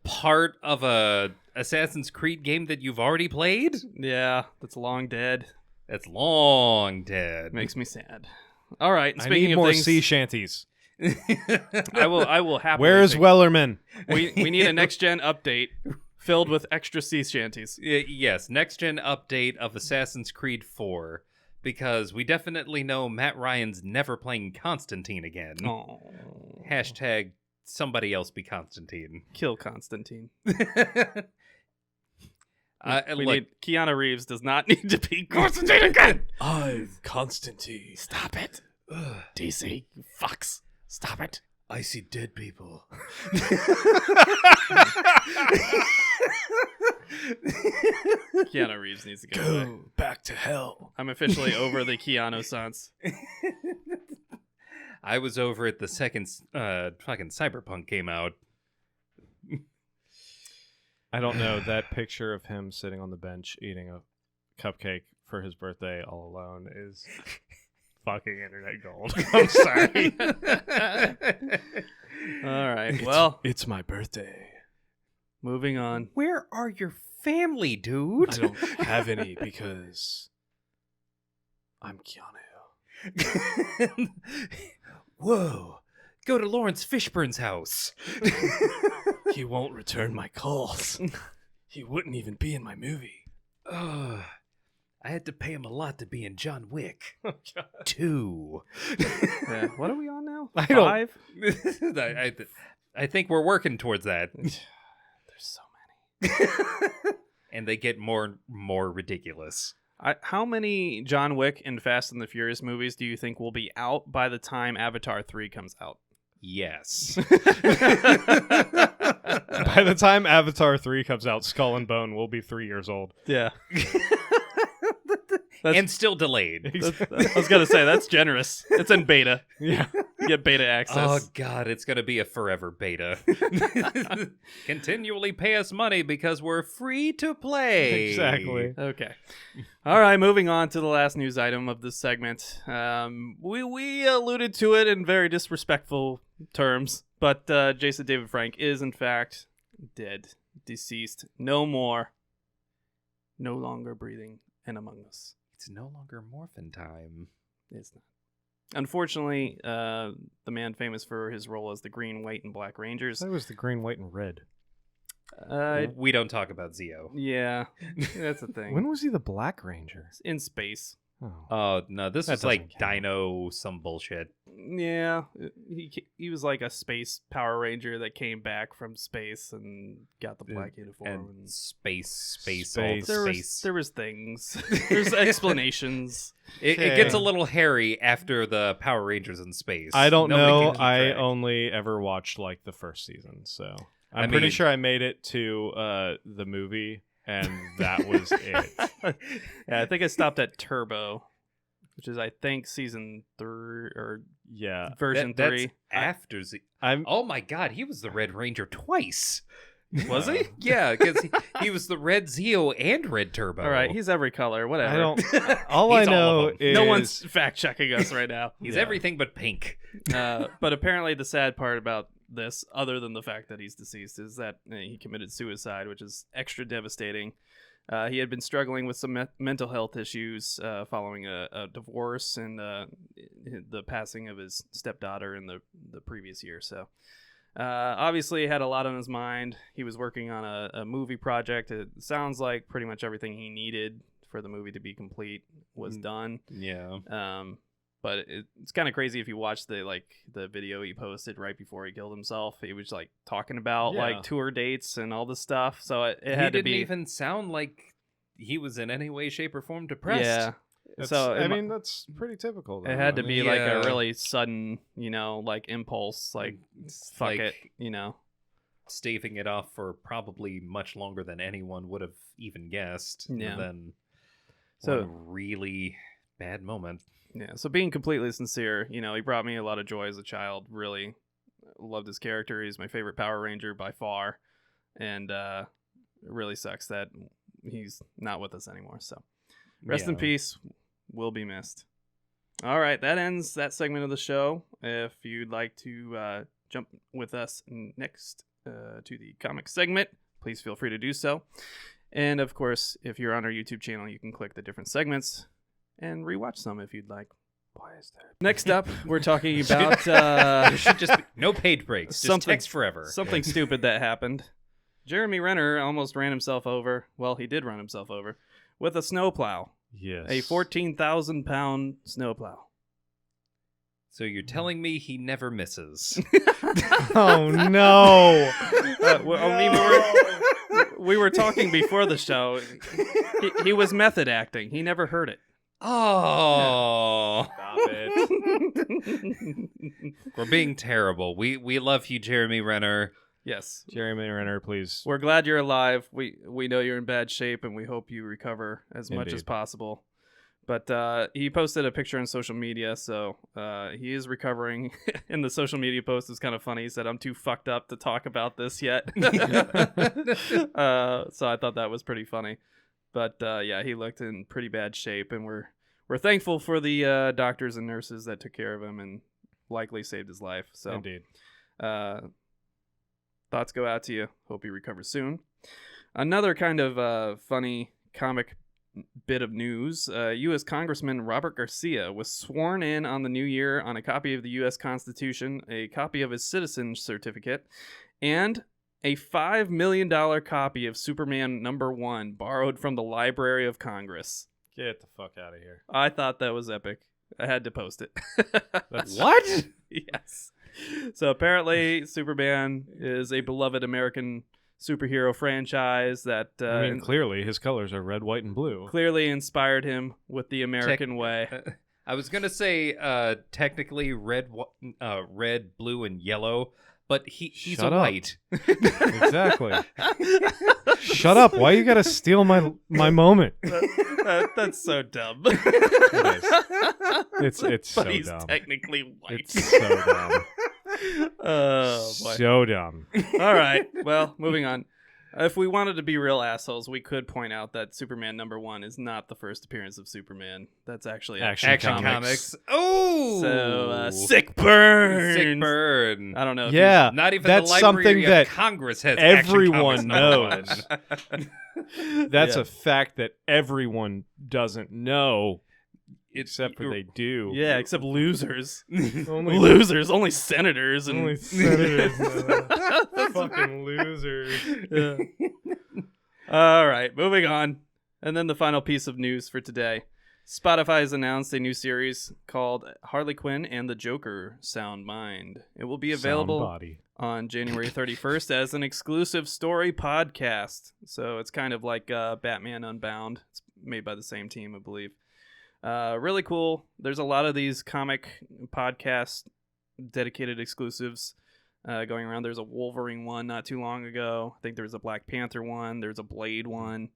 part of a Assassin's Creed game that you've already played? Yeah, that's long dead. That's long dead. Makes me sad. All right. I Speaking need of more things, sea shanties. I will happily. Where is Wellerman? We need a next gen update filled with extra sea shanties. Yes, next gen update of Assassin's Creed 4, because we definitely know Matt Ryan's never playing Constantine again. Oh. Hashtag somebody else be Constantine. Kill Constantine. Keanu Reeves does not need to be Constantine again. I'm Constantine. Stop it. DC, you fucks. Stop it. I see dead people. Keanu Reeves needs to go back to hell. I'm officially over the Keanu sans. I was over at the second fucking Cyberpunk came out. I don't know. That picture of him sitting on the bench eating a cupcake for his birthday all alone is fucking internet gold. I'm sorry. All right. Well, it's my birthday. moving on. Where are your family, dude? I don't have any because I'm Keanu. Whoa. Go to Lawrence Fishburne's house. He won't return my calls. He wouldn't even be in my movie. I had to pay him a lot to be in John Wick. Oh, God. 2. Yeah. What are we on now? I don't- 5? I think we're working towards that. There's so many. And they get more and more ridiculous. How many John Wick and Fast and the Furious movies do you think will be out by the time Avatar 3 comes out? Yes. By the time Avatar 3 comes out, Skull and Bone will be 3 years old. Yeah. And still delayed. I was going to say, that's generous. It's in beta. Yeah. You get beta Oh, access. God, it's going to be a forever beta. Continually pay us money because we're free to play. Exactly. Okay. All right, moving on to the last news item of this segment. We alluded to it in very disrespectful terms, but Jason David Frank is, in fact, dead, deceased, no more, no longer breathing and among us. It's no longer morphin time. It's not. Unfortunately, the man famous for his role as the Green, White, and Black Rangers. That was the green, white, and red. We don't talk about Zeo. Yeah, that's the thing. When was he the Black Ranger? In space. Oh. Oh, no, this That is like doesn't count. Dino some bullshit. Yeah, he was like a space Power Ranger that came back from space and got the black uniform. And space, Space. all the space. There was things. There's explanations. It gets a little hairy after the Power Rangers in space. I don't Nobody know. can keep I track. only ever watched like the first season, so I I'm pretty mean- sure I made it to the movie, and that was it. Yeah, I think I stopped at Turbo, which is I think season 3 or Yeah, version That's 3. after Z. I'm. Oh my God, he was the Red Ranger twice. Was he? Yeah, because he was the Red Zeo and Red Turbo. All right, he's every color. Whatever. I don't. All I He's all know of them. is No one's fact checking us right now. He's Yeah. everything but pink. But apparently, the sad part about this, other than the fact that he's deceased, is that he committed suicide, which is extra devastating. He had been struggling with some mental health issues following a divorce and the passing of his stepdaughter in the previous year. So, obviously, he had a lot on his mind. He was working on a movie project. It sounds like pretty much everything he needed for the movie to be complete was done. Yeah. But it's kind of crazy if you watch the video he posted right before he killed himself. He was like talking about Yeah. like tour dates and all this stuff. So it He had to didn't be even sound like he was in any way, shape, or form depressed. yeah. That's, So I it mean, that's pretty typical. Though. it had to I be mean, like Yeah. a really sudden, like impulse, like fuck like it, staving it off for probably much longer than anyone would have even guessed. Yeah. And then So- one really bad moment. Yeah, so being completely sincere, he brought me a lot of joy as a child. Really loved his character. He's my favorite Power Ranger by far. And it really sucks that he's not with us anymore. So rest in Yeah. peace. Will be missed. All right, that ends that segment of the show. If you'd like to jump with us next to the comic segment, please feel free to do so. And of course, if you're on our YouTube channel, you can click the different segments and rewatch some if you'd like. Why is there? Next up, we're talking about There should just be no paid breaks. Just Something- text forever. something stupid that happened. Jeremy Renner almost ran himself over. Well, he did run himself over with a snowplow, yes, a 14,000-pound snowplow. So you're telling me he never misses? Oh no! I mean, we were talking before the show. He was method acting. He never heard it. Oh, Stop it. we're being terrible. We love you, Jeremy Renner. Yes. Jeremy Renner, please. We're glad you're alive. We know you're in bad shape, and we hope you recover as much as Indeed. possible. But he posted a picture on social media, so he is recovering. And the social media post is kind of funny. He said, "I'm too fucked up to talk about this yet." So I thought that was pretty funny. But yeah, he looked in pretty bad shape, and we're thankful for the doctors and nurses that took care of him and likely saved his life. So Indeed. Thoughts go out to you. Hope he recovers soon. Another kind of funny comic bit of news. U.S. Congressman Robert Garcia was sworn in on the new year on a copy of the U.S. Constitution, a copy of his citizen certificate, and a $5 million copy of Superman #1 borrowed from the Library of Congress. Get the fuck out of here. I thought that was epic. I had to post it. That's What? Yes. So apparently Superman is a beloved American superhero franchise that I mean, clearly his colors are red, white, and blue. clearly inspired him with the American way. I was gonna say technically red, blue, and yellow, but he's Shut a up. white. Exactly. Shut up. Why you gotta steal my moment? That's so dumb. It's but so he's dumb. technically white. It's so dumb. Oh boy. So dumb. All right. Well, moving on. If we wanted to be real assholes, we could point out that Superman #1 is not the first appearance of Superman. That's actually Action Comics. Oh, So sick burn. sick burn. I don't know. If Yeah, Not even that's the Library something of that Congress has everyone Action Comics knows. That's Yeah. a fact that everyone doesn't know, except for you're- they do. Yeah, except losers. Only Losers, only senators and Only senators know. Fucking losers. Yeah. All right, moving on. And then the final piece of news for today. Spotify has announced a new series called Harley Quinn and the Joker Sound Mind. It will be available Sound body. on January 31st as an exclusive story podcast. So it's kind of like Batman Unbound. It's made by the same team, I believe. Really cool. There's a lot of these comic podcast dedicated exclusives going around. There's a Wolverine one not too long ago. I think there's a Black Panther one. There's a Blade one.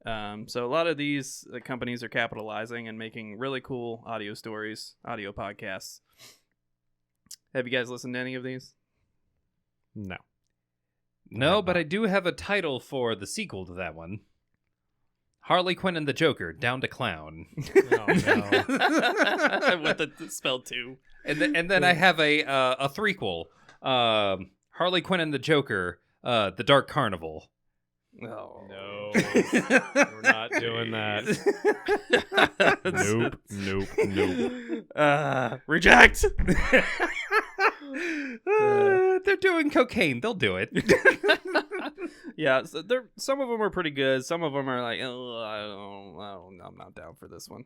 So a lot of these companies are capitalizing and making really cool audio stories, audio podcasts. Have you guys listened to any of these? No. No, but I do have a title for the sequel to that one. Harley Quinn and the Joker, Down to Clown. Oh, no. With the spell 2. And then I have a threequel. Harley Quinn and the Joker, The Dark Carnival. Oh. No. We're not doing that. Nope. Reject. They're doing cocaine. They'll do it. Yeah, so some of them are pretty good. Some of them are like, oh, I'm not down for this one.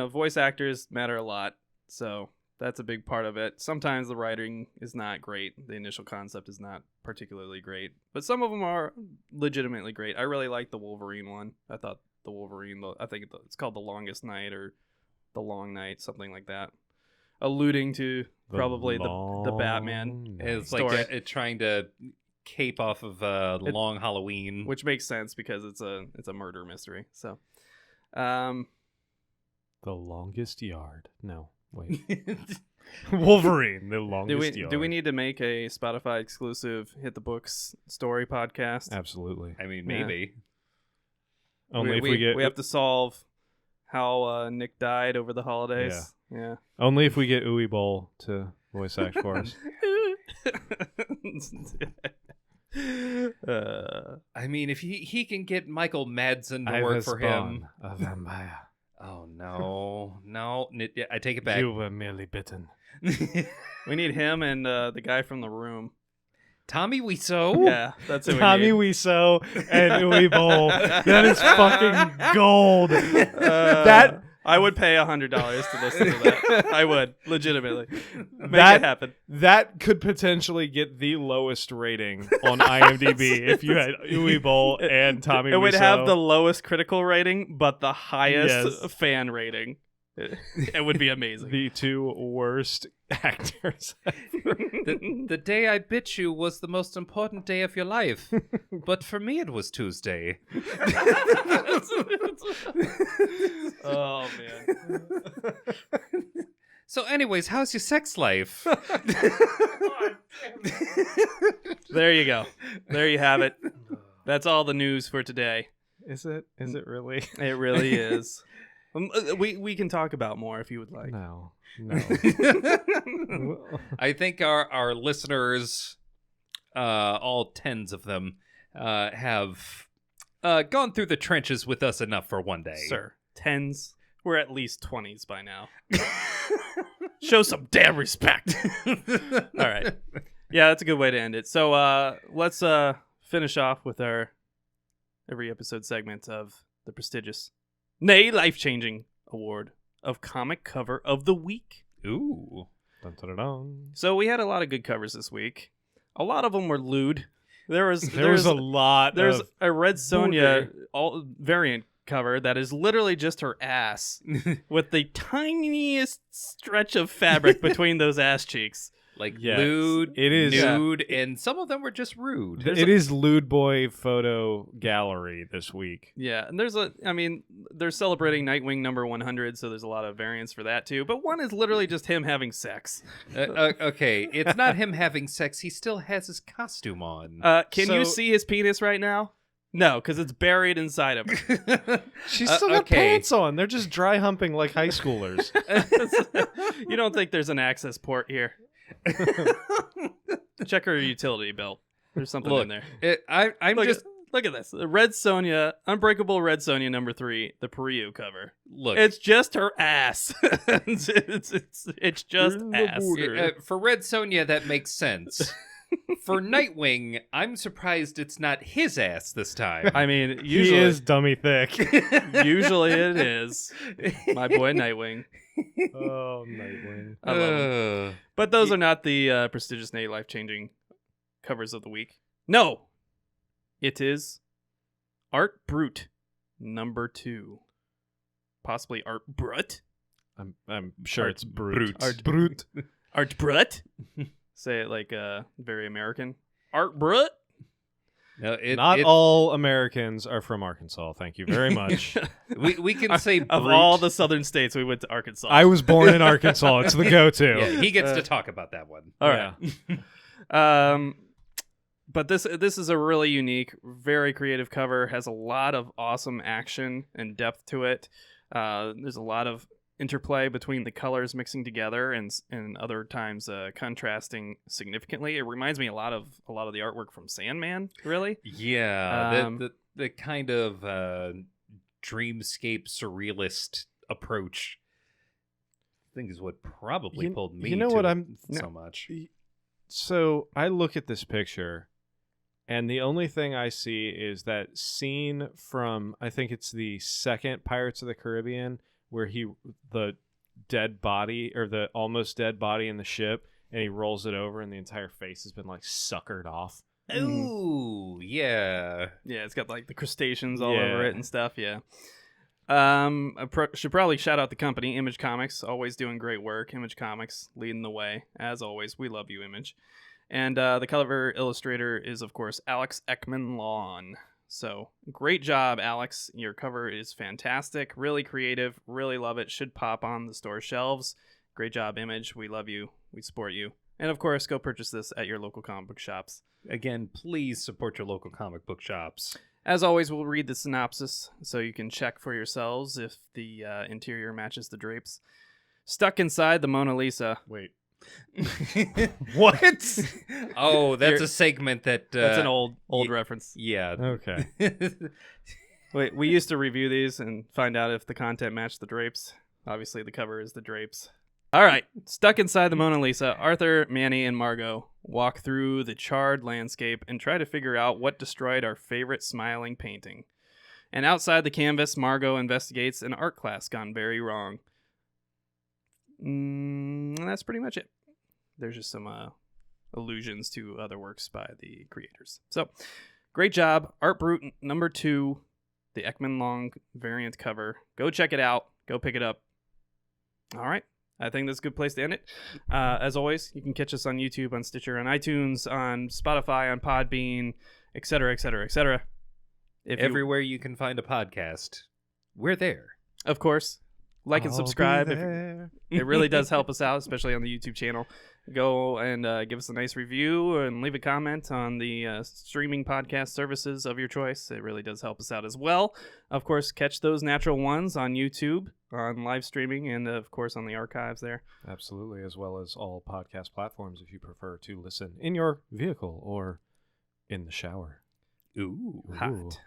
Voice actors matter a lot, so that's a big part of it. Sometimes the writing is not great. The initial concept is not particularly great, but some of them are legitimately great. I really like the Wolverine one. I thought the Wolverine, I think it's called The Longest Night or The Long Night, something like that, alluding to probably the Batman. It's story. like trying to cape off of Long Halloween. Which makes sense because it's a murder mystery. So, um, The Longest Yard. No, wait. Wolverine, The Longest Yard. do we need to make a Spotify exclusive Hit the Books story podcast? Absolutely. I mean, maybe. Only if we get we have to solve how Nick died over the holidays. Yeah. only if we get Uwe Boll to voice act for us. I mean, if he can get Michael Madsen to I work was for him. born a vampire. Oh, no. I take it back. You were merely bitten. We need him and the guy from The Room. Tommy Wiseau? Yeah, that's who Tommy we need. Wiseau and Uwe Boll. That is fucking gold. That I would pay $100 to listen to that. I would legitimately make That- it happen. that could potentially get the lowest rating on IMDb if you had Uwe Boll and Tommy Wiseau. It would have the lowest critical rating, but the highest Yes. fan rating. It would be amazing. The two worst actors ever. The day I bit you was the most important day of your life, but for me it was Tuesday. Oh man. So anyways, how's your sex life? There you go. There you have it. That's all the news for today. Is it? Is it really? It really is. We can talk about more if you would like. No. I think our listeners, all tens of them, have gone through the trenches with us enough for one day. Sir, tens. We're at least 20s by now. Show some damn respect. All right. Yeah, that's a good way to end it. So let's finish off with our every episode segment of the prestigious, nay, life-changing award of Comic Cover of the Week. Ooh. Dun, dun, dun, dun. So we had a lot of good covers this week. A lot of them were lewd. There was a lot. There's of a Red Sonja booger. variant cover that is literally just her ass with the tiniest stretch of fabric between those ass cheeks. Like Yes, lewd, it is. nude, and some of them were just rude. It is Lewd Boy Photo Gallery this week. Yeah, and they're celebrating Nightwing number 100, so there's a lot of variants for that too. But one is literally just him having sex. Okay, it's not him having sex. He still has his costume on. Can you see his penis right now? No, because it's buried inside of him. She's still got pants on. They're just dry humping like high schoolers. You don't think there's an access port here? Check her utility belt. There's something in there. Look at this. The Red Sonja, Unbreakable Red Sonja number 3, the Perio cover. Look, It's just her ass. it's just ass. For Red Sonja, that makes sense. For Nightwing, I'm surprised it's not his ass this time. I mean, He usually is dummy thick. usually it is. My boy Nightwing. Oh, Nightwing. I love him. But those are not the prestigious, nay, life-changing covers of the week. No, it is Art Brut number 2, possibly Art Brut. I'm sure Art it's Brute. Art Brute. Art Brut. Say it like very American. Art Brut. No, Not all Americans are from Arkansas. Thank you very much. we can say Of brute. all the southern states, we went to Arkansas. I was born in Arkansas. It's the go-to. Yeah, he gets to talk about that one. All right. But this is a really unique, very creative cover. Has a lot of awesome action and depth to it. There's a lot of interplay between the colors mixing together and other times contrasting significantly. It reminds me a lot of the artwork from Sandman, really. Yeah, the kind of dreamscape surrealist approach, I think, is what probably pulled me. You know to what it so much. So I look at this picture, and the only thing I see is that scene from, I think it's the second Pirates of the Caribbean, where the dead body, or the almost dead body in the ship, and he rolls it over and the entire face has been like suckered off. Ooh, yeah. Yeah, it's got like the crustaceans all over it and stuff. Yeah. I should probably shout out the company, Image Comics, always doing great work. Image Comics leading the way, as always. We love you, Image. And the cover illustrator is, of course, Alex Eckman-Lawn. So great job, Alex. Your cover is fantastic, really creative, really love it. Should pop on the store shelves. Great job, Image. We love you. We support you. And of course, go purchase this at your local comic book shops. Again, please support your local comic book shops. As always, we'll read the synopsis so you can check for yourselves if the interior matches the drapes. Stuck inside the Mona Lisa. Wait. What? Oh, that's a segment that... that's an old reference. Yeah. Okay. Wait, we used to review these and find out if the content matched the drapes. Obviously, the cover is the drapes. All right. Stuck inside the Mona Lisa, Arthur, Manny, and Margot walk through the charred landscape and try to figure out what destroyed our favorite smiling painting. And outside the canvas, Margot investigates an art class gone very wrong. That's pretty much it. There's just some allusions to other works by the creators. So, great job. Art Brut number 2, the Eckman-Lawn variant cover. Go check it out. Go pick it up. All right. I think that's a good place to end it. As always, you can catch us on YouTube, on Stitcher, on iTunes, on Spotify, on Podbean, etc., etc., etc. Everywhere you can find a podcast, we're there. Of course, like and I'll subscribe. be there. It really does help us out, especially on the YouTube channel. Go and give us a nice review and leave a comment on the streaming podcast services of your choice. It really does help us out as well. Of course, catch those natural ones on YouTube, on live streaming, and of course on the archives there. Absolutely, as well as all podcast platforms if you prefer to listen in your vehicle or in the shower. Ooh, Hot.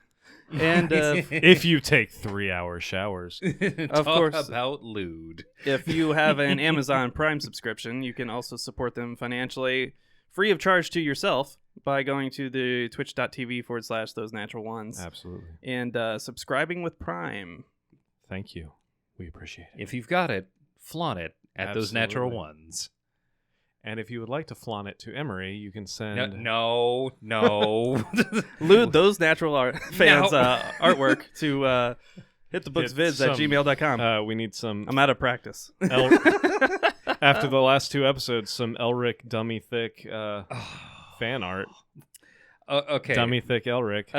And If you take 3-hour showers. of course, about lewd. if you have an Amazon Prime subscription, you can also support them financially, free of charge to yourself, by going to the twitch.tv/those natural ones. Absolutely. And subscribing with Prime. Thank you. We appreciate it. If you've got it, flaunt it at those natural Absolutely. ones. And if you would like to flaunt it to Emery, you can send... No. Lewd those natural fans' No. artwork to HitTheBooksVids@gmail.com. We need some... I'm out of practice. After the last 2 episodes, some Elric Dummy Thick fan art. Okay. Dummy Thick Elric.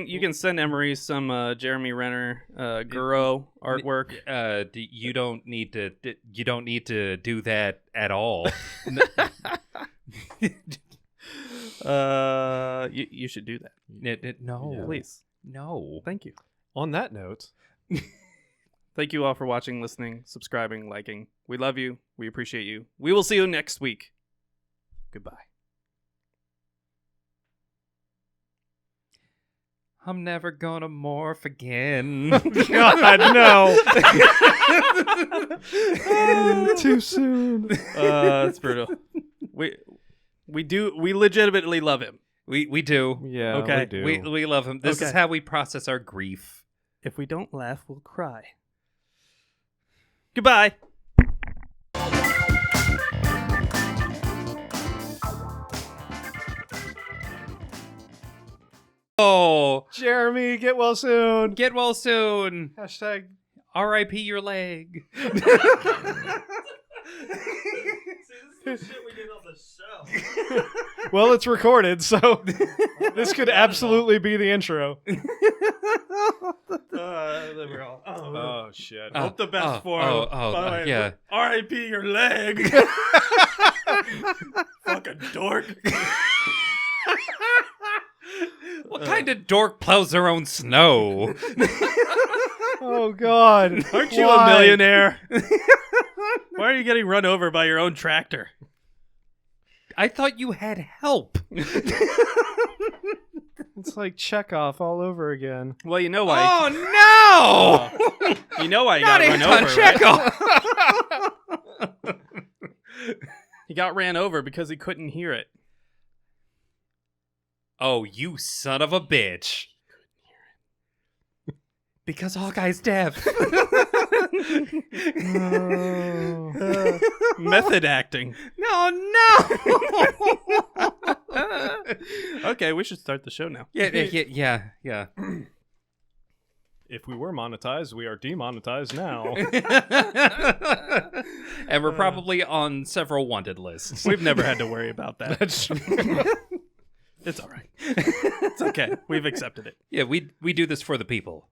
You can send Emery some Jeremy Renner Guro artwork. You don't need to do that at all. You should do that. No, Yeah. Please. no. Thank you. On that note, Thank you all for watching, listening, subscribing, liking. We love you. We appreciate you. We will see you next week. Goodbye. I'm never gonna morph again. God, no. Too soon. It's brutal. We legitimately love him. We do. Yeah, Okay. we do. We love him. This is Okay. how we process our grief. If we don't laugh, we'll cry. Goodbye. Oh, Jeremy, get well soon. get well soon. Hashtag... R.I.P. your leg. See, this is the shit we did on the show. Well, it's recorded, so this could absolutely be the intro. We're all, Oh, shit. hope the best for oh, him. oh, By the way, yeah. R.I.P. your leg. Fucking dork. What kind of dork plows their own snow? Oh, God. Aren't you Why? a millionaire? Why are you getting run over by your own tractor? I thought you had help. It's like Chekhov all over again. Well, you know why. Oh no! You know why he Not got run Anton over, right? Chekhov. He got ran over because he couldn't hear it. Oh, you son of a bitch! Because Hawkeye's deaf. Method acting. No. Okay, we should start the show now. Yeah. If we were monetized, we are demonetized now. And we're probably on several wanted lists. We've never had to worry about that. That's It's all right. It's okay. We've accepted it. Yeah, we do this for the people.